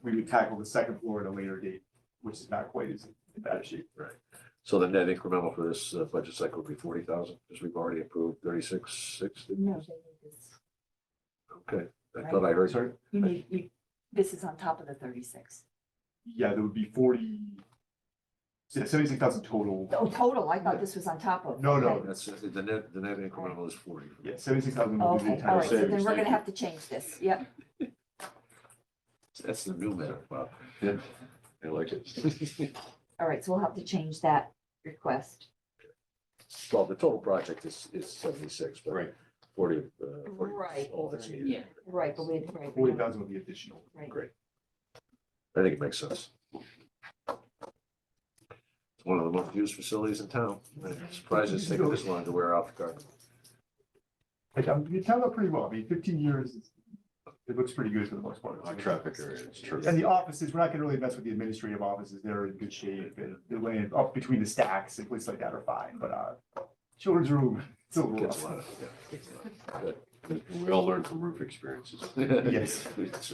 Speaker 17: we would tackle the second floor at a later date, which is not quite as in bad shape.
Speaker 1: Right. So the net incremental for this budget cycle would be 40,000, because we've already approved 36,600.
Speaker 9: No, they need this.
Speaker 1: Okay, I thought I heard.
Speaker 17: Sorry?
Speaker 9: This is on top of the 36.
Speaker 17: Yeah, there would be 76,000 total.
Speaker 9: Oh, total, I thought this was on top of.
Speaker 17: No,
Speaker 9: okay.
Speaker 1: That's the net incremental is 40.
Speaker 17: Yeah, 76,000 will be the
Speaker 9: Okay, all
Speaker 17: entire
Speaker 9: right, so then
Speaker 17: savings.
Speaker 9: we're gonna have to change this, yep.
Speaker 1: That's the new meta, Bob.
Speaker 4: Yeah, I like it.
Speaker 9: All right, so we'll have to change that request.
Speaker 1: Well, the total project is 76, but
Speaker 4: Right.
Speaker 1: 40, 40
Speaker 9: Right.
Speaker 1: all that's needed.
Speaker 6: Yeah.
Speaker 9: Right, but right.
Speaker 17: 40,000 would be additional.
Speaker 9: Right.
Speaker 1: Great. I think it makes sense. It's one of the most used facilities in town. I'm surprised it's taken this long to wear out the carpet.
Speaker 17: You tell that pretty well. I mean, 15 years, it looks pretty good for the most part.
Speaker 4: High traffic area, it's true.
Speaker 17: And the offices, we're not gonna really mess with the administrative offices. They're in good shape, and they're laying up between the stacks and places like that are fine, but children's room, it's a little
Speaker 1: Gets a
Speaker 17: rough.
Speaker 1: lot of, yeah. Good.
Speaker 4: We all learn from roof experiences.
Speaker 17: Yes.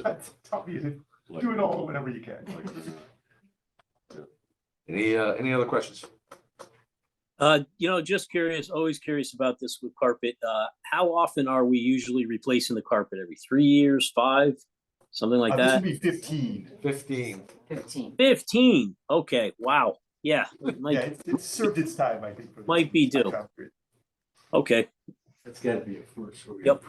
Speaker 17: That's tough, you do it all whenever you can.
Speaker 1: Any other questions?
Speaker 5: Just curious, always curious about this with carpet. How often are we usually replacing the carpet? Every 3 years, 5, something like
Speaker 17: This would
Speaker 5: that?
Speaker 17: be 15.
Speaker 1: 15.
Speaker 6: 15.
Speaker 5: 15. Okay, wow. Yeah,
Speaker 17: Yeah, it's served its time, I think. for the-
Speaker 5: Might be due. Okay.
Speaker 3: That's gotta be a first.
Speaker 5: Yep.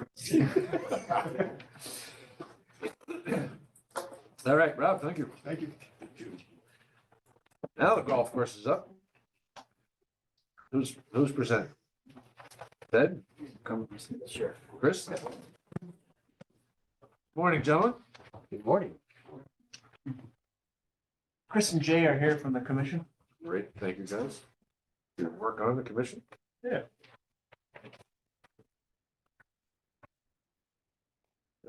Speaker 1: All right, Rob, thank you.
Speaker 17: Thank you.
Speaker 1: Now the golf course is up. Who's presenting? Ted? Come,
Speaker 6: Sure.
Speaker 1: Chris? Morning, gentlemen.
Speaker 18: Good morning. Chris and Jay are here from the commission.
Speaker 1: Great, thank you, guys. Your work on the commission?
Speaker 18: Yeah.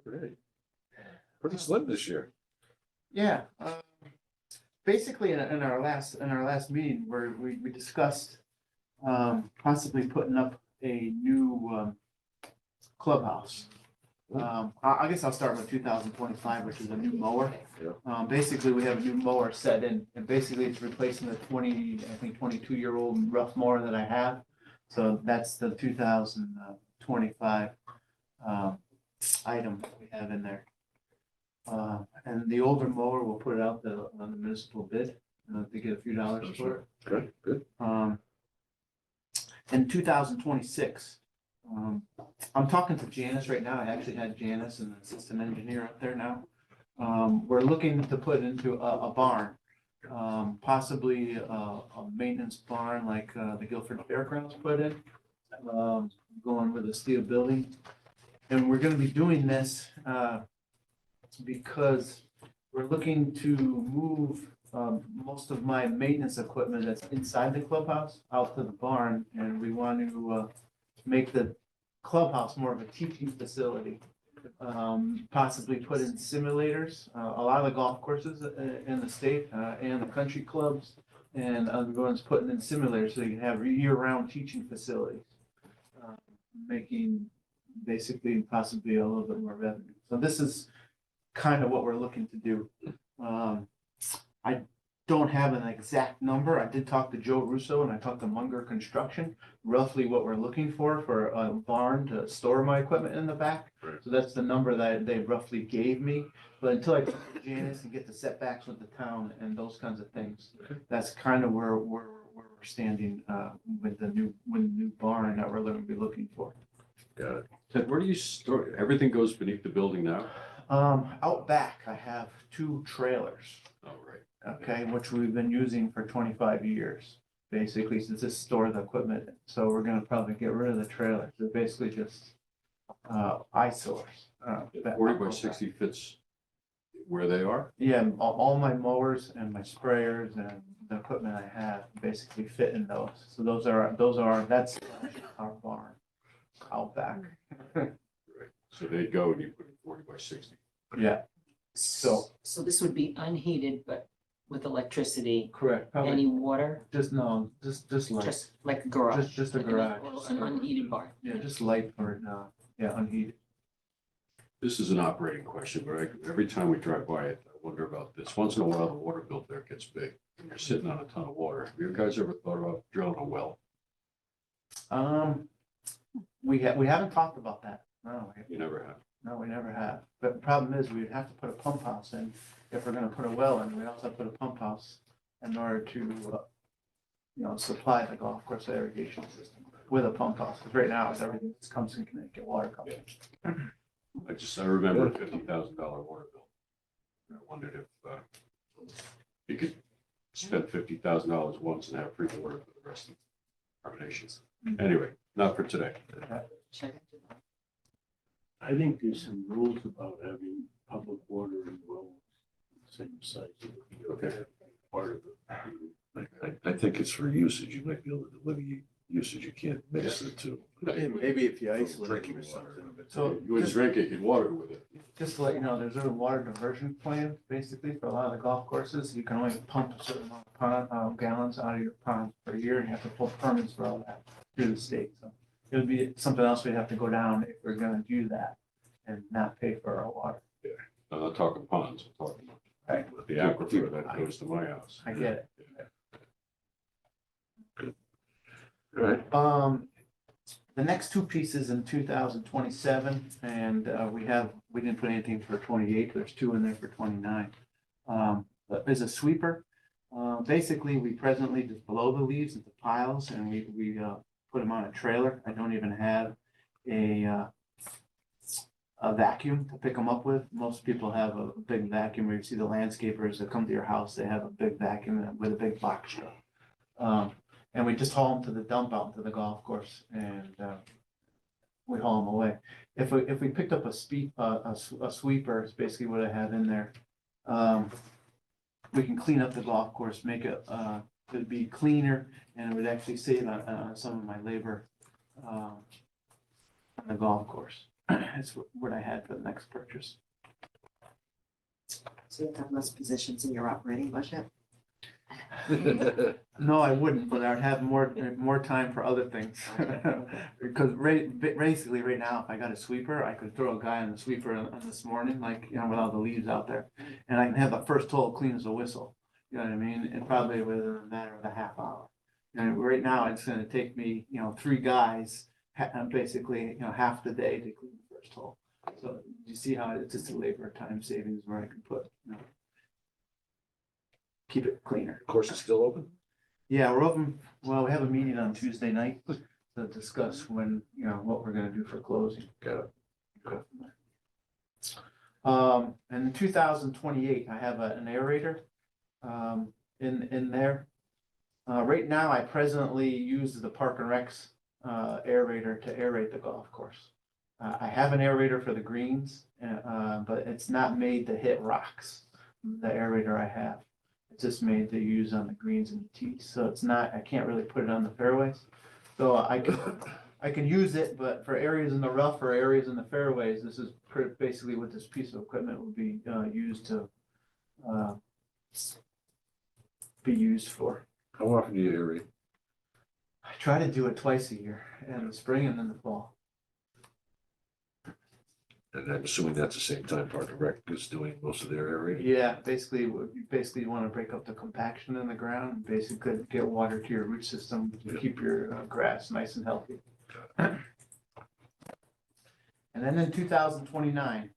Speaker 1: All right. Pretty slim this year.
Speaker 18: Yeah. Basically, in our last meeting, where we discussed possibly putting up a new clubhouse. I guess I'll start with 2025, which is a new mower.
Speaker 1: Yeah.
Speaker 18: Basically, we have a new mower set in, and basically it's replacing the 22-year-old rough mower that I have. So that's the 2025 item we have in there. And the older mower, we'll put it out on the municipal bid, to get a few dollars for it.
Speaker 1: Good, good.
Speaker 18: In 2026, I'm talking to Janice right now. I actually had Janice and the assistant engineer up there now. We're looking to put into a barn, possibly a maintenance barn like the Guilford Fairgrounds put in, going with a steel building. And we're gonna be doing this because we're looking to move most of my maintenance equipment that's inside the clubhouse out to the barn, and we want to make the clubhouse more of a teaching facility. Possibly put in simulators, a lot of the golf courses in the state and the country clubs, and everyone's putting in simulators so you can have year-round teaching facilities, making basically possibly a little bit more revenue. So this is kind of what we're looking to do. don't have an exact number. I did talk to Joe Russo and I talked to Munger Construction, roughly what we're looking for a barn to store my equipment in the back.
Speaker 4: Right.
Speaker 18: So that's the number that they roughly gave me. But until I talk to Janice and get the setbacks with the town and those kinds of things, that's kind of where we're standing with the new barn that we're going to be looking for.
Speaker 4: Got it. Ted, where do you store, everything goes beneath the building now?
Speaker 18: Out back, I have 2 trailers.
Speaker 4: Oh, right.
Speaker 18: Okay, which we've been using for 25 years, basically, since this store the equipment. So we're gonna probably get rid of the trailers. They're basically just eyesores.
Speaker 4: 40 by 60 fits where they are?
Speaker 18: Yeah, all my mowers and my sprayers and the equipment I have basically fit in those. So that's our barn out back.
Speaker 4: Right. So they go and you put it 40 by 60.
Speaker 18: Yeah,
Speaker 6: So this would be unheated, but with electricity,
Speaker 18: correct. Probably
Speaker 6: any water,
Speaker 18: just light.
Speaker 6: just like a garage.
Speaker 18: Just a
Speaker 6: like
Speaker 18: garage.
Speaker 6: An unheated barn.
Speaker 18: Yeah, just light or unheated.
Speaker 4: This is an operating question, but every time we drive by it, I wonder about this. Once in a while, the water bill there gets big and you're sitting on a ton of water. Have you guys ever thought about drilling a well?
Speaker 18: We haven't talked about that. No,
Speaker 4: You never have.
Speaker 18: no, we never have. But the problem is we'd have to put a pump house in. If we're gonna put a well in, we also have to put a pump house in order to, supply the golf course irrigation system with a pump house. Because right now, everything just comes in Connecticut water company.
Speaker 4: I remember a $50,000 water bill. I wondered if you could spend $50,000 once and have free water for the rest of our nations. Anyway, not for today.
Speaker 3: I think there's some rules about having public water and wells same size.
Speaker 4: Okay.
Speaker 1: Part of it. I think it's for usage. You might be able to limit usage. You can't mix the two.
Speaker 3: Maybe if you
Speaker 1: For
Speaker 3: isolate
Speaker 1: drinking
Speaker 3: it or
Speaker 1: water.
Speaker 3: something.
Speaker 18: So
Speaker 4: You would drink it, you'd water with it.
Speaker 18: just to let you know, there's a water diversion plan, basically, for a lot of the golf courses. You can only pump a certain amount of gallons out of your pond per year, and you have to pull permits for all that through the state. So it would be something else we'd have to go down if we're gonna do that and not pay for our water.
Speaker 4: I'm not talking ponds, I'm talking
Speaker 18: Right.
Speaker 4: the aquifer that goes to my house.
Speaker 18: I get it.
Speaker 1: All right.
Speaker 18: The next 2 pieces in 2027, and we didn't put anything for 28, there's 2 in there for 29. Is a sweeper. Basically, we presently just blow the leaves into piles and we put them on a trailer. I don't even have a vacuum to pick them up with. Most people have a big vacuum where you see the landscapers that come to your house, they have a big vacuum with a big box truck. And we just haul them to the dump out into the golf course and we haul them away. If we picked up a sweeper, it's basically what I have in there. We can clean up the golf course, make it, it'd be cleaner and it would actually save on some of my labor on the golf course. That's what I had for the next purchase.
Speaker 8: So you have less positions in your operating budget?
Speaker 18: No, I wouldn't, but I'd have more time for other things. Because basically right now, if I got a sweeper, I could throw a guy on the sweeper on this morning, with all the leaves out there. And I can have the first hole clean as a whistle, you know what I mean? And probably within a matter of a half hour. And right now, it's gonna take me, 3 guys, basically, half the day to clean the first hole. So you see how it's just a labor time savings where I can put, keep it cleaner.
Speaker 1: Course is still open?
Speaker 18: Yeah, we're open, well, we have a meeting on Tuesday night to discuss when, what we're gonna do for closing.
Speaker 1: Got it.
Speaker 18: And in 2028, I have an aerator, in there. Right now, I presently use the Park and Recs, aerator to aerate the golf course. I have an aerator for the greens, but it's not made to hit rocks, the aerator I have. It's just made to use on the greens and the tees, so it's not, I can't really put it on the fairways. So I can use it, but for areas in the rough or areas in the fairways, this is basically what this piece of equipment would be used to be used for.
Speaker 1: How often do you aerate?
Speaker 18: I try to do it twice a year, in the spring and in the fall.
Speaker 1: And I'm assuming that's the same time Park and Rec is doing most of their area.
Speaker 18: Yeah, basically, you want to break up the compaction in the ground, basically get water to your root system, to keep your grass nice and healthy. And then in 2029,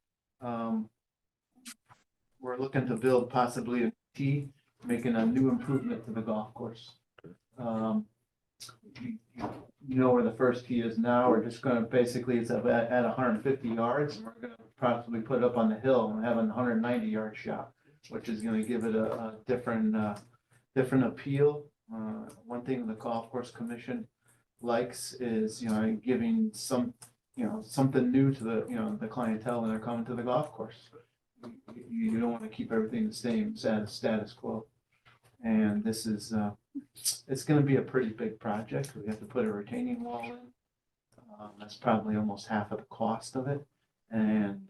Speaker 18: we're looking to build possibly a tee, making a new improvement to the golf course. You know where the first tee is now, we're just gonna, basically, it's at 150 yards, and we're gonna possibly put it up on the hill and have a 190-yard shot, which is gonna give it a different appeal. One thing the golf course commission likes is, giving something new to the clientele when they're coming to the golf course. You don't wanna keep everything the same, status quo. And this is, it's gonna be a pretty big project. We have to put a retaining wall in. That's probably almost half of the cost of it. And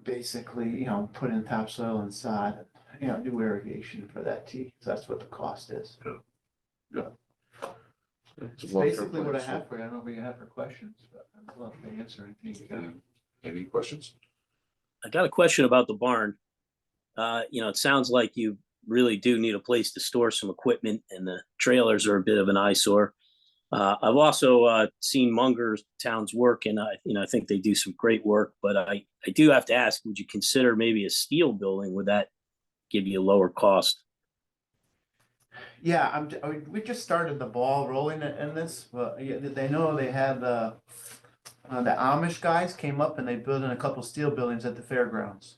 Speaker 18: basically, put in topsoil and sod, do irrigation for that tee. So that's what the cost is.
Speaker 1: Yeah.
Speaker 18: It's basically what I have for you. I don't know what you have for questions, but I'd love to answer anything.
Speaker 1: Any questions?
Speaker 5: I got a question about the barn. It sounds like you really do need a place to store some equipment, and the trailers are a bit of an eyesore. I've also seen Munger Town's work, and I think they do some great work. But I do have to ask: would you consider maybe a steel building? Would that give you a lower cost?
Speaker 18: Yeah, we just started the ball rolling in this, but they know they had the Amish guys came up and they built in a couple steel buildings at the fairgrounds.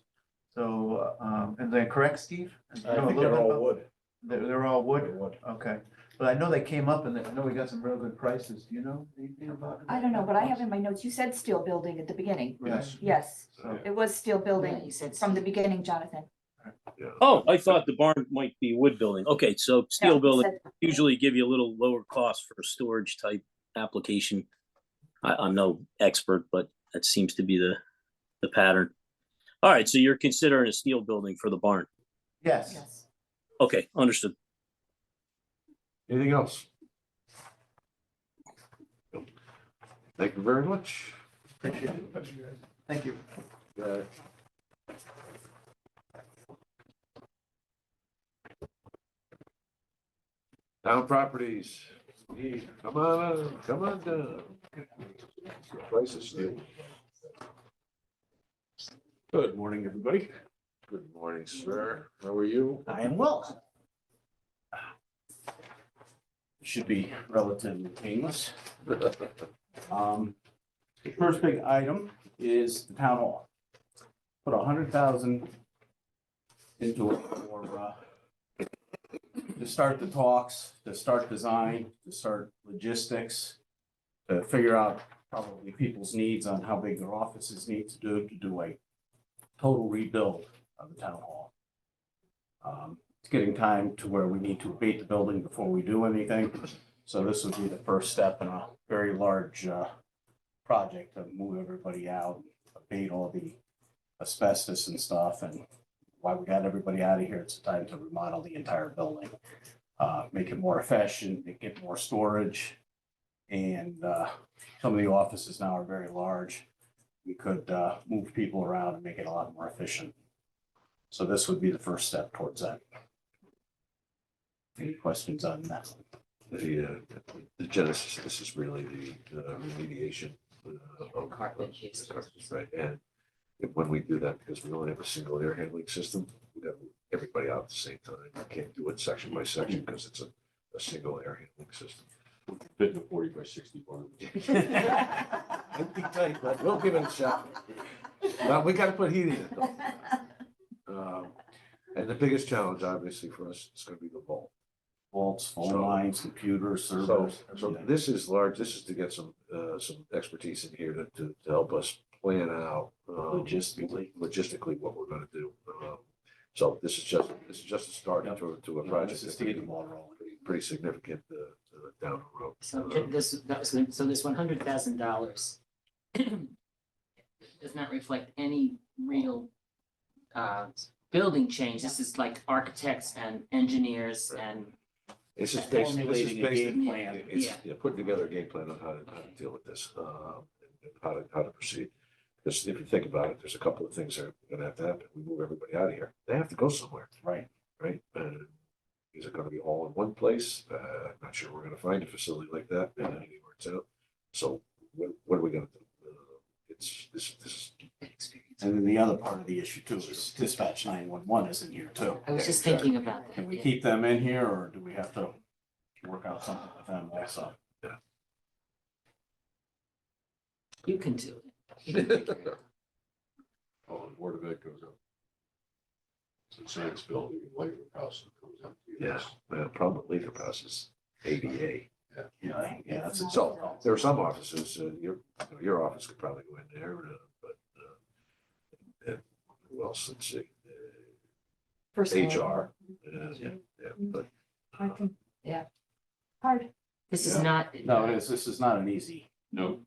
Speaker 18: So, and they're correct, Steve?
Speaker 1: I think they're all wood.
Speaker 18: They're all wood? Okay. But I know they came up and I know we got some real good prices. Do you know anything about it?
Speaker 9: I don't know, but I have in my notes, you said steel building at the beginning.
Speaker 18: Yes.
Speaker 9: Yes,
Speaker 18: So-
Speaker 9: it was steel
Speaker 6: Yeah,
Speaker 9: building
Speaker 6: you said
Speaker 9: from the beginning, Jonathan.
Speaker 1: Yeah.
Speaker 5: Oh, I thought the barn might be wood building. Okay, so steel
Speaker 9: No, it
Speaker 5: building
Speaker 9: said-
Speaker 5: usually give you a little lower cost for a storage type application. I'm no expert, but that seems to be the pattern. All right, so you're considering a steel building for the barn.
Speaker 18: Yes.
Speaker 9: Yes.
Speaker 5: Okay, understood.
Speaker 1: Anything else? Thank you very much.
Speaker 18: Appreciate it. Thank you.
Speaker 1: Town properties. Come on down. Price is steel.
Speaker 19: Good morning, everybody.
Speaker 1: Good morning, sir. How are you?
Speaker 19: I am well. Should be relatively painless. The first big item is the town hall. Put 100,000 into it for to start the talks, to start design, to start logistics, to figure out probably people's needs on how big their offices need to do a total rebuild of the town hall. It's getting time to where we need to abate the building before we do anything. So this would be the first step in a very large project to move everybody out, abate all the asbestos and stuff. And while we got everybody out of here, it's time to remodel the entire building, make it more efficient, get more storage. And some of the offices now are very large. We could move people around and make it a lot more efficient. So this would be the first step towards that. Any questions on that?
Speaker 1: The genesis, this is really the remediation of
Speaker 6: Cartilage.
Speaker 1: right, and when we do that, because we only have a single air handling system, we have everybody out at the same time. We can't do it section by section because it's a single air handling system.
Speaker 4: Fit in a 40 by 60 barn.
Speaker 1: Empty tight, but we'll give it a shot. Well, we gotta put heat in it though. And the biggest challenge, obviously, for us is gonna be the vault.
Speaker 19: Vaults, phone lines, computers,
Speaker 1: So,
Speaker 19: servers.
Speaker 1: so this is large, this is to get some expertise in here to help us plan out. Logistically what we're gonna do. So this is just a start to a project.
Speaker 19: This is to get the ball rolling.
Speaker 1: Pretty significant down the road.
Speaker 6: So this $100,000 does not reflect any real building change. This is like architects and engineers and
Speaker 1: It's just basically, this is
Speaker 19: Formulating a game
Speaker 1: basically,
Speaker 19: plan.
Speaker 1: it's,
Speaker 6: Yeah.
Speaker 1: yeah, putting together a game plan on how to deal with this, and how to proceed. Because if you think about it, there's a couple of things that are gonna have to happen. We move everybody out of here. They have to go somewhere,
Speaker 19: Right.
Speaker 1: right? And is it gonna be all in one place? I'm not sure we're gonna find a facility like that anywhere it's out. So what are we gonna do? It's, this
Speaker 19: And then the other part of the issue too is dispatch 911 isn't here too.
Speaker 6: I was just thinking about that.
Speaker 19: Can we keep them in here or do we have to work out something with them also?
Speaker 6: You can do it.
Speaker 4: Oh, the Board of Ed goes up. It's the science building, labor house that comes up.
Speaker 1: yeah, the problem with Lathrop House is ADA.
Speaker 19: Yeah, that's it.
Speaker 1: So there are some offices, your office could probably go in there, but and who else? Let's see. HR. Yeah, but
Speaker 9: I can, yeah. Hard.
Speaker 6: This is
Speaker 1: Yeah.
Speaker 6: not.
Speaker 19: No, it is. This is not an easy.
Speaker 4: No,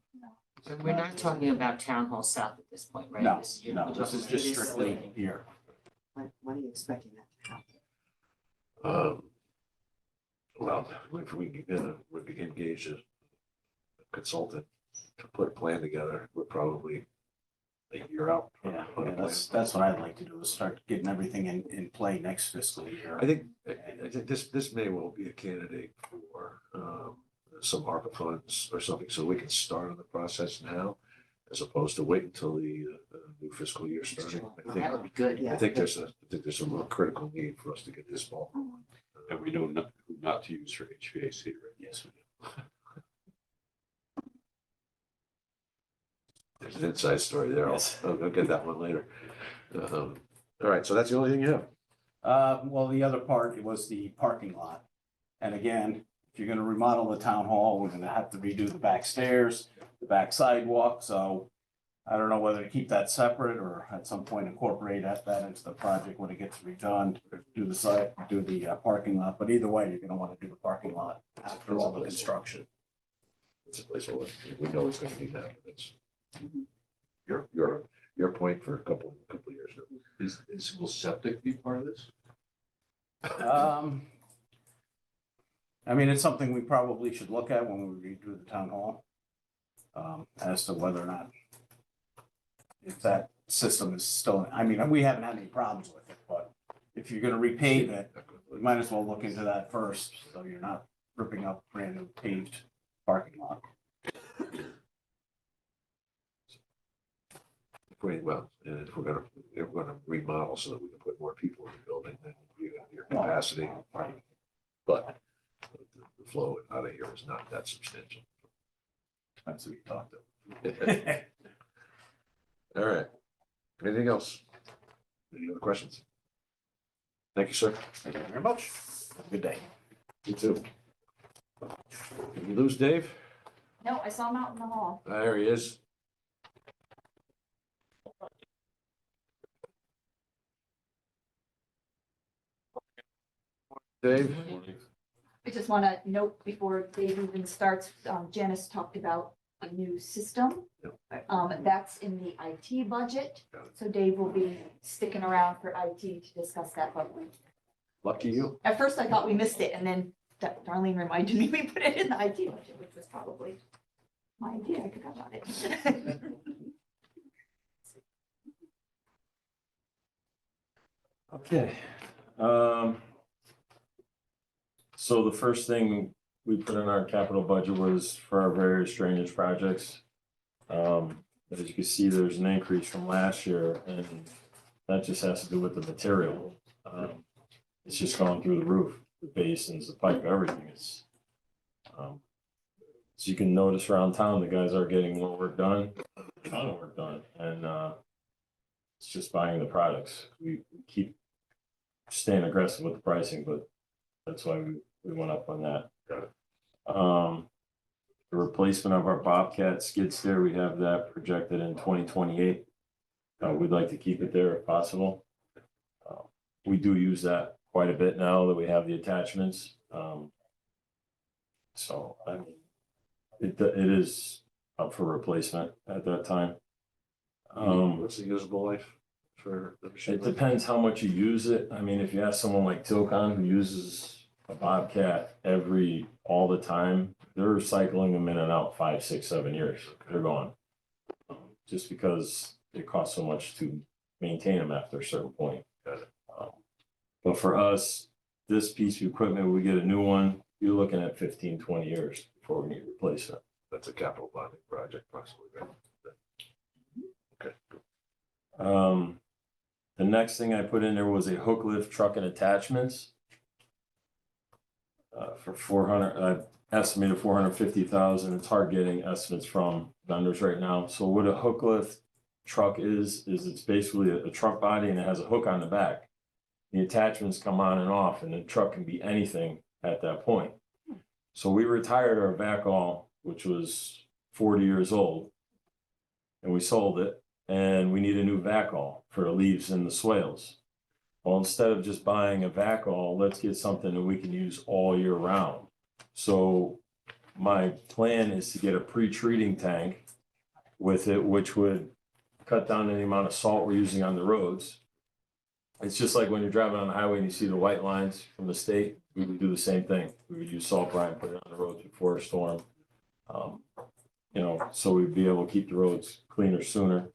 Speaker 6: We're not talking about Town Hall South at this point, right?
Speaker 19: No,
Speaker 6: This- you're
Speaker 19: no, this
Speaker 6: talking
Speaker 19: is
Speaker 6: about
Speaker 19: just
Speaker 6: this
Speaker 19: strictly
Speaker 6: building.
Speaker 19: here.
Speaker 11: When are you expecting that to happen?
Speaker 1: well, if we engage a consultant to put a plan together, we're probably a year out.
Speaker 19: Yeah,
Speaker 1: on a
Speaker 19: yeah,
Speaker 1: plan.
Speaker 19: that's what I'd like to do is start getting everything in play next fiscal year.
Speaker 1: I think this may well be a candidate for some ARPA funds or something, so we can start on the process now, as opposed to wait until the new fiscal year starting.
Speaker 6: Well, that would be good.
Speaker 1: I think there's a real critical need for us to get this ball rolling.
Speaker 4: and we know not to use for HVAC, right?
Speaker 19: Yes, we do.
Speaker 1: There's an inside story there.
Speaker 19: Yes.
Speaker 1: I'll get that one later. All right, so that's the only thing you have.
Speaker 19: Well, the other part was the parking lot. And again, if you're gonna remodel the town hall, we're gonna have to redo the back stairs, the back sidewalk, so I don't know whether to keep that separate or at some point incorporate that into the project when it gets redone, do the parking lot, but either way, you're gonna wanna do the parking lot after all the construction.
Speaker 1: It's a placeholder. We know it's gonna be that. That's your point for a couple of years now.
Speaker 4: Will septic be part of this?
Speaker 19: I mean, it's something we probably should look at when we redo the town hall. As to whether or not if that system is still, I mean, we haven't had any problems with it, but if you're gonna repave it, we might as well look into that first, so you're not ripping up brand new paved parking lot.
Speaker 1: Well, and if we're gonna remodel so that we can put more people in the building, then your capacity,
Speaker 19: Right.
Speaker 1: but the flow out of here is not that substantial.
Speaker 19: That's what we talked
Speaker 1: All right. Anything else? Any other questions? Thank you, sir.
Speaker 19: Thank you very much. Have a good day.
Speaker 1: You too. Did we lose Dave?
Speaker 9: No, I saw him out in the hall.
Speaker 1: There he is. Dave?
Speaker 9: I just want to note before Dave even starts, Janice talked about a new system. That's in the IT budget, so Dave will be sticking around for IT to discuss that. But
Speaker 1: Lucky you.
Speaker 9: at first I thought we missed it, and then Darlene reminded me we put it in the IT budget, which was probably my idea. I forgot about it.
Speaker 20: Okay. So the first thing we put in our capital budget was for our various drainage projects. As you can see, there's an increase from last year, and that just has to do with the material. It's just going through the roof, the basins, the pipe, everything is. So you can notice around town, the guys are getting more work done, a ton of work done, and it's just buying the products. We keep staying aggressive with the pricing, but that's why we went up on that. The replacement of our Bobcat skid steer, we have that projected in 2028. We'd like to keep it there if possible. We do use that quite a bit now that we have the attachments. So, I mean, it is up for replacement at that time.
Speaker 1: What's the usable life for the machine?
Speaker 20: It depends how much you use it. I mean, if you ask someone like Tilcon who uses a Bobcat all the time. They're cycling them in and out 5, 6, 7 years. They're gone. Just because it costs so much to maintain them after a certain point. But for us, this piece of equipment, we get a new one, you're looking at 15, 20 years before we need to replace it.
Speaker 1: That's a capital bonding project possibly, right? Okay.
Speaker 20: The next thing I put in there was a hook lift truck and attachments. For 400, I've estimated 450,000. It's hard getting estimates from vendors right now. So what a hook lift truck is it's basically a truck body and it has a hook on the back. The attachments come on and off, and the truck can be anything at that point. So we retired our backhaul, which was 40 years old, and we sold it, and we need a new backhaul for the leaves and the swales. Well, instead of just buying a backhaul, let's get something that we can use all year round. So my plan is to get a pre-treating tank with it, which would cut down any amount of salt we're using on the roads. It's just like when you're driving on the highway and you see the white lines from the state, we would do the same thing. We would use salt brine, put it on the roads before a storm. So we'd be able to keep the roads cleaner sooner,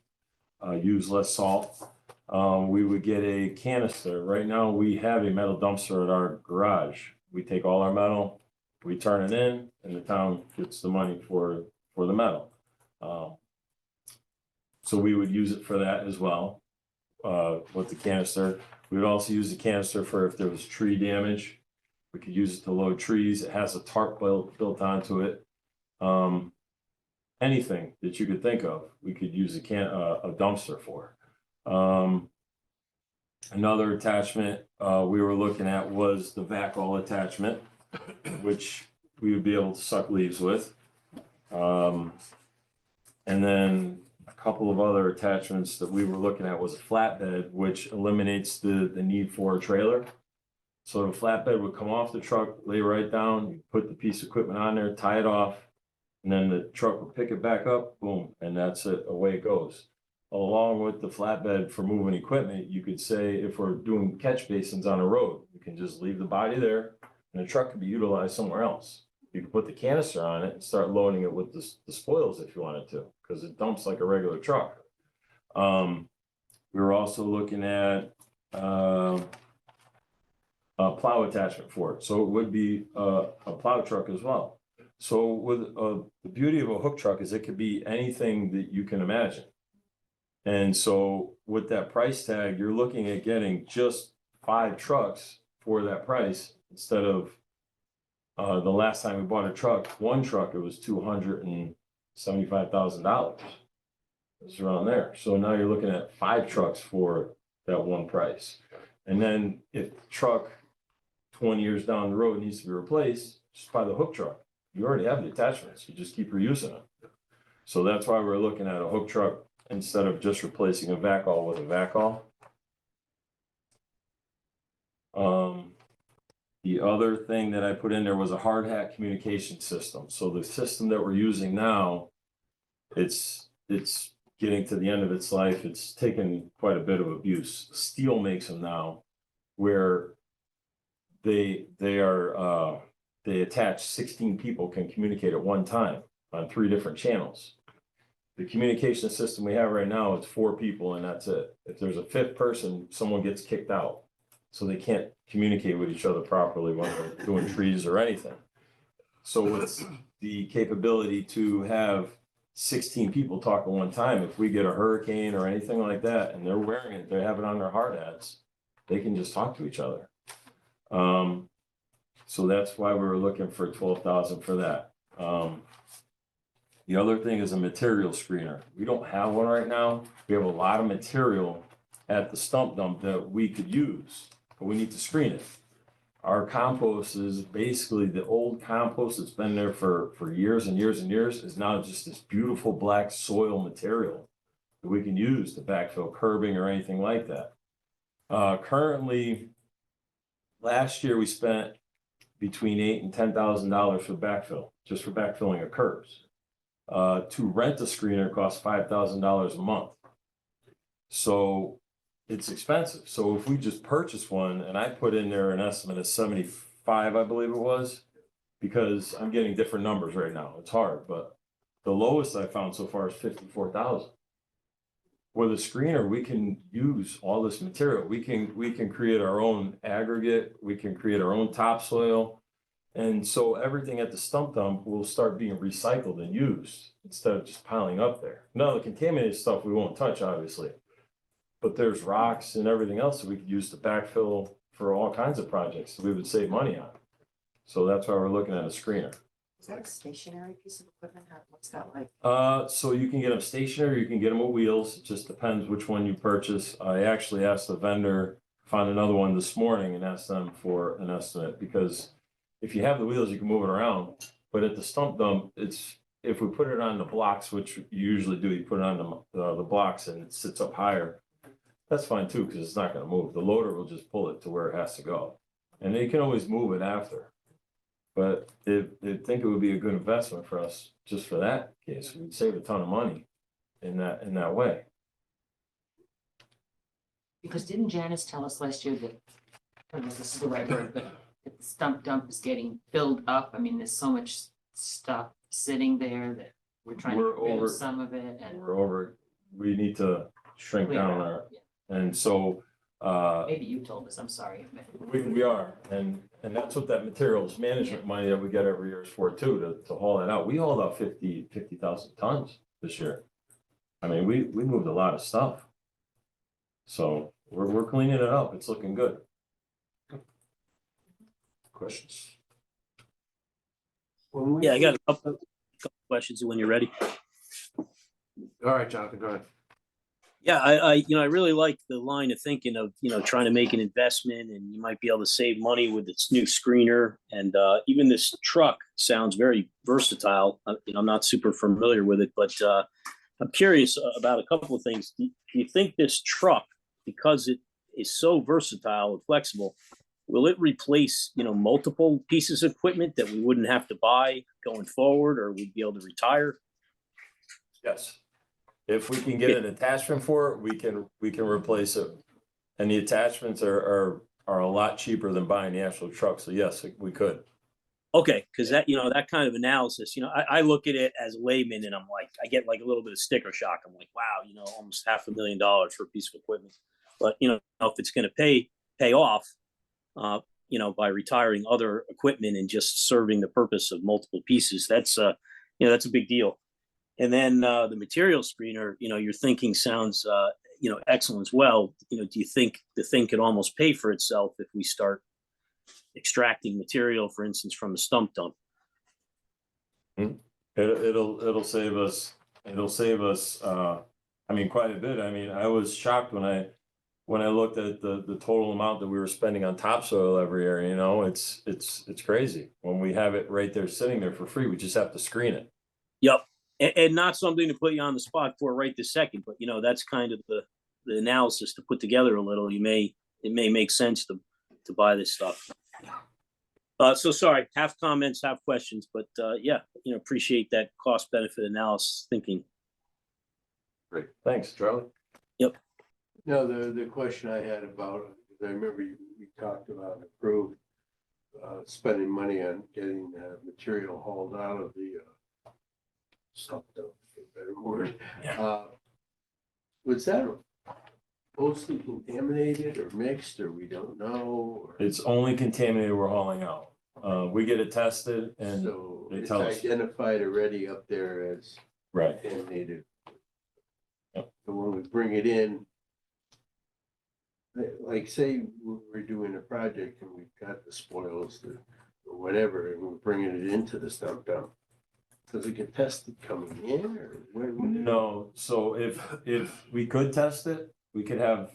Speaker 20: use less salt. We would get a canister. Right now, we have a metal dumpster at our garage. We take all our metal, we turn it in, and the town gets the money for the metal. So we would use it for that as well, with the canister. We would also use the canister for if there was tree damage. We could use it to load trees. It has a tarp built onto it. Anything that you could think of, we could use a dumpster for. Another attachment we were looking at was the backhaul attachment, which we would be able to suck leaves with. And then a couple of other attachments that we were looking at was a flatbed, which eliminates the need for a trailer. So the flatbed would come off the truck, lay right down, you put the piece of equipment on there, tie it off, and then the truck would pick it back up, boom, and that's it, away it goes. Along with the flatbed for moving equipment, you could say if we're doing catch basins on a road, you can just leave the body there and the truck can be utilized somewhere else. You can put the canister on it and start loading it with the spoils if you wanted to, because it dumps like a regular truck. We were also looking at a plow attachment for it. So it would be a plow truck as well. So with the beauty of a hook truck is it could be anything that you can imagine. And so with that price tag, you're looking at getting just 5 trucks for that price instead of the last time we bought a truck, one truck, it was $275,000. It's around there. So now you're looking at 5 trucks for that one price. And then if the truck 20 years down the road needs to be replaced, just buy the hook truck. You already have the attachments. You just keep reusing them. So that's why we're looking at a hook truck instead of just replacing a backhaul with a backhaul. The other thing that I put in there was a hard hat communication system. So the system that we're using now, it's getting to the end of its life. It's taken quite a bit of abuse. Steel makes them now, where they attach 16 people can communicate at one time on 3 different channels. The communication system we have right now is 4 people and that's it. If there's a 5th person, someone gets kicked out. So they can't communicate with each other properly when they're doing trees or anything. So it's the capability to have 16 people talk at one time. If we get a hurricane or anything like that and they're wearing it, they have it on their hard hats, they can just talk to each other. So that's why we were looking for 12,000 for that. The other thing is a material screener. We don't have one right now. We have a lot of material at the stump dump that we could use, but we need to screen it. Our compost is basically the old compost that's been there for years and years and years is now just this beautiful black soil material that we can use to backfill curbing or anything like that. Currently, last year we spent between $8,000 and $10,000 for backfill, just for backfilling of curbs. To rent a screener costs $5,000 a month. So it's expensive. So if we just purchase one and I put in there an estimate of 5, I believe it was, because I'm getting different numbers right now. It's hard, but the lowest I found so far is 54,000. With a screener, we can use all this material. We can create our own aggregate. We can create our own topsoil. And so everything at the stump dump will start being recycled and used instead of just piling up there. Now, the contaminated stuff we won't touch, obviously. But there's rocks and everything else that we could use to backfill for all kinds of projects that we would save money on. So that's why we're looking at a screener.
Speaker 8: Is that a stationary piece of equipment? What's that like?
Speaker 20: So you can get them stationary, you can get them with wheels. It just depends which one you purchase. I actually asked the vendor, found another one this morning and asked them for an estimate, because if you have the wheels, you can move it around. But at the stump dump, if we put it on the blocks, which you usually do, you put it on the blocks and it sits up higher. That's fine too, because it's not going to move. The loader will just pull it to where it has to go. And you can always move it after. But I think it would be a good investment for us just for that case. We'd save a ton of money in that way.
Speaker 6: Because didn't Janice tell us last year that, I don't know if this is the right word, but that the stump dump is getting filled up? I mean, there's so much stuff sitting there that we're trying to get rid of some of it, and
Speaker 20: We're over, we need to shrink
Speaker 6: Clear
Speaker 20: down
Speaker 6: out,
Speaker 20: our, and so
Speaker 6: maybe you told us, I'm sorry.
Speaker 20: we are, and that's what that materials management money that we get every year is for too, to haul that out. We hauled out 50,000 tons this year. I mean, we moved a lot of stuff. So we're cleaning it up. It's looking good.
Speaker 1: Questions?
Speaker 5: Yeah, I got a couple questions when you're ready.
Speaker 1: All right, Jonathan, go ahead.
Speaker 5: Yeah, I really like the line of thinking of, trying to make an investment and you might be able to save money with this new screener. And even this truck sounds very versatile. I'm not super familiar with it, but I'm curious about a couple of things. Do you think this truck, because it is so versatile and flexible, will it replace, multiple pieces of equipment that we wouldn't have to buy going forward, or we'd be able to retire?
Speaker 20: Yes. If we can get an attachment for it, we can replace it. And the attachments are a lot cheaper than buying the actual truck. So yes, we could.
Speaker 5: Okay, because that kind of analysis, I look at it as a layman and I'm like, I get like a little bit of sticker shock. I'm like, wow, almost $500,000 for a piece of equipment. But if it's going to pay off, by retiring other equipment and just serving the purpose of multiple pieces, that's a big deal. And then the material screener, your thinking sounds, excellent as well. Do you think the thing could almost pay for itself if we start extracting material, for instance, from a stump dump?
Speaker 20: It'll save us. I mean, quite a bit. I mean, I was shocked when I looked at the total amount that we were spending on topsoil every year. It's crazy when we have it right there sitting there for free. We just have to screen it.
Speaker 5: Yep. And not something to put you on the spot for right this second, but that's kind of the analysis to put together a little. It may make sense to buy this stuff. So sorry, half comments, half questions, but appreciate that cost benefit analysis thinking.
Speaker 20: Great, thanks, Charlie.
Speaker 5: Yep.
Speaker 3: No, the question I had about, I remember we talked about approved spending money on getting material hauled out of the stump dump, for a better word. Was that mostly contaminated or mixed, or we don't know? Or?
Speaker 20: It's only contaminated we're hauling out. We get it tested and
Speaker 3: so
Speaker 20: they
Speaker 3: it's
Speaker 20: tell us.
Speaker 3: Identified already up there as
Speaker 20: Right.
Speaker 3: contaminated.
Speaker 20: Yep.
Speaker 3: So when we bring it in, like say we're doing a project and we've got the spoils or whatever, and we're bringing it into the stump dump. Does it get tested coming in, or where?
Speaker 20: No. So if we could test it, we could have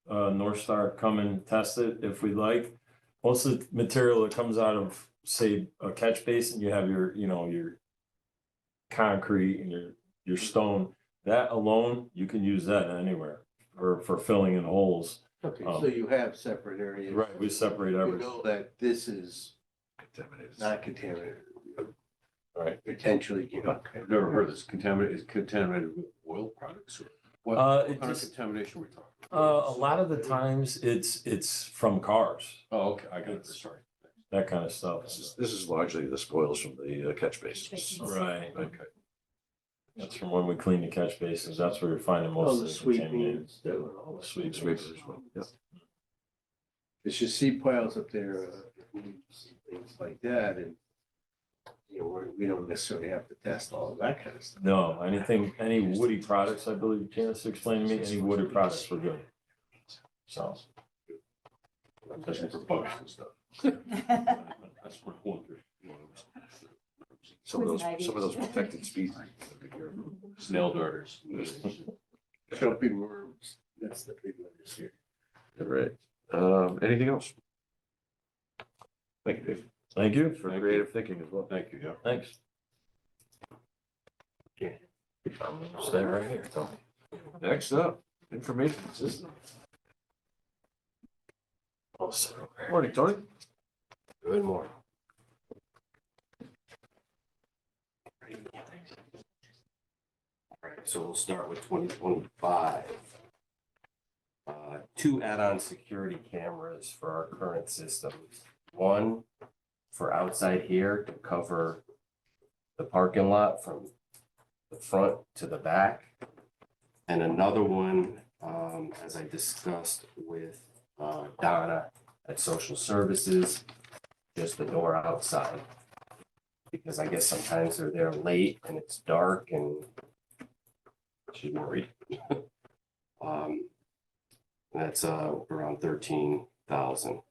Speaker 20: North Star come and test it if we'd like. Most of the material that comes out of, say, a catch basin, you have your concrete and your stone. That alone, you can use that anywhere for filling in holes.
Speaker 3: Okay, so you have separate areas.
Speaker 20: Right, we separate everything.
Speaker 3: We know that this is
Speaker 1: Contaminated.
Speaker 3: not contaminated.
Speaker 20: Right.
Speaker 3: Potentially,
Speaker 4: I've never heard this. Is contaminated with oil products, or what kind of contamination are we talking?
Speaker 20: A lot of the times it's from cars.
Speaker 4: Oh, okay, I got it. Sorry.
Speaker 20: that kind of stuff.
Speaker 1: This is largely the spoils from the catch basins.
Speaker 20: Right.
Speaker 1: Okay.
Speaker 20: That's from when we clean the catch basins. That's where you're finding
Speaker 3: All
Speaker 20: most
Speaker 3: the
Speaker 20: of the contaminant.
Speaker 3: sweepings, all the
Speaker 20: Sweep
Speaker 3: sweepings.
Speaker 20: sweepers.
Speaker 1: Yeah.
Speaker 3: It's just see piles up there, things like that, and you know, we don't necessarily have to test all of that kind of stuff.
Speaker 20: No, any woody products, I believe Janice explained to me, any woody products were good. So.
Speaker 4: Especially for bugs and stuff. That's what I wonder.
Speaker 1: Some of those protected species.
Speaker 4: Snail darters.
Speaker 3: Jumping worms, that's the big one this year.
Speaker 1: All right. Anything else? Thank you, Dave,
Speaker 20: Thank you.
Speaker 1: for creative thinking as well.
Speaker 4: Thank you, yeah.
Speaker 20: Thanks.
Speaker 1: Stay right here, Tony. Next up, information system. Morning, Tony.
Speaker 21: Good morning. All right, so we'll start with 2025. Two add-on security cameras for our current system. One for outside here to cover the parking lot from the front to the back. And another one, as I discussed with Donna at Social Services, just the door outside. Because I guess sometimes they're there late and it's dark and she's worried. That's around 13,000.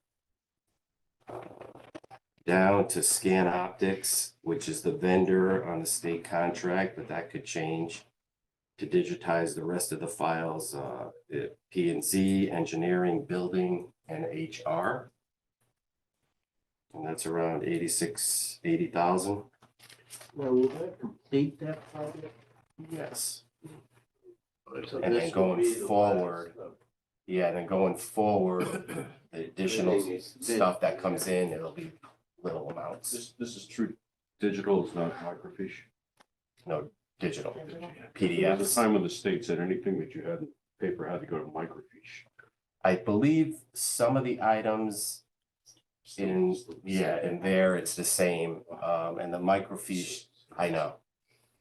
Speaker 21: Down to Scan Optics, which is the vendor on the state contract, but that could change to digitize the rest of the files, P&Z, engineering, building, and HR. And that's around 80,000.
Speaker 3: Now, will that complete that project?
Speaker 21: Yes.
Speaker 3: So
Speaker 21: And then
Speaker 3: this would
Speaker 21: going
Speaker 3: be the
Speaker 21: forward,
Speaker 3: last,
Speaker 21: yeah, then going forward, the additional stuff that comes in, it'll be little amounts.
Speaker 4: This is true digital, it's not microfiche.
Speaker 21: No, digital,
Speaker 4: There was
Speaker 21: PDFs.
Speaker 4: a time when the state said anything that you had in paper had to go to microfiche.
Speaker 21: I believe some of the items in there, it's the same, and the microfiche, I know.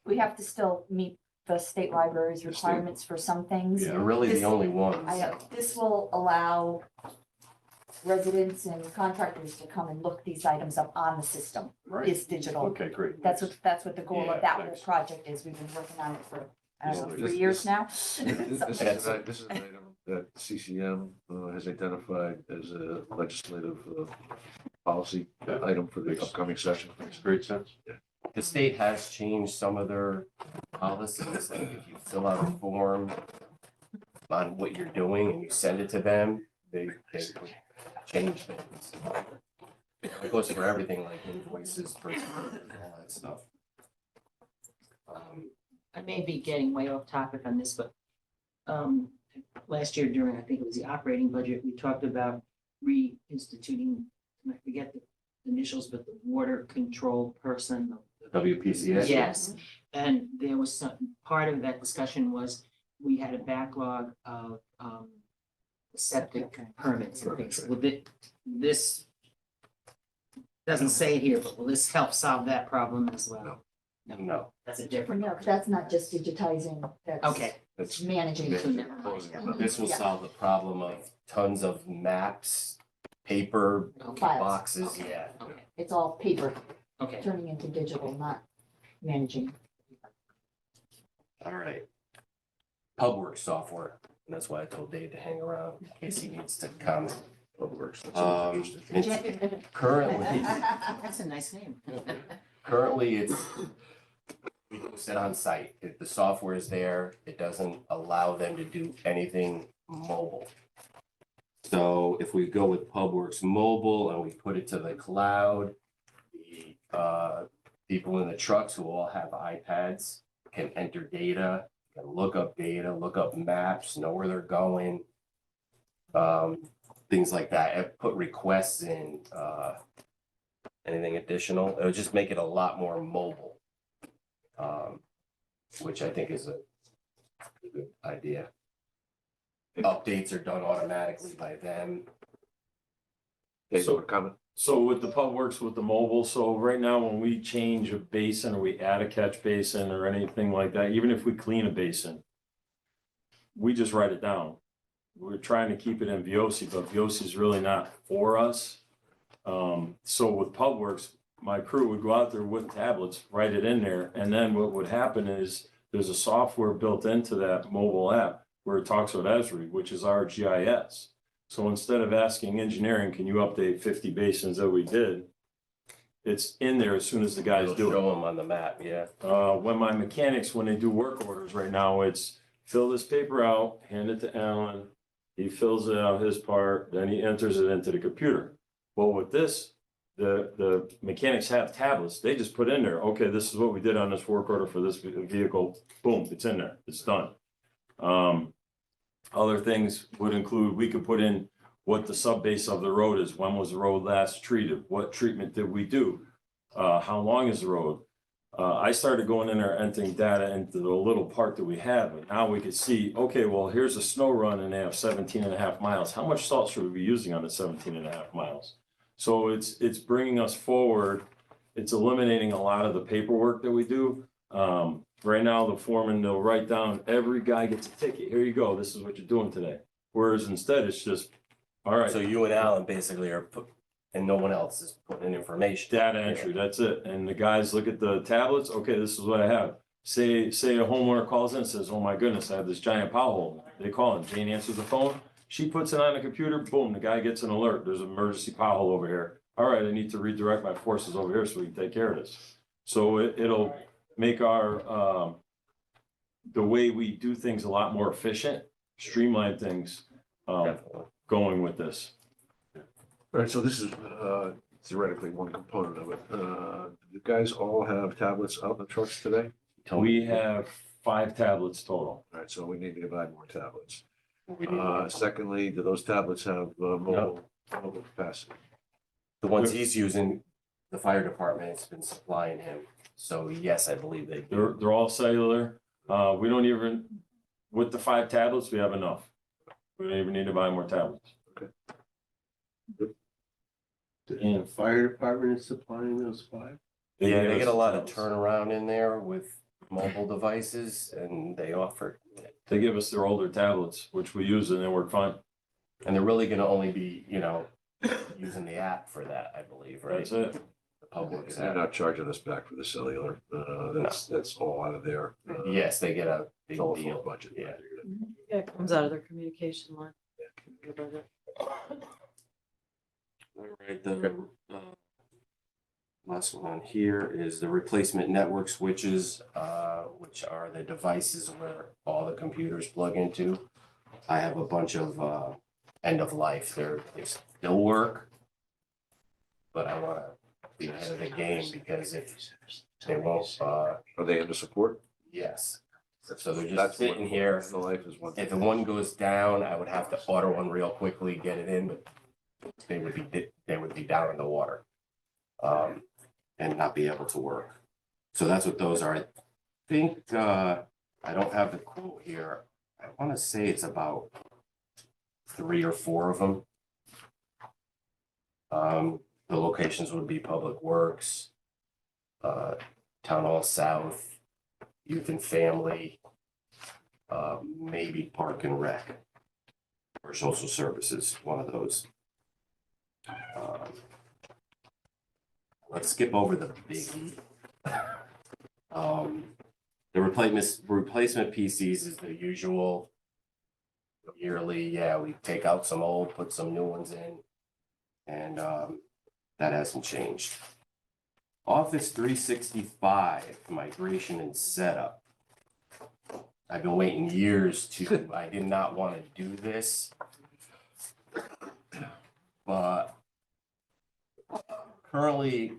Speaker 9: We have to still meet the state library's requirements for some things.
Speaker 21: They're really
Speaker 9: This-
Speaker 21: the only ones.
Speaker 9: This will allow residents and contractors to come and look these items up on the system.
Speaker 4: Right.
Speaker 9: It's digital.
Speaker 4: Okay, great.
Speaker 9: That's what the goal
Speaker 21: Yeah,
Speaker 9: of that whole
Speaker 4: thanks.
Speaker 9: project is. We've been working on it for, I don't know,
Speaker 1: This-
Speaker 9: 3
Speaker 1: this-
Speaker 9: years now.
Speaker 1: This is an item that CCM has identified as a legislative policy item for the upcoming session.
Speaker 4: Makes great sense.
Speaker 21: The state has changed some of their policies, like if you fill out a form on what you're doing and you send it to them, they change things. It goes for everything, like invoices, personal, all that stuff.
Speaker 6: I may be getting way off topic on this, but last year during, I think it was the operating budget, we talked about reinstituting, I forget the initials, but the water control person.
Speaker 21: WPCS?
Speaker 6: Yes, and there was some, part of that discussion was, we had a backlog of septic permits and things. Will this doesn't say it here, but will this help solve that problem as well?
Speaker 21: No.
Speaker 6: That's a different.
Speaker 9: No, that's not just digitizing, that's.
Speaker 6: Okay.
Speaker 21: It's
Speaker 9: Managing.
Speaker 21: This will
Speaker 9: Yeah.
Speaker 21: solve the problem of tons of maps, paper
Speaker 9: Files.
Speaker 21: boxes, yeah.
Speaker 9: It's all paper.
Speaker 6: Okay.
Speaker 9: Turning into digital, not managing.
Speaker 21: All right. PubWorks software, and that's why I told Dave to hang around in case he needs to comment.
Speaker 1: PubWorks.
Speaker 21: It's currently,
Speaker 6: That's a nice name.
Speaker 21: currently it's, we post it on site. If the software is there, it doesn't allow them to do anything mobile. So if we go with PubWorks Mobile and we put it to the cloud, the people in the trucks who all have iPads can enter data, can look up data, look up maps, know where they're going. Things like that, and put requests in, anything additional, it would just make it a lot more mobile. Which I think is a good idea. Updates are done automatically by them.
Speaker 1: So comment?
Speaker 20: So with the pub works with the mobile, so right now when we change a basin or we add a catch basin or anything like that, even if we clean a basin, we just write it down. We're trying to keep it in VOC, but VOC is really not for us. So with pub works, my crew would go out there with tablets, write it in there, and then what would happen is there's a software built into that mobile app where it talks with Esri, which is our GIS. So instead of asking engineering, can you update 50 basins that we did? It's in there as soon as the guys do it.
Speaker 21: Show them on the map, yeah.
Speaker 20: When my mechanics, when they do work orders right now, it's fill this paper out, hand it to Alan. He fills it out his part, then he enters it into the computer. Well, with this, the mechanics have tablets. They just put in there, okay, this is what we did on this work order for this vehicle. Boom, it's in there. It's done. Other things would include, we could put in what the sub base of the road is. When was the road last treated? What treatment did we do? How long is the road? I started going in there entering data into the little part that we have, and now we could see, okay, well, here's a snow run and they have 17.5 miles. How much salt should we be using on the 17.5 miles? So it's bringing us forward. It's eliminating a lot of the paperwork that we do. Right now, the foreman, they'll write down, every guy gets a ticket. Here you go. This is what you're doing today. Whereas instead, it's just, all right.
Speaker 21: So you and Alan basically are put, and no one else is putting in information.
Speaker 20: Data entry, that's it. And the guys look at the tablets. Okay, this is what I have. Say a homeowner calls in and says, oh my goodness, I have this giant pothole. They call in. Jane answers the phone. She puts it on the computer. Boom, the guy gets an alert. There's an emergency pothole over here. All right, I need to redirect my forces over here so we can take care of this. So it'll make our the way we do things a lot more efficient, streamline things going with this.
Speaker 1: All right, so this is theoretically one component of it. The guys all have tablets out in the trucks today?
Speaker 20: We have 5 tablets total.
Speaker 1: All right, so we need to buy more tablets. Secondly, do those tablets have mobile capacity?
Speaker 21: The ones he's using, the fire department has been supplying him. So yes, I believe they do.
Speaker 20: They're all cellular. We don't even, with the 5 tablets, we have enough. We don't even need to buy more tablets.
Speaker 3: The fire department is supplying those 5?
Speaker 21: Yeah, they get a lot of turnaround in there with mobile devices and they offer.
Speaker 20: They give us their older tablets, which we use and they work fine.
Speaker 21: And they're really gonna only be, using the app for that, I believe, right?
Speaker 20: That's it.
Speaker 21: The public.
Speaker 1: They're not charging us back for the cellular. That's all out of there.
Speaker 21: Yes, they get a big
Speaker 1: telephone
Speaker 21: deal.
Speaker 1: budget.
Speaker 21: Yeah.
Speaker 2: Yeah, it comes out of their communication line.
Speaker 21: All right, the last one on here is the replacement network switches, which are the devices where all the computers plug into. I have a bunch of end of life. They still work, but I want to be ahead of the game because if they won't,
Speaker 1: Are they under support?
Speaker 21: yes. So they're just
Speaker 1: That's what-
Speaker 21: sitting here.
Speaker 1: The life is one.
Speaker 21: If the one goes down, I would have to order one real quickly, get it in, but they would be down in the water. And not be able to work. So that's what those are. I think, I don't have the quote here. I want to say it's about 3 or 4 of them. The locations would be Public Works, Town Hall South, Youth and Family, maybe Park and Rec, or Social Services, one of those. Let's skip over the biggie. The replacement PCs is the usual yearly. Yeah, we take out some old, put some new ones in, and that hasn't changed. Office 365 migration and setup. I've been waiting years to. I did not want to do this, but currently,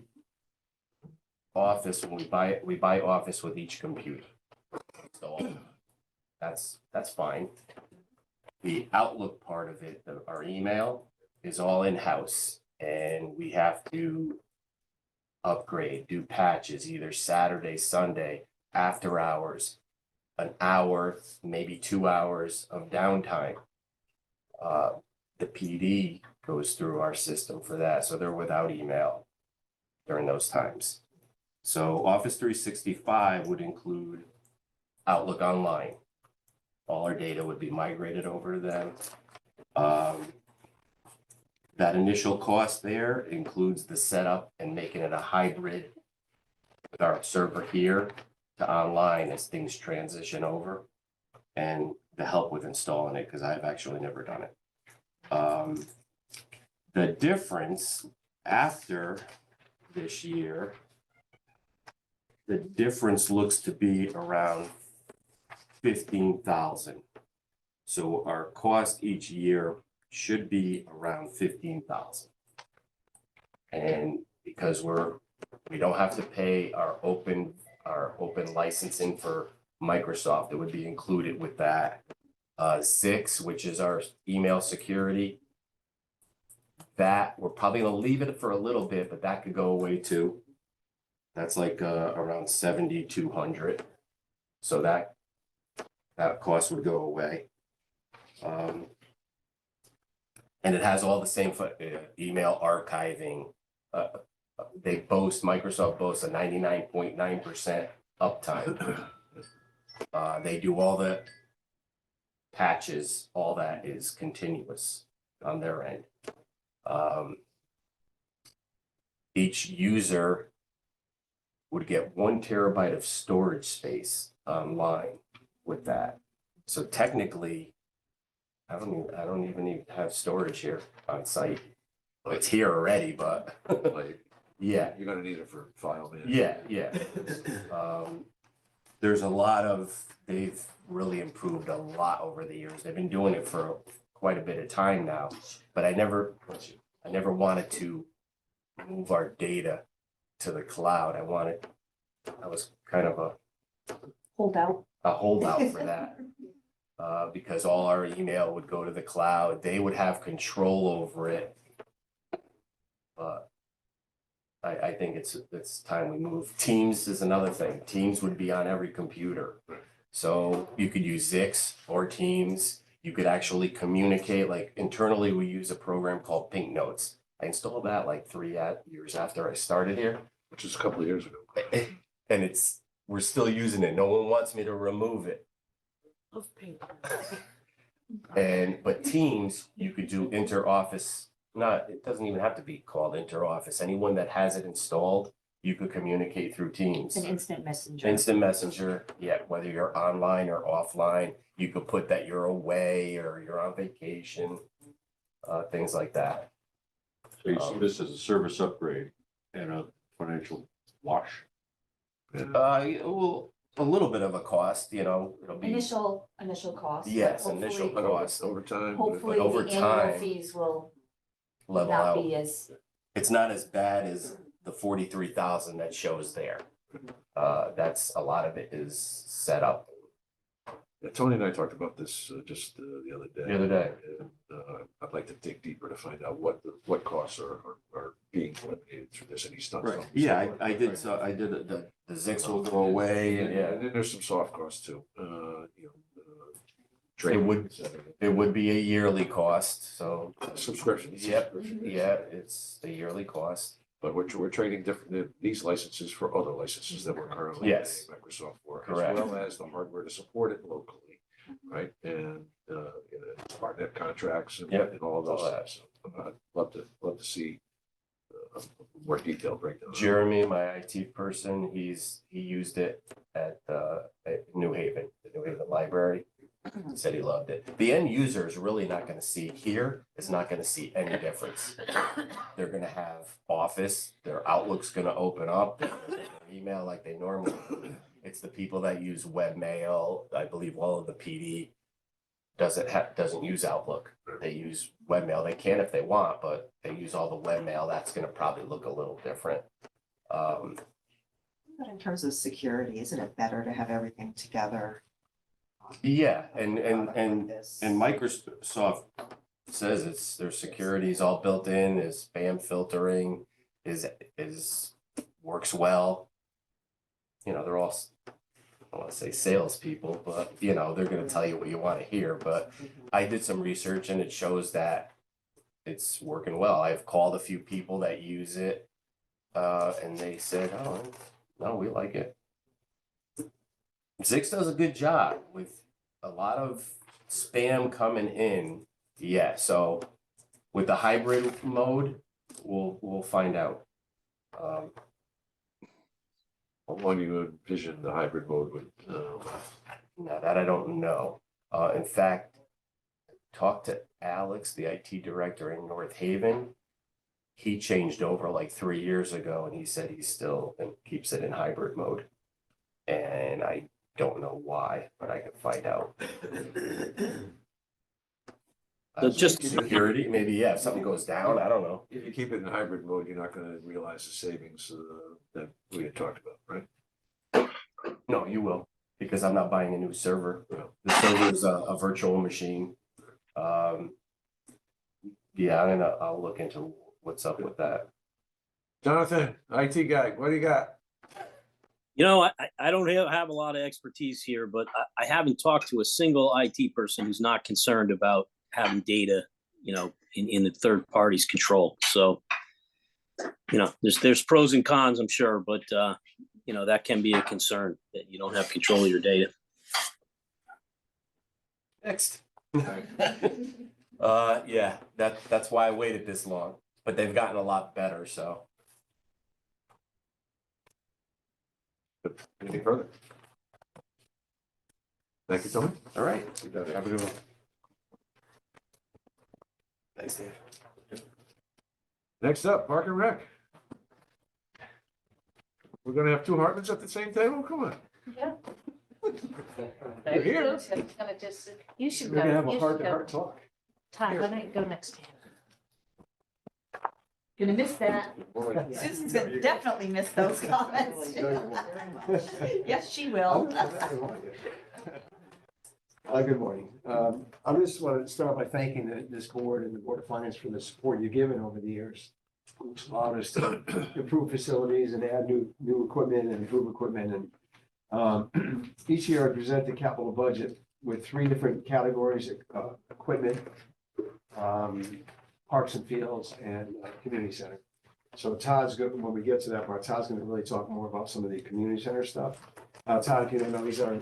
Speaker 21: Office, when we buy Office with each computer. So that's fine. The Outlook part of it, our email, is all in-house, and we have to upgrade, do patches, either Saturday, Sunday, after hours, an hour, maybe 2 hours of downtime. The PD goes through our system for that, so they're without email during those times. So Office 365 would include Outlook Online. All our data would be migrated over to them. That initial cost there includes the setup and making it a hybrid with our server here to online as things transition over, and the help with installing it, because I've actually never done it. The difference after this year, the difference looks to be around 15,000. So our cost each year should be around 15,000. And because we don't have to pay our open licensing for Microsoft, it would be included with that. Zix, which is our email security, that we're probably gonna leave it for a little bit, but that could go away too. That's like around 7,200. So that cost would go away. And it has all the same email archiving. Microsoft boasts a 99.9% uptime. They do all the patches, all that is continuous on their end. Each user would get 1 terabyte of storage space online with that. So technically, I don't even have storage here on site. Well, it's here already, but yeah.
Speaker 1: You're gonna need it for file management.
Speaker 21: Yeah. There's a lot they've really improved a lot over the years. They've been doing it for quite a bit of time now, but I never wanted to move our data to the cloud. I was kind of a holdout for that. Because all our email would go to the cloud, they would have control over it. But I think it's time we move. Teams is another thing. Teams would be on every computer. So you could use Zix or Teams. You could actually communicate, like internally we use a program called Pink Notes. I installed that like 3 years after I started here.
Speaker 1: Which is a couple of years ago.
Speaker 21: And we're still using it. No one wants me to remove it. But Teams, you could do inter-office, it doesn't even have to be called inter-office. Anyone that has it installed, you could communicate through Teams.
Speaker 9: An instant messenger.
Speaker 21: Instant messenger, yeah, whether you're online or offline, you could put that you're away or you're on vacation, things like that.
Speaker 4: So you see this as a service upgrade and a financial wash?
Speaker 21: Well, a little bit of a cost, it'll be.
Speaker 9: Initial cost.
Speaker 21: Yes, initial cost.
Speaker 1: Over time.
Speaker 9: Hopefully
Speaker 21: over
Speaker 9: the annual
Speaker 21: time,
Speaker 9: fees will
Speaker 21: level
Speaker 9: not
Speaker 21: out.
Speaker 9: be as,
Speaker 21: It's not as bad as the 43,000 that shows there. That's a lot of it is set up.
Speaker 1: Yeah, Tony and I talked about this just the other day.
Speaker 21: The other day.
Speaker 1: And I'd like to dig deeper to find out what costs are being eliminated through this, and he's done some.
Speaker 21: Yeah, I did. So I did it. The Zix will go away.
Speaker 1: And
Speaker 21: Yeah,
Speaker 1: then there's some soft costs too.
Speaker 21: it
Speaker 1: Training,
Speaker 21: would.
Speaker 1: et cetera.
Speaker 21: It would be a yearly cost. So
Speaker 1: Subscriptions.
Speaker 21: yep, yeah, it's a yearly cost.
Speaker 1: But we're trading these licenses for other licenses that we're currently
Speaker 21: Yes.
Speaker 1: paying Microsoft for,
Speaker 21: Correct.
Speaker 1: as well as the hardware to support it locally, right? And SmartNet contracts and
Speaker 21: Yep.
Speaker 1: and all of those
Speaker 21: All that.
Speaker 1: things. Love to see more detailed breakdown.
Speaker 21: Jeremy, my IT person, he used it at New Haven, the New Haven Library. He said he loved it. The end user is really not going to see is not going to see any difference. They're going to have Office, their Outlook's going to open up, their email like they normally do. It's the people that use webmail. I believe all of the PD doesn't use Outlook. They use webmail. They can if they want, but they use all the webmail. That's going to probably look a little different.
Speaker 7: But in terms of security, isn't it better to have everything together?
Speaker 21: Yeah, and Microsoft says their security is all built in, is spam filtering, is works well. They're all, I don't want to say salespeople, but they're going to tell you what you want to hear. But I did some research and it shows that it's working well. I've called a few people that use it. And they said, oh, no, we like it. Zix does a good job with a lot of spam coming in. Yeah, so with the hybrid mode, we'll find out.
Speaker 1: How long do you envision the hybrid mode would,
Speaker 21: Now that I don't know. In fact, talked to Alex, the IT director in North Haven. He changed over like 3 years ago and he said he still keeps it in hybrid mode. And I don't know why, but I can find out.
Speaker 5: So just
Speaker 21: Security, maybe, yeah, if something goes down, I don't know.
Speaker 1: if you keep it in hybrid mode, you're not gonna realize the savings that we had talked about, right?
Speaker 21: No, you will, because I'm not buying a new server. The server is a virtual machine. Yeah, I'll look into what's up with that.
Speaker 1: Jonathan, IT guy, what do you got?
Speaker 5: You know, I don't have a lot of expertise here, but I haven't talked to a single IT person who's not concerned about having data, you know, in the third party's control. So, you know, there's pros and cons, I'm sure, but you know, that can be a concern that you don't have control of your data.
Speaker 21: Next. Yeah, that's why I waited this long, but they've gotten a lot better, so.
Speaker 1: Anything further? Thank you, Tony.
Speaker 21: All right.
Speaker 1: Have a good one.
Speaker 21: Thanks, Dave.
Speaker 1: Next up, Park and Rec. We're gonna have two Hartmans at the same table? Come on.
Speaker 10: Yeah.
Speaker 1: You're here.
Speaker 10: You should
Speaker 17: We're gonna
Speaker 10: go.
Speaker 17: have a
Speaker 10: You should
Speaker 17: heart-to-heart
Speaker 10: go.
Speaker 17: talk.
Speaker 10: Ty, why don't you go next to him?
Speaker 9: Gonna miss that. Susan's gonna definitely miss those comments. Yes, she will.
Speaker 17: Good morning. I just want to start by thanking this board and the Board of Finance for the support you've given over the years. It's allowed us to improve facilities and add new equipment and improve equipment. And each year I present the capital budget with 3 different categories: equipment, parks and fields, and community center. So Todd's good, when we get to that part, Todd's gonna really talk more about some of the community center stuff. Todd, you know, he's our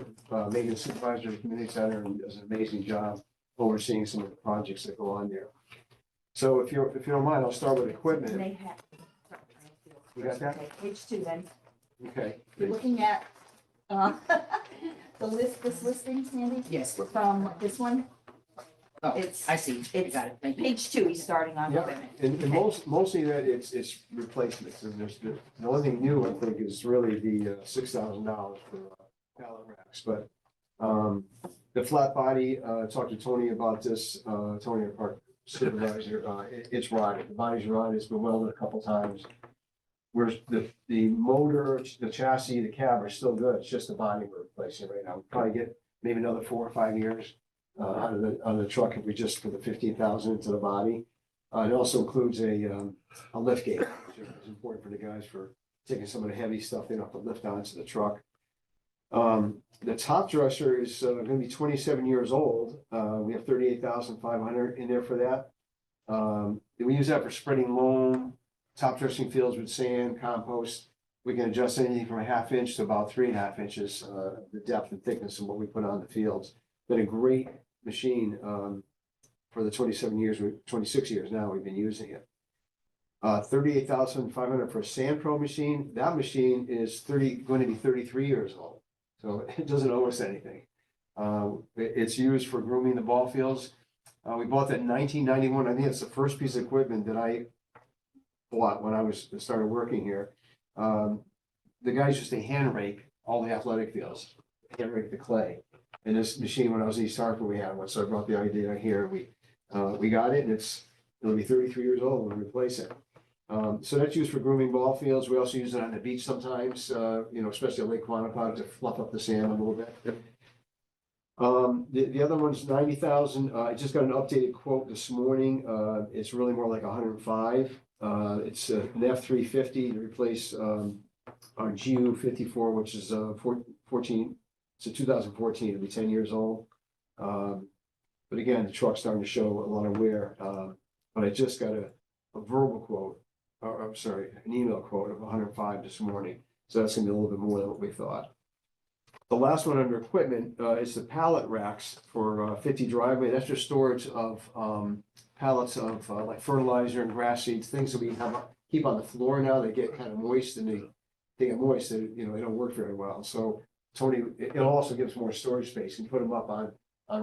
Speaker 17: maintenance supervisor of the community center and does an amazing job overseeing some of the projects that go on there. So if you don't mind, I'll start with equipment.
Speaker 9: They have.
Speaker 17: You got that?
Speaker 9: Okay, page 2 then.
Speaker 17: Okay.
Speaker 9: You're looking at this listing, Sandy?
Speaker 6: Yes.
Speaker 9: From this one?
Speaker 6: Oh,
Speaker 9: It's-
Speaker 6: I see. I got it. Thank you.
Speaker 9: Page 2, he's starting on
Speaker 17: Yeah,
Speaker 9: equipment.
Speaker 17: and mostly that it's replacements, and the only thing new, I think, is really the $6,000 for pallet racks, but the flat body, talked to Tony about this, Tony, our park supervisor, it's rotted, the body's rotted, it's been welded a couple times. Whereas the motor, the chassis, the cab are still good, it's just the body we're replacing right now. We'll probably get maybe another 4 or 5 years out of the truck if we just put the 15,000 into the body. It also includes a lift gate, which is important for the guys for taking some of the heavy stuff they don't have to lift onto the truck. The top dresser is gonna be 27 years old. We have 38,500 in there for that. We use that for spreading loam, top dressing fields with sand, compost. We can adjust anything from a 1/2 inch to about 3.5 inches, the depth and thickness of what we put on the fields. Been a great machine for the 26 years now we've been using it. 38,500 for a Sand Pro machine. That machine is going to be 33 years old, so it doesn't owe us anything. It's used for grooming the ball fields. We bought that in 1991. I think it's the first piece of equipment that I bought when I started working here. The guys used to hand rake all the athletic fields, hand rake the clay. And this machine, when I was in East Hartford, we had one, so I brought the idea here. We got it, and it'll be 33 years old when we replace it. So that's used for grooming ball fields. We also use it on the beach sometimes, you know, especially at Lake Quantico to fluff up the sand a little bit. The other one's 90,000. I just got an updated quote this morning. It's really more like 105. It's an F350 to replace our GU54, which is 14. It's a 2014. It'll be 10 years old. But again, the truck's starting to show a lot of wear.
Speaker 3: but I just got a verbal quote, or I'm sorry, an email quote of 105 this morning. So that's gonna be a little bit more than what we thought. The last one under equipment is the pallet racks for 50 driveway. That's just storage of pallets of like fertilizer and grass seeds, things that we keep on the floor now. They get kind of moist and they get moist and, you know, they don't work very well. So Tony, it also gives more storage space and put them up on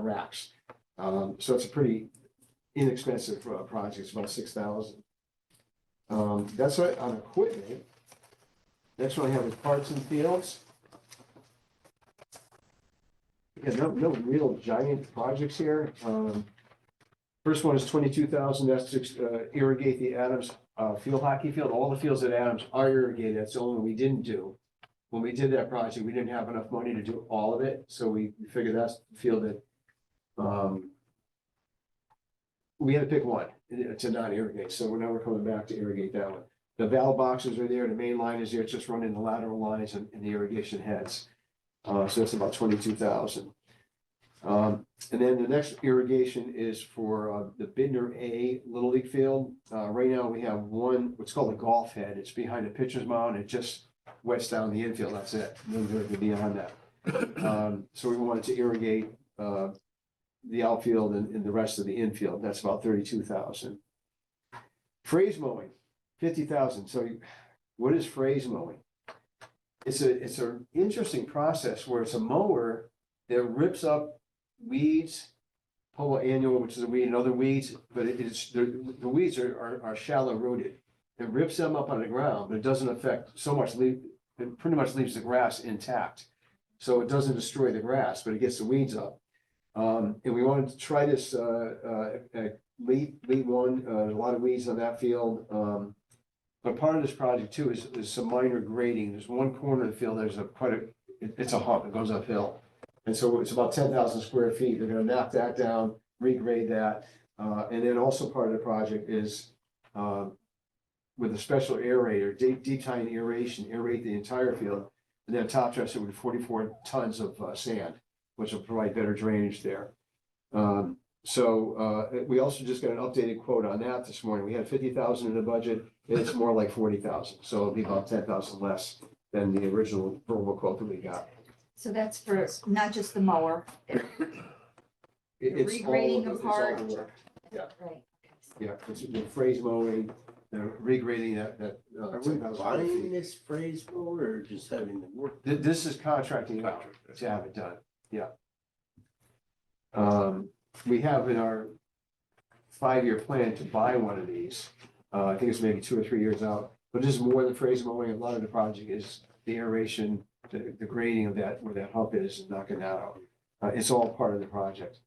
Speaker 3: racks. So it's a pretty inexpensive project. It's about 6,000. That's right on equipment. Next one I have is parts and fields. Yeah, no real giant projects here. First one is 22,000. That's to irrigate the Adams field hockey field. All the fields at Adams are irrigated. That's the only one we didn't do. When we did that project, we didn't have enough money to do all of it, so we figured that's the field that we had to pick one to not irrigate. So now we're coming back to irrigate that one. The valve boxes are there. The main line is there. It's just running the lateral lines and the irrigation heads. So it's about 22,000. And then the next irrigation is for the Bidner A Little League Field. Right now we have one, what's called a golf head. It's behind the pitcher's mound. It just wets down the infield. That's it. No good beyond that. So we wanted to irrigate the outfield and the rest of the infield. That's about 32,000. Phrase mowing, 50,000. So what is phrase mowing? It's an interesting process where it's a mower that rips up weeds, Polo annual, which is a weed, and other weeds, but the weeds are shallow rooted. It rips them up on the ground, but it doesn't affect so much it pretty much leaves the grass intact. So it doesn't destroy the grass, but it gets the weeds up. And we wanted to try this at Lead One, a lot of weeds on that field. But part of this project too is some minor grading. There's one corner of the field, there's it's a hump, it goes uphill. And so it's about 10,000 square feet. They're gonna knock that down, regrade that. And then also part of the project is with a special aerator, deep time aeration, aerate the entire field. And then top dress it with 44 tons of sand, which will provide better drainage there. We also just got an updated quote on that this morning. We had 50,000 in the budget. It's more like 40,000. So it'll be about 10,000 less than the original verbal quote that we got.
Speaker 9: So that's for not just the mower.
Speaker 3: It's
Speaker 9: regrading
Speaker 3: all
Speaker 9: of part.
Speaker 3: the work. Yeah.
Speaker 9: Right.
Speaker 3: Yeah, it's the phrase mowing, regrading that.
Speaker 20: Are we buying this phrase mower or just having the work?
Speaker 3: This is contracting out to have it done. Yeah. We have in our 5-year plan to buy one of these. I think it's maybe 2 or 3 years out, but this is more than phrase mowing. A lot of the project is the aeration, the grading of that, where that hump is, and knocking that out. It's all part of the project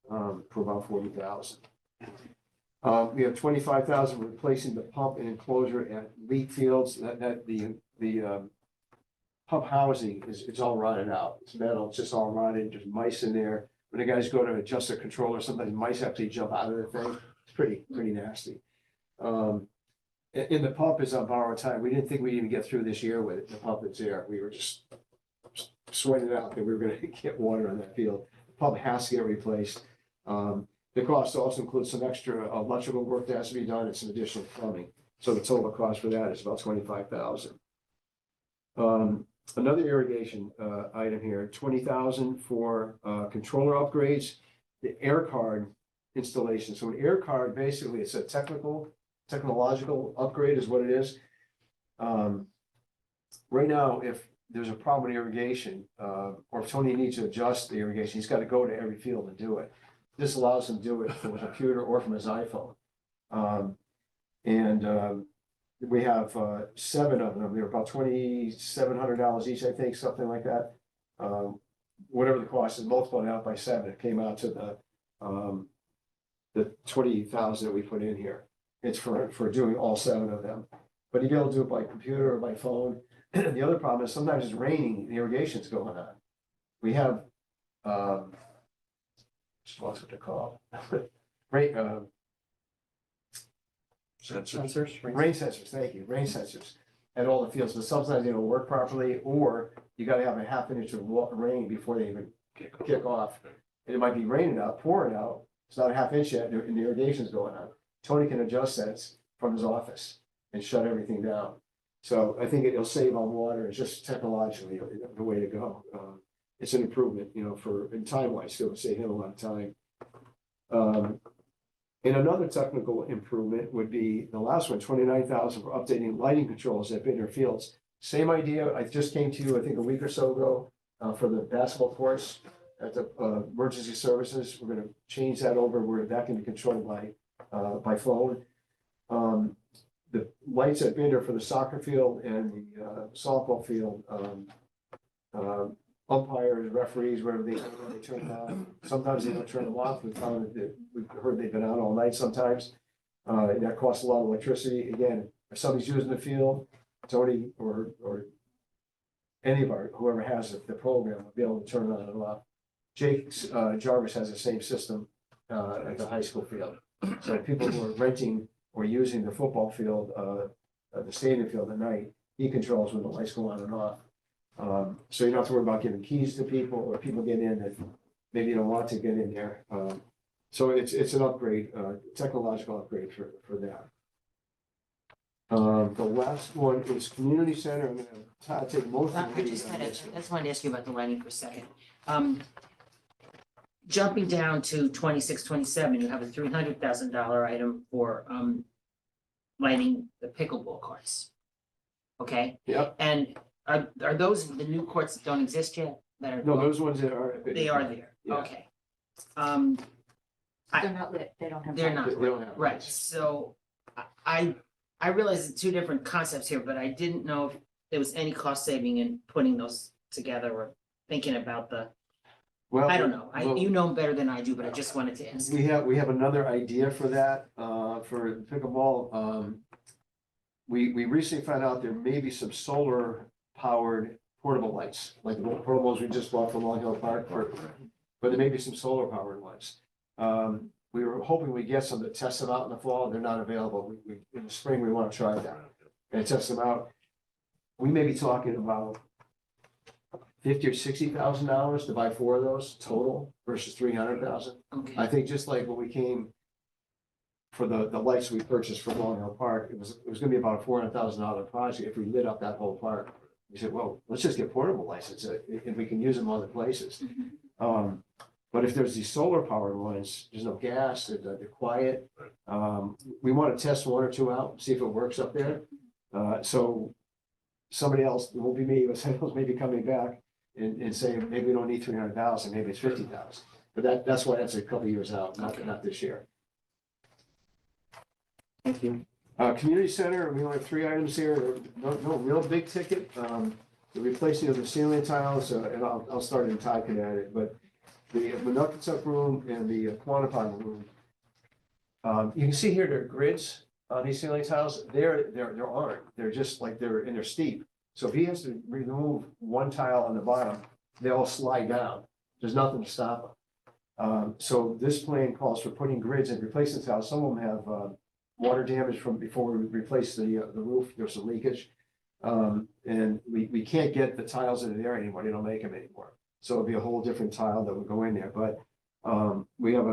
Speaker 3: for about 40,000. We have 25,000 replacing the pump and enclosure at leach fields. The pump housing it's all rotted out. It's metal, it's just all rotted, just mice in there. When the guys go to adjust the controller, sometimes mice actually jump out of the thing. It's pretty nasty. And the pump is on borrowed time. We didn't think we'd even get through this year with it. The pump that's there. We were just sweating out that we were gonna get water on that field. The pump has to get replaced. The cost also includes some extra electrical work that has to be done and some additional plumbing. So the total cost for that is about 25,000. Another irrigation item here, 20,000 for controller upgrades, the air card installation. So an air card, basically, it's a technological upgrade is what it is. Right now, if there's a problem with irrigation, or if Tony needs to adjust the irrigation, he's got to go to every field and do it. This allows him to do it from a computer or from his iPhone. We have 7 of them. They're about $2,700 each, I think, something like that. Whatever the cost is, multiplied out by 7, it came out to the 20,000 that we put in here. It's for doing all 7 of them. But you'd be able to do it by computer or by phone. The other problem is sometimes it's raining, the irrigation's going on. We have just lost what they're called.
Speaker 20: Sensors.
Speaker 3: Rain sensors, thank you, rain sensors at all the fields, but sometimes they don't work properly, or you gotta have a half an inch of rain before they even kick off. And it might be raining out, pouring out, it's not a half inch yet, and the irrigation's going on.
Speaker 12: Tony can adjust that from his office and shut everything down. So I think it'll save on water. It's just technologically the way to go. It's an improvement, for, in time wise, it'll save him a lot of time. And another technical improvement would be the last one, 29,000 for updating lighting controls at Bittner Fields. Same idea. I just came to you, I think, a week or so ago, for the basketball courts at the emergency services. We're going to change that over where that can be controlled by phone. The lights at Binder for the soccer field and the softball field, umpires, referees, wherever they turn them on. Sometimes they don't turn them off. We found that we've heard they've been out all night sometimes. And that costs a lot of electricity. Again, if somebody's using the field, Tony or any of whoever has the program will be able to turn it on and off. Jake Jarvis has the same system at the high school field. So people who are renting or using the football field, the stadium field at night, he controls when the lights go on and off. So you don't have to worry about giving keys to people or people get in that maybe you don't want to get in there. So it's an upgrade, technological upgrade for that. The last one is community center. I'm gonna take most of
Speaker 6: I
Speaker 12: the
Speaker 6: just
Speaker 12: lead on this one.
Speaker 6: wanted to ask you about the lighting for a second. Jumping down to 26, 27, you have a $300,000 item for lighting the pickleball courts. Okay?
Speaker 12: Yep.
Speaker 6: And are those the new courts that don't exist yet? That are
Speaker 12: No, those ones that are.
Speaker 6: They are there.
Speaker 12: Yeah.
Speaker 6: Okay.
Speaker 9: They're not lit, they don't have.
Speaker 6: They're
Speaker 9: lights.
Speaker 6: not
Speaker 12: They don't have
Speaker 6: right.
Speaker 12: lights.
Speaker 6: So I realize it's two different concepts here, but I didn't know if there was any cost saving in putting those together or thinking about the.
Speaker 12: Well,
Speaker 6: I don't know.
Speaker 12: well,
Speaker 6: You know better than I do, but I just wanted to ask.
Speaker 12: We have another idea for that, for pickleball. We recently found out there may be some solar powered portable lights, like the portables we just bought from Long Hill Park, but there may be some solar powered ones. We were hoping we get some to test them out in the fall. They're not available. We in the spring, we want to try that and test them out. We may be talking about $50,000 or $60,000 to buy 4 of those total versus 300,000.
Speaker 6: Okay.
Speaker 12: I think just like when we came for the lights we purchased for Long Hill Park, it was gonna be about a $400,000 project if we lit up that whole park. We said, well, let's just get portable lights. If we can use them other places. But if there's these solar powered ones, there's no gas, they're quiet. We want to test 1 or 2 out, see if it works up there. So somebody else, it won't be me, but somebody else may be coming back and saying, maybe we don't need 300,000, maybe it's 50,000. But that's why that's a couple of years out, not this year.
Speaker 6: Thank you.
Speaker 12: Community center, we only have 3 items here, no real big ticket. The replacing of the ceiling tiles, and I'll start in Todd can add it, but the Menuckatuck room and the Quantapon room. You can see here there are grids on these ceiling tiles. There aren't. They're just like they're steep. So if he has to remove 1 tile on the bottom, they all slide down. There's nothing to stop them. So this plan calls for putting grids and replacing tiles. Some of them have water damage from before we replace the roof. There's some leakage. And we can't get the tiles in there anymore. They don't make them anymore. So it'll be a whole different tile that would go in there. But we have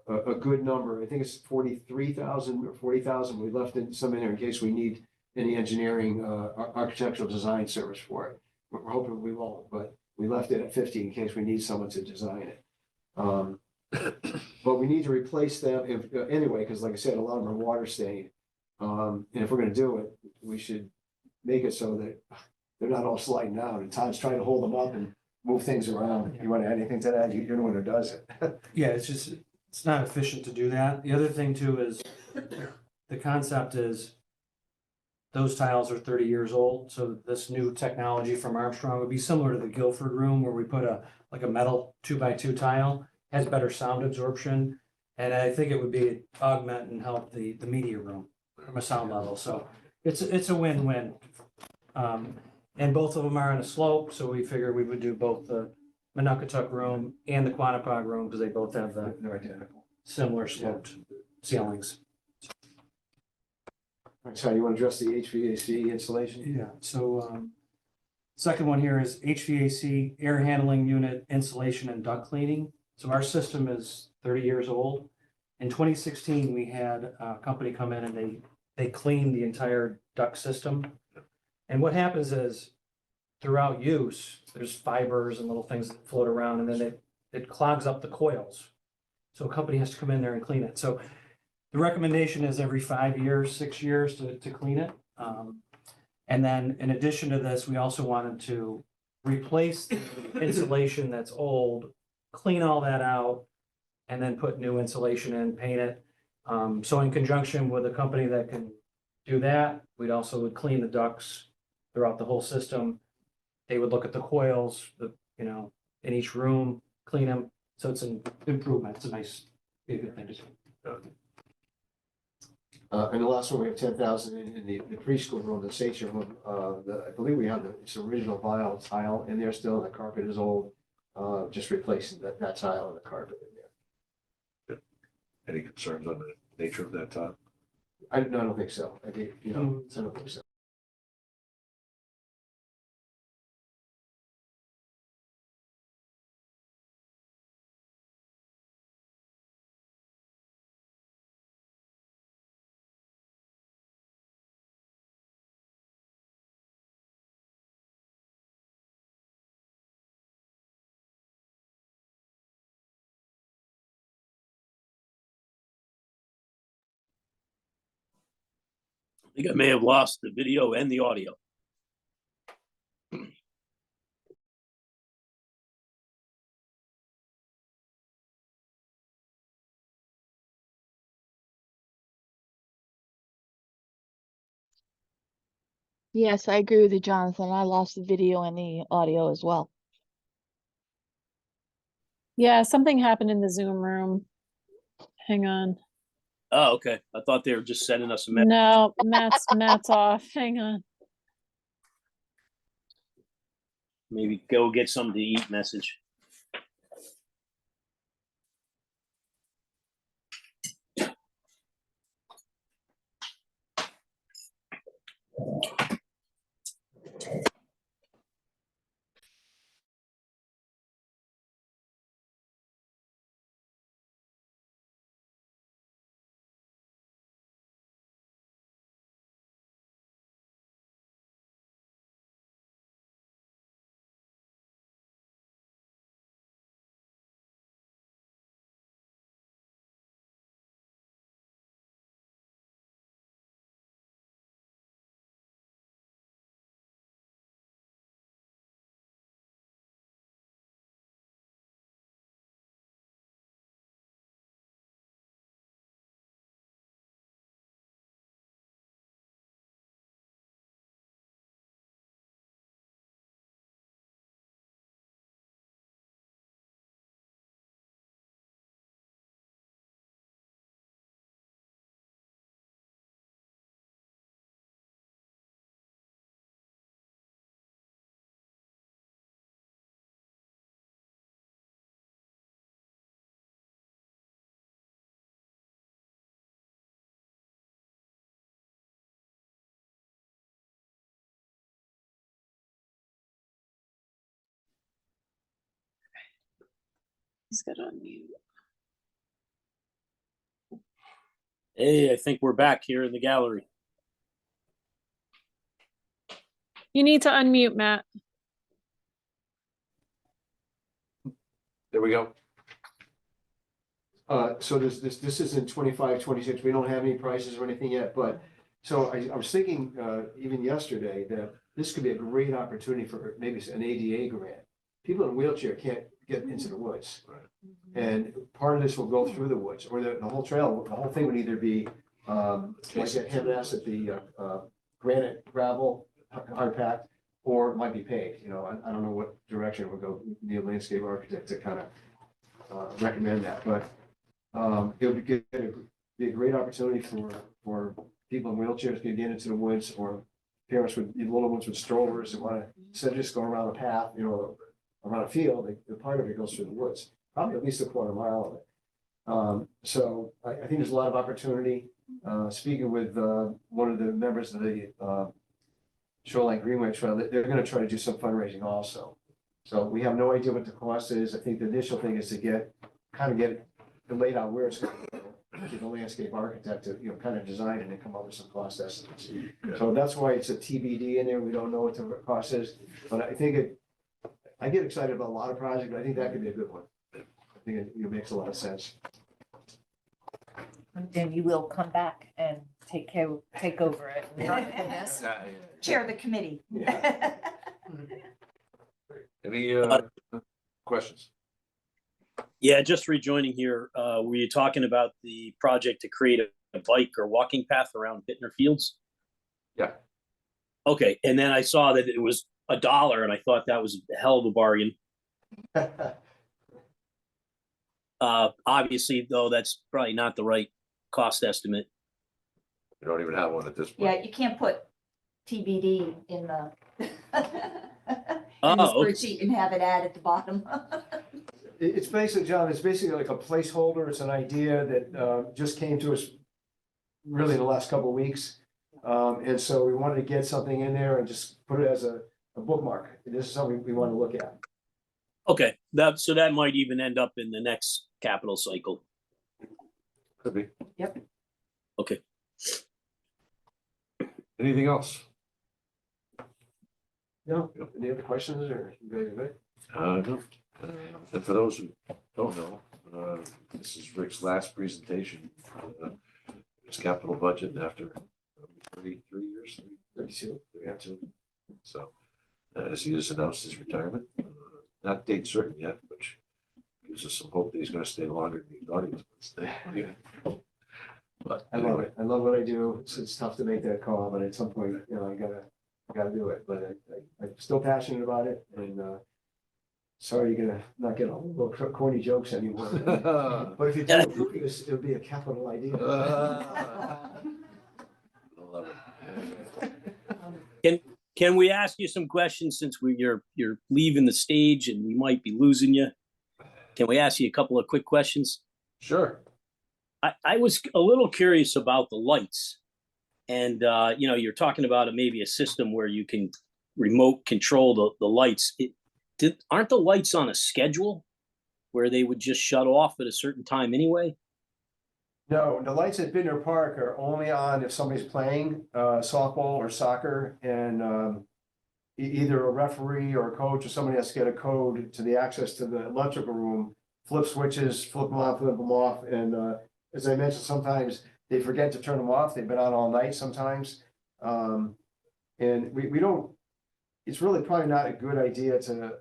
Speaker 12: a good number. I think it's 43,000 or 40,000. We left some in there in case we need any engineering, architectural design service for it. We're hoping we won't, but we left it at 50 in case we need someone to design it. But we need to replace them anyway, because like I said, a lot of them are water stained. And if we're going to do it, we should make it so that they're not all sliding down. And Todd's trying to hold them up and move things around. You want to add anything to that? You're the one who does it.
Speaker 22: Yeah, it's not efficient to do that. The other thing too is the concept is those tiles are 30 years old. So this new technology from Armstrong would be similar to the Guilford room where we put a metal 2x2 tile, has better sound absorption. And I think it would be augment and help the media room from a sound level. So it's a win-win. And both of them are on a slope. So we figured we would do both the Menuckatuck room and the Quantapug room because they both have the
Speaker 12: They're identical.
Speaker 22: similar sloped ceilings.
Speaker 12: All right, so you want to address the HVAC installation?
Speaker 22: Yeah, so second one here is HVAC air handling unit installation and duct cleaning. So our system is 30 years old. In 2016, we had a company come in and they cleaned the entire duct system. And what happens is throughout use, there's fibers and little things that float around and then it clogs up the coils. So a company has to come in there and clean it. So the recommendation is every 5 years, 6 years to clean it. And then in addition to this, we also wanted to replace the insulation that's old, clean all that out, and then put new insulation in, paint it. So in conjunction with a company that can do that, we'd also would clean the ducts throughout the whole system. They would look at the coils, in each room, clean them. So it's an improvement. It's be a good thing to do.
Speaker 12: And the last one, we have 10,000 in the preschool room, the station room. I believe we have it's original vinyl tile in there still. The carpet is old. Just replacing that tile and the carpet in there.
Speaker 1: Any concerns on the nature of that tile?
Speaker 12: I don't think so. I think, I don't think so.
Speaker 5: I think I may have lost the video and the audio.
Speaker 10: Yes, I agree with you, Jonathan. I lost the video and the audio as well.
Speaker 13: Yeah, something happened in the Zoom room. Hang on.
Speaker 5: Oh, okay. I thought they were just sending us a message.
Speaker 13: No, Matt's off. Hang on.
Speaker 5: Maybe go get something to eat message.
Speaker 13: He's got on mute.
Speaker 5: Hey, I think we're back here in the gallery.
Speaker 13: You need to unmute, Matt.
Speaker 1: There we go.
Speaker 12: So this is in 25, 26. We don't have any prices or anything yet, but so I was thinking even yesterday that this could be a great opportunity for maybe an ADA grant. People in a wheelchair can't get into the woods. And part of this will go through the woods or the whole trail. The whole thing would either be like at Hemnas at the granite gravel hard packed, or it might be paved. I don't know what direction it would go. Need a landscape architect to kind of recommend that, but it would be a great opportunity for people in wheelchairs to get into the woods, or parents with little ones with strollers that want to, instead of just going around the path, around a field, the part of it goes through the woods, probably at least a quarter mile of it. So I think there's a lot of opportunity. Speaking with one of the members of the Shoreline Greenway Trail, they're going to try to do some fundraising also. So we have no idea what the cost is. I think the initial thing is to get it laid out where it's going to go. get a landscape architect to, kind of design it and come up with some cost estimates. So that's why it's a TBD in there. We don't know what the cost is, but I think I get excited about a lot of projects, but I think that could be a good one. I think it makes a lot of sense.
Speaker 8: And you will come back and take over it.
Speaker 7: Yes. Chair the committee.
Speaker 1: Any questions?
Speaker 5: Yeah, just rejoining here, were you talking about the project to create a bike or walking path around Bittner Fields?
Speaker 1: Yeah.
Speaker 5: Okay, and then I saw that it was $1, and I thought that was a hell of a bargain. Obviously, though, that's probably not the right cost estimate.
Speaker 1: We don't even have one at this point.
Speaker 9: Yeah, you can't put TBD in the
Speaker 5: Oh, okay.
Speaker 9: spreadsheet and have it add at the bottom.
Speaker 12: It's basically, John, it's basically like a placeholder. It's an idea that just came to us really in the last couple of weeks. And so we wanted to get something in there and just put it as a bookmark. This is something we want to look at.
Speaker 5: Okay, so that might even end up in the next capital cycle.
Speaker 1: Could be.
Speaker 8: Yep.
Speaker 5: Okay.
Speaker 1: Anything else?
Speaker 12: No, any other questions or you guys good?
Speaker 1: No. And for those who don't know, this is Rick's last presentation for his capital budget after 33 years, 32. So as he has announced his retirement, not date certain yet, which gives us some hope that he's going to stay longer than he thought he was going to stay. But
Speaker 12: I love it. I love what I do. It's tough to make that call, but at some point, I gotta do it. But I'm still passionate about it, and sorry you're gonna not get all the little corny jokes anymore. But if you do this, it'll be a capital idea.
Speaker 1: I love it.
Speaker 5: Can we ask you some questions since you're leaving the stage and we might be losing you? Can we ask you a couple of quick questions?
Speaker 1: Sure.
Speaker 5: I was a little curious about the lights, and you're talking about maybe a system where you can remote control the lights. Aren't the lights on a schedule where they would just shut off at a certain time anyway?
Speaker 12: No, the lights at Bittner Park are only on if somebody's playing softball or soccer, and either a referee or a coach or somebody has to get a code to the access to the electrical room, flip switches, flip them on, flip them off, and as I mentioned, sometimes they forget to turn them off. They've been on all night sometimes. And we don't, it's really probably not a good idea to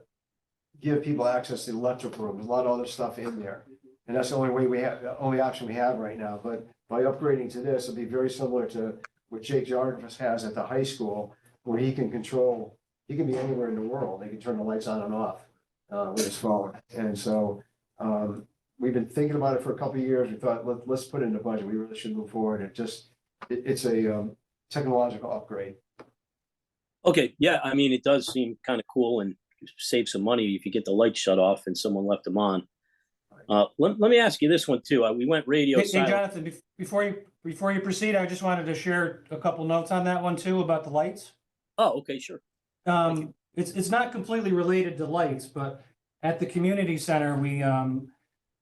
Speaker 12: give people access to the electrical room. There's a lot of other stuff in there. And that's the only way the only option we have right now. But by upgrading to this, it'll be very similar to what Jake Jarvis has at the high school, where he can be anywhere in the world. They can turn the lights on and off with his phone. And so, we've been thinking about it for a couple of years. We thought, let's put it in the budget. We really should move forward. It's a technological upgrade.
Speaker 5: Okay, yeah, I mean, it does seem kind of cool and save some money if you get the lights shut off and someone left them on. Let me ask you this one too. We went radio
Speaker 22: Hey,
Speaker 5: silent.
Speaker 22: Jonathan, before you proceed, I just wanted to share a couple notes on that one too about the lights.
Speaker 5: Oh, okay, sure.
Speaker 22: It's not completely related to lights, but at the community center, we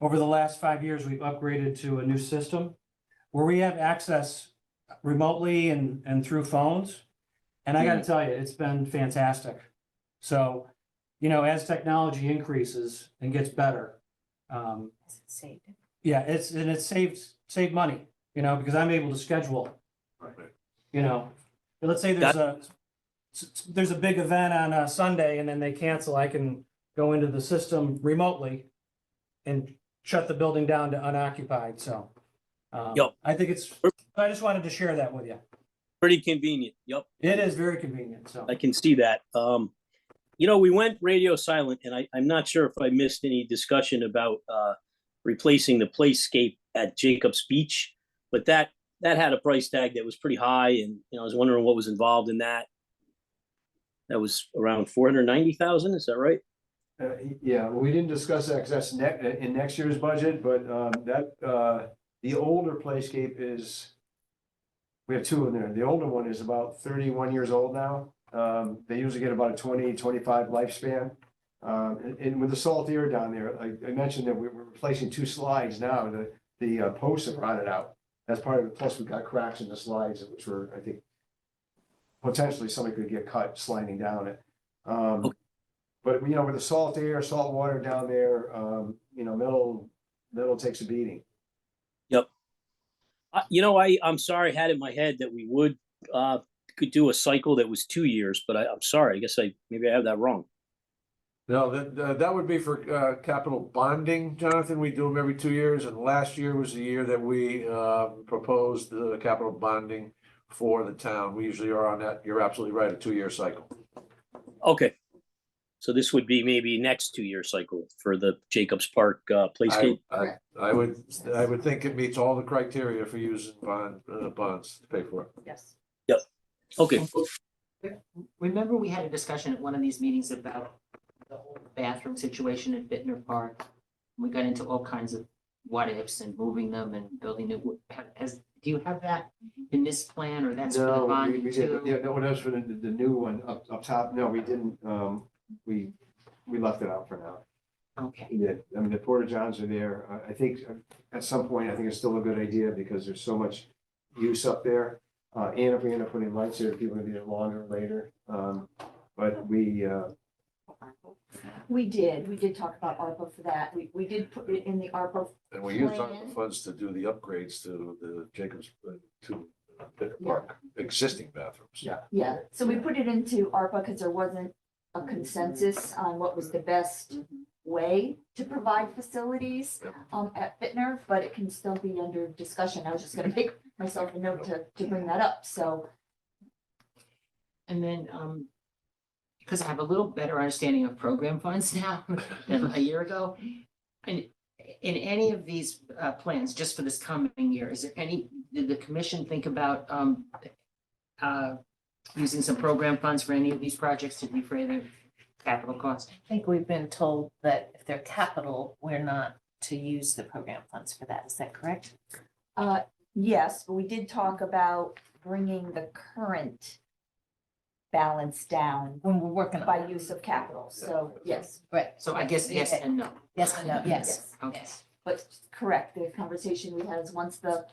Speaker 22: over the last 5 years, we've upgraded to a new system where we have access remotely and through phones. And I gotta tell you, it's been fantastic. So, as technology increases and gets better, yeah, it's saved money, because I'm able to schedule. Let's say there's a big event on a Sunday and then they cancel, I can go into the system remotely and shut the building down to unoccupied. So I think I just wanted to share that with you.
Speaker 5: Pretty convenient. Yep.
Speaker 22: It is very convenient. So
Speaker 5: I can see that. We went radio silent, and I'm not sure if I missed any discussion about replacing the playscape at Jacobs Beach, but that had a price tag that was pretty high, and I was wondering what was involved in that. That was around $490,000. Is that right?
Speaker 12: Yeah, well, we didn't discuss that because that's in next year's budget, but the older playscape is, we have two in there. The older one is about 31 years old now. They usually get about a 25 lifespan. And with the salt air down there, I mentioned that we're replacing two slides now. the posts have rotted out. That's part of it. Plus, we've got cracks in the slides, which were, I think, potentially somebody could get cut sliding down it. But, you know, with the salt air, salt water down there, you know, metal takes a beating.
Speaker 5: Yep. You know, I'm sorry, I had in my head that we could do a cycle that was 2 years, but I'm sorry, I guess maybe I have that wrong.
Speaker 1: No, that would be for capital bonding, Jonathan. We do them every 2 years, and last year was the year that we proposed the capital bonding for the town. We usually are on that. You're absolutely right, a 2-year cycle.
Speaker 5: Okay. So this would be maybe next 2-year cycle for the Jacobs Park playscape?
Speaker 1: I would think it meets all the criteria for using bonds to pay for it.
Speaker 8: Yes.
Speaker 5: Yep. Okay.
Speaker 6: Remember, we had a discussion at one of these meetings about the whole bathroom situation at Bittner Park. We got into all kinds of what ifs and moving them and building new. Do you have that in this plan, or that's for the
Speaker 12: No,
Speaker 6: bonding
Speaker 12: we
Speaker 6: too?
Speaker 12: did, yeah, no, that was for the new one up top. No, we didn't, we left it out for now.
Speaker 6: Okay.
Speaker 12: We did. I mean, the porta johns are there. I think at some point, I think it's still a good idea because there's so much use up there. And if we end up putting lights there, people are gonna be there longer later. But
Speaker 9: We did talk about ARPA for that. We did put it in the ARPA.
Speaker 1: And we used
Speaker 9: plan.
Speaker 1: ARPA funds to do the upgrades to the Jacobs, to Bittner Park, existing bathrooms.
Speaker 12: Yeah.
Speaker 9: Yeah, so we put it into ARPA because there wasn't a consensus on what was the best way to provide facilities at Bittner, but it can still be under discussion. I was just gonna make myself a note to bring that up, so.
Speaker 6: And then, because I have a little better understanding of program funds now than a year ago. And in any of these plans, just for this coming year, did the commission think about using some program funds for any of these projects to defray their capital costs?
Speaker 14: I think we've been told that if they're capital, we're not to use the program funds for that. Is that correct?
Speaker 9: Yes, but we did talk about bringing the current balance down
Speaker 14: when we're working
Speaker 9: by use of capital, so yes.
Speaker 14: Right.
Speaker 6: So I guess yes and no.
Speaker 14: Yes and no, yes.
Speaker 6: Okay.
Speaker 9: But correct, the conversation we had is once the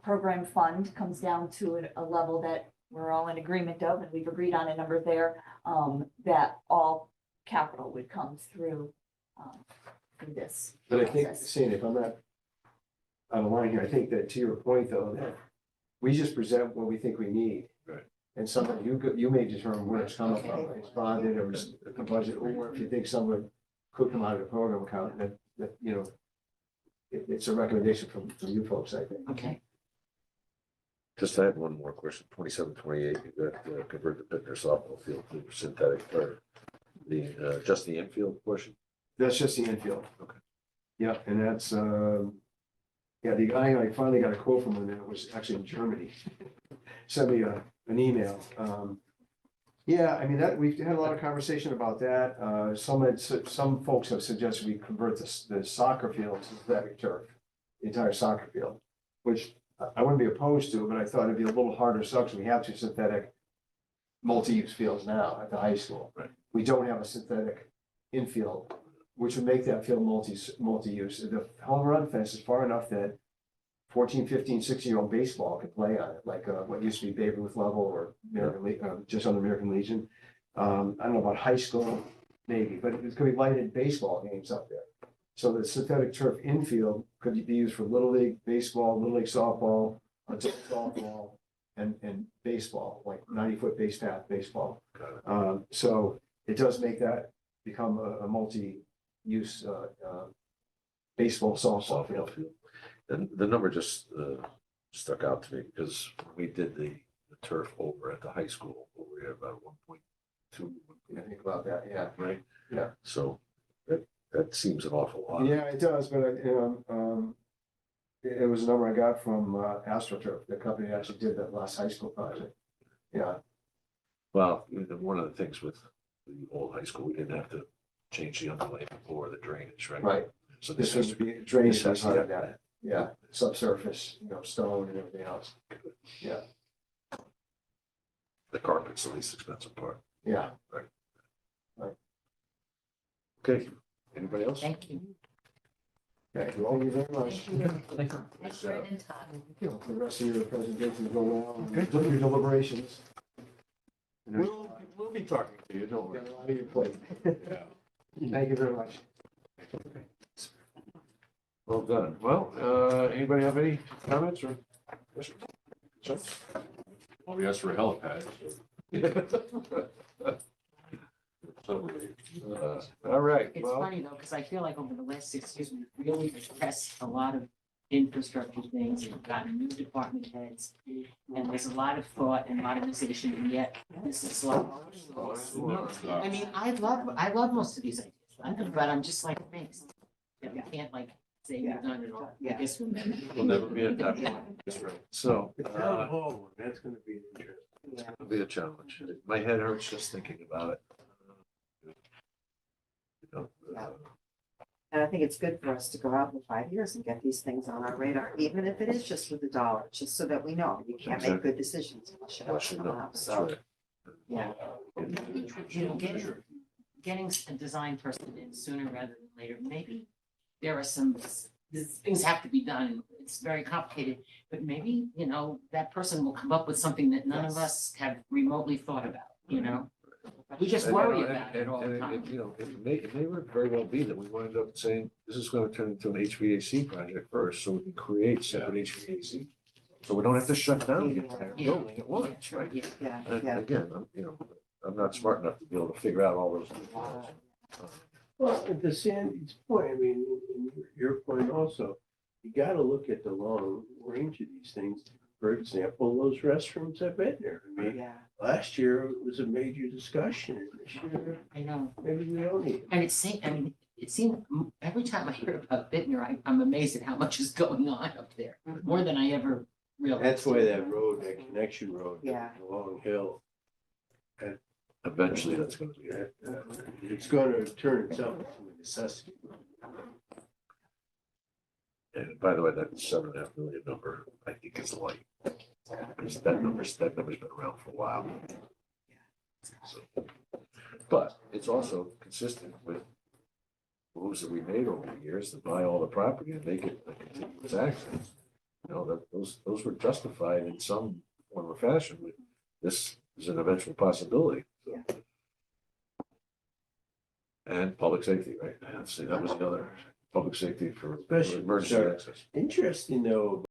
Speaker 9: program fund comes down to a level that we're all in agreement of, and we've agreed on a number there, that all capital would come through this.
Speaker 12: But I think,
Speaker 9: process.
Speaker 12: Sandy, if I'm not out of line here, I think that to your point though, that we just present what we think we need.
Speaker 1: Right.
Speaker 12: And something you may determine where it's coming from, it's bonded or it's a budget, or if you think someone could come out of the program account, that, you know, it's a recommendation from you folks, I think.
Speaker 6: Okay.
Speaker 1: Just I had one more question. 27, 28, you got convert the Bittner softball field to synthetic, or the just the infield portion?
Speaker 12: That's just the infield.
Speaker 1: Okay.
Speaker 12: Yeah, and that's, yeah, the guy, I finally got a quote from him, and it was actually in Germany. Sent me an email. Yeah, I mean, we've had a lot of conversation about that. Some folks have suggested we convert the soccer field to synthetic turf, the entire soccer field, which I wouldn't be opposed to, but I thought it'd be a little harder suction. We have two synthetic multi-use fields now at the high school.
Speaker 1: Right.
Speaker 12: We don't have a synthetic infield, which would make that field multi-use. The home run fence is far enough that 14, 15, 16-year-old baseball could play on it, like what used to be Babe Ruth level or just on the American Legion. I don't know about high school, maybe, but it's gonna be lighted baseball games up there. So the synthetic turf infield could be used for Little League baseball, Little League softball, adult softball, and baseball, like 90-foot base path baseball. So it does make that become a multi-use baseball softball field.
Speaker 1: And the number just stuck out to me because we did the turf over at the high school, we had about 1.2.
Speaker 12: Yeah, think about that, yeah.
Speaker 1: Right?
Speaker 12: Yeah.
Speaker 1: So that seems an awful lot.
Speaker 12: Yeah, it does, but it was a number I got from AstroTurf, the company that actually did that last high school project. Yeah.
Speaker 1: Well, one of the things with the old high school, we didn't have to change the underlayment or the drainage, right?
Speaker 12: Right.
Speaker 1: So
Speaker 12: This
Speaker 1: has
Speaker 12: was
Speaker 1: to
Speaker 12: to be drainage
Speaker 1: this has
Speaker 12: as
Speaker 1: to
Speaker 12: part of
Speaker 1: get
Speaker 12: that. Yeah, subsurface, stone and everything else. Yeah,
Speaker 1: the carpet's the least expensive part.
Speaker 12: yeah.
Speaker 1: Right.
Speaker 12: Right.
Speaker 1: Okay, anybody else?
Speaker 6: Thank you.
Speaker 12: Okay, well, thank you very much.
Speaker 14: Thank you. Thanks, Fred and Todd.
Speaker 12: You know, the rest of your presentation go well, and look at your deliberations. And there's
Speaker 1: We'll be talking to you, don't worry.
Speaker 12: got a lot on your plate.
Speaker 4: Yeah.
Speaker 12: Thank you very much.
Speaker 1: Well done. Well, anybody have any comments or questions? Concerns?
Speaker 4: Well, we asked for a helipad.
Speaker 1: All right,
Speaker 6: It's
Speaker 1: well,
Speaker 6: funny though, because I feel like over the last 6 years, we've really addressed a lot of infrastructure things and gotten new department heads. And there's a lot of thought and modernization, and yet this is slow. I mean, I love most of these ideas, but I'm just like amazed that we can't like say we've done it all. I guess
Speaker 1: we'll never be at that point. That's right. So,
Speaker 3: The town hall one, that's gonna be interesting.
Speaker 1: it'll be a challenge. My head hurts just thinking about it. You know,
Speaker 7: And I think it's good for us to go out in 5 years and get these things on our radar, even if it is just with the dollar, just so that we know you can't make good decisions unless you know what's
Speaker 1: Unless you
Speaker 7: coming
Speaker 1: know,
Speaker 7: up,
Speaker 1: that's
Speaker 7: so,
Speaker 1: right.
Speaker 7: yeah.
Speaker 6: You know, getting a design person in sooner rather than later, maybe there are some, things have to be done, it's very complicated, but maybe, you know, that person will come up with something that none of us have remotely thought about, you know? We just
Speaker 1: And,
Speaker 6: worry
Speaker 1: you know,
Speaker 6: about it all the time.
Speaker 1: You know, it may very well be that we wind up saying, this is gonna turn into an HVAC project first, so we can create separate HVAC. So we don't have to shut down the entire
Speaker 6: Yeah.
Speaker 1: building at once, right?
Speaker 7: Yeah,
Speaker 1: And
Speaker 7: yeah.
Speaker 1: again, I'm not smart enough to be able to figure out all those details.
Speaker 3: Well, to Sandy's point, I mean, and your point also, you gotta look at the long range of these things. For example, those restrooms at Ventnor. I mean,
Speaker 7: Yeah.
Speaker 3: last year it was a major discussion, and this year,
Speaker 6: I know.
Speaker 3: maybe we don't need it.
Speaker 6: And it seemed, every time I hear about Bittner, I'm amazed at how much is going on up there, more than I ever realized.
Speaker 3: That's why that road, that connection road,
Speaker 7: Yeah.
Speaker 3: the long hill,
Speaker 1: Eventually, that's gonna be it.
Speaker 3: it's gonna turn itself into a necessity.
Speaker 1: And by the way, that 7.5 million number, I think is light. Because that number's been around for a while. So, but it's also consistent with moves that we made over the years to buy all the property and make it a continuous access. You know, that those were justified in some form or fashion. This is an eventual possibility. So. And public safety, right? That was the other public safety for
Speaker 3: Especially
Speaker 1: emergency
Speaker 3: so
Speaker 1: access.
Speaker 3: Interesting though,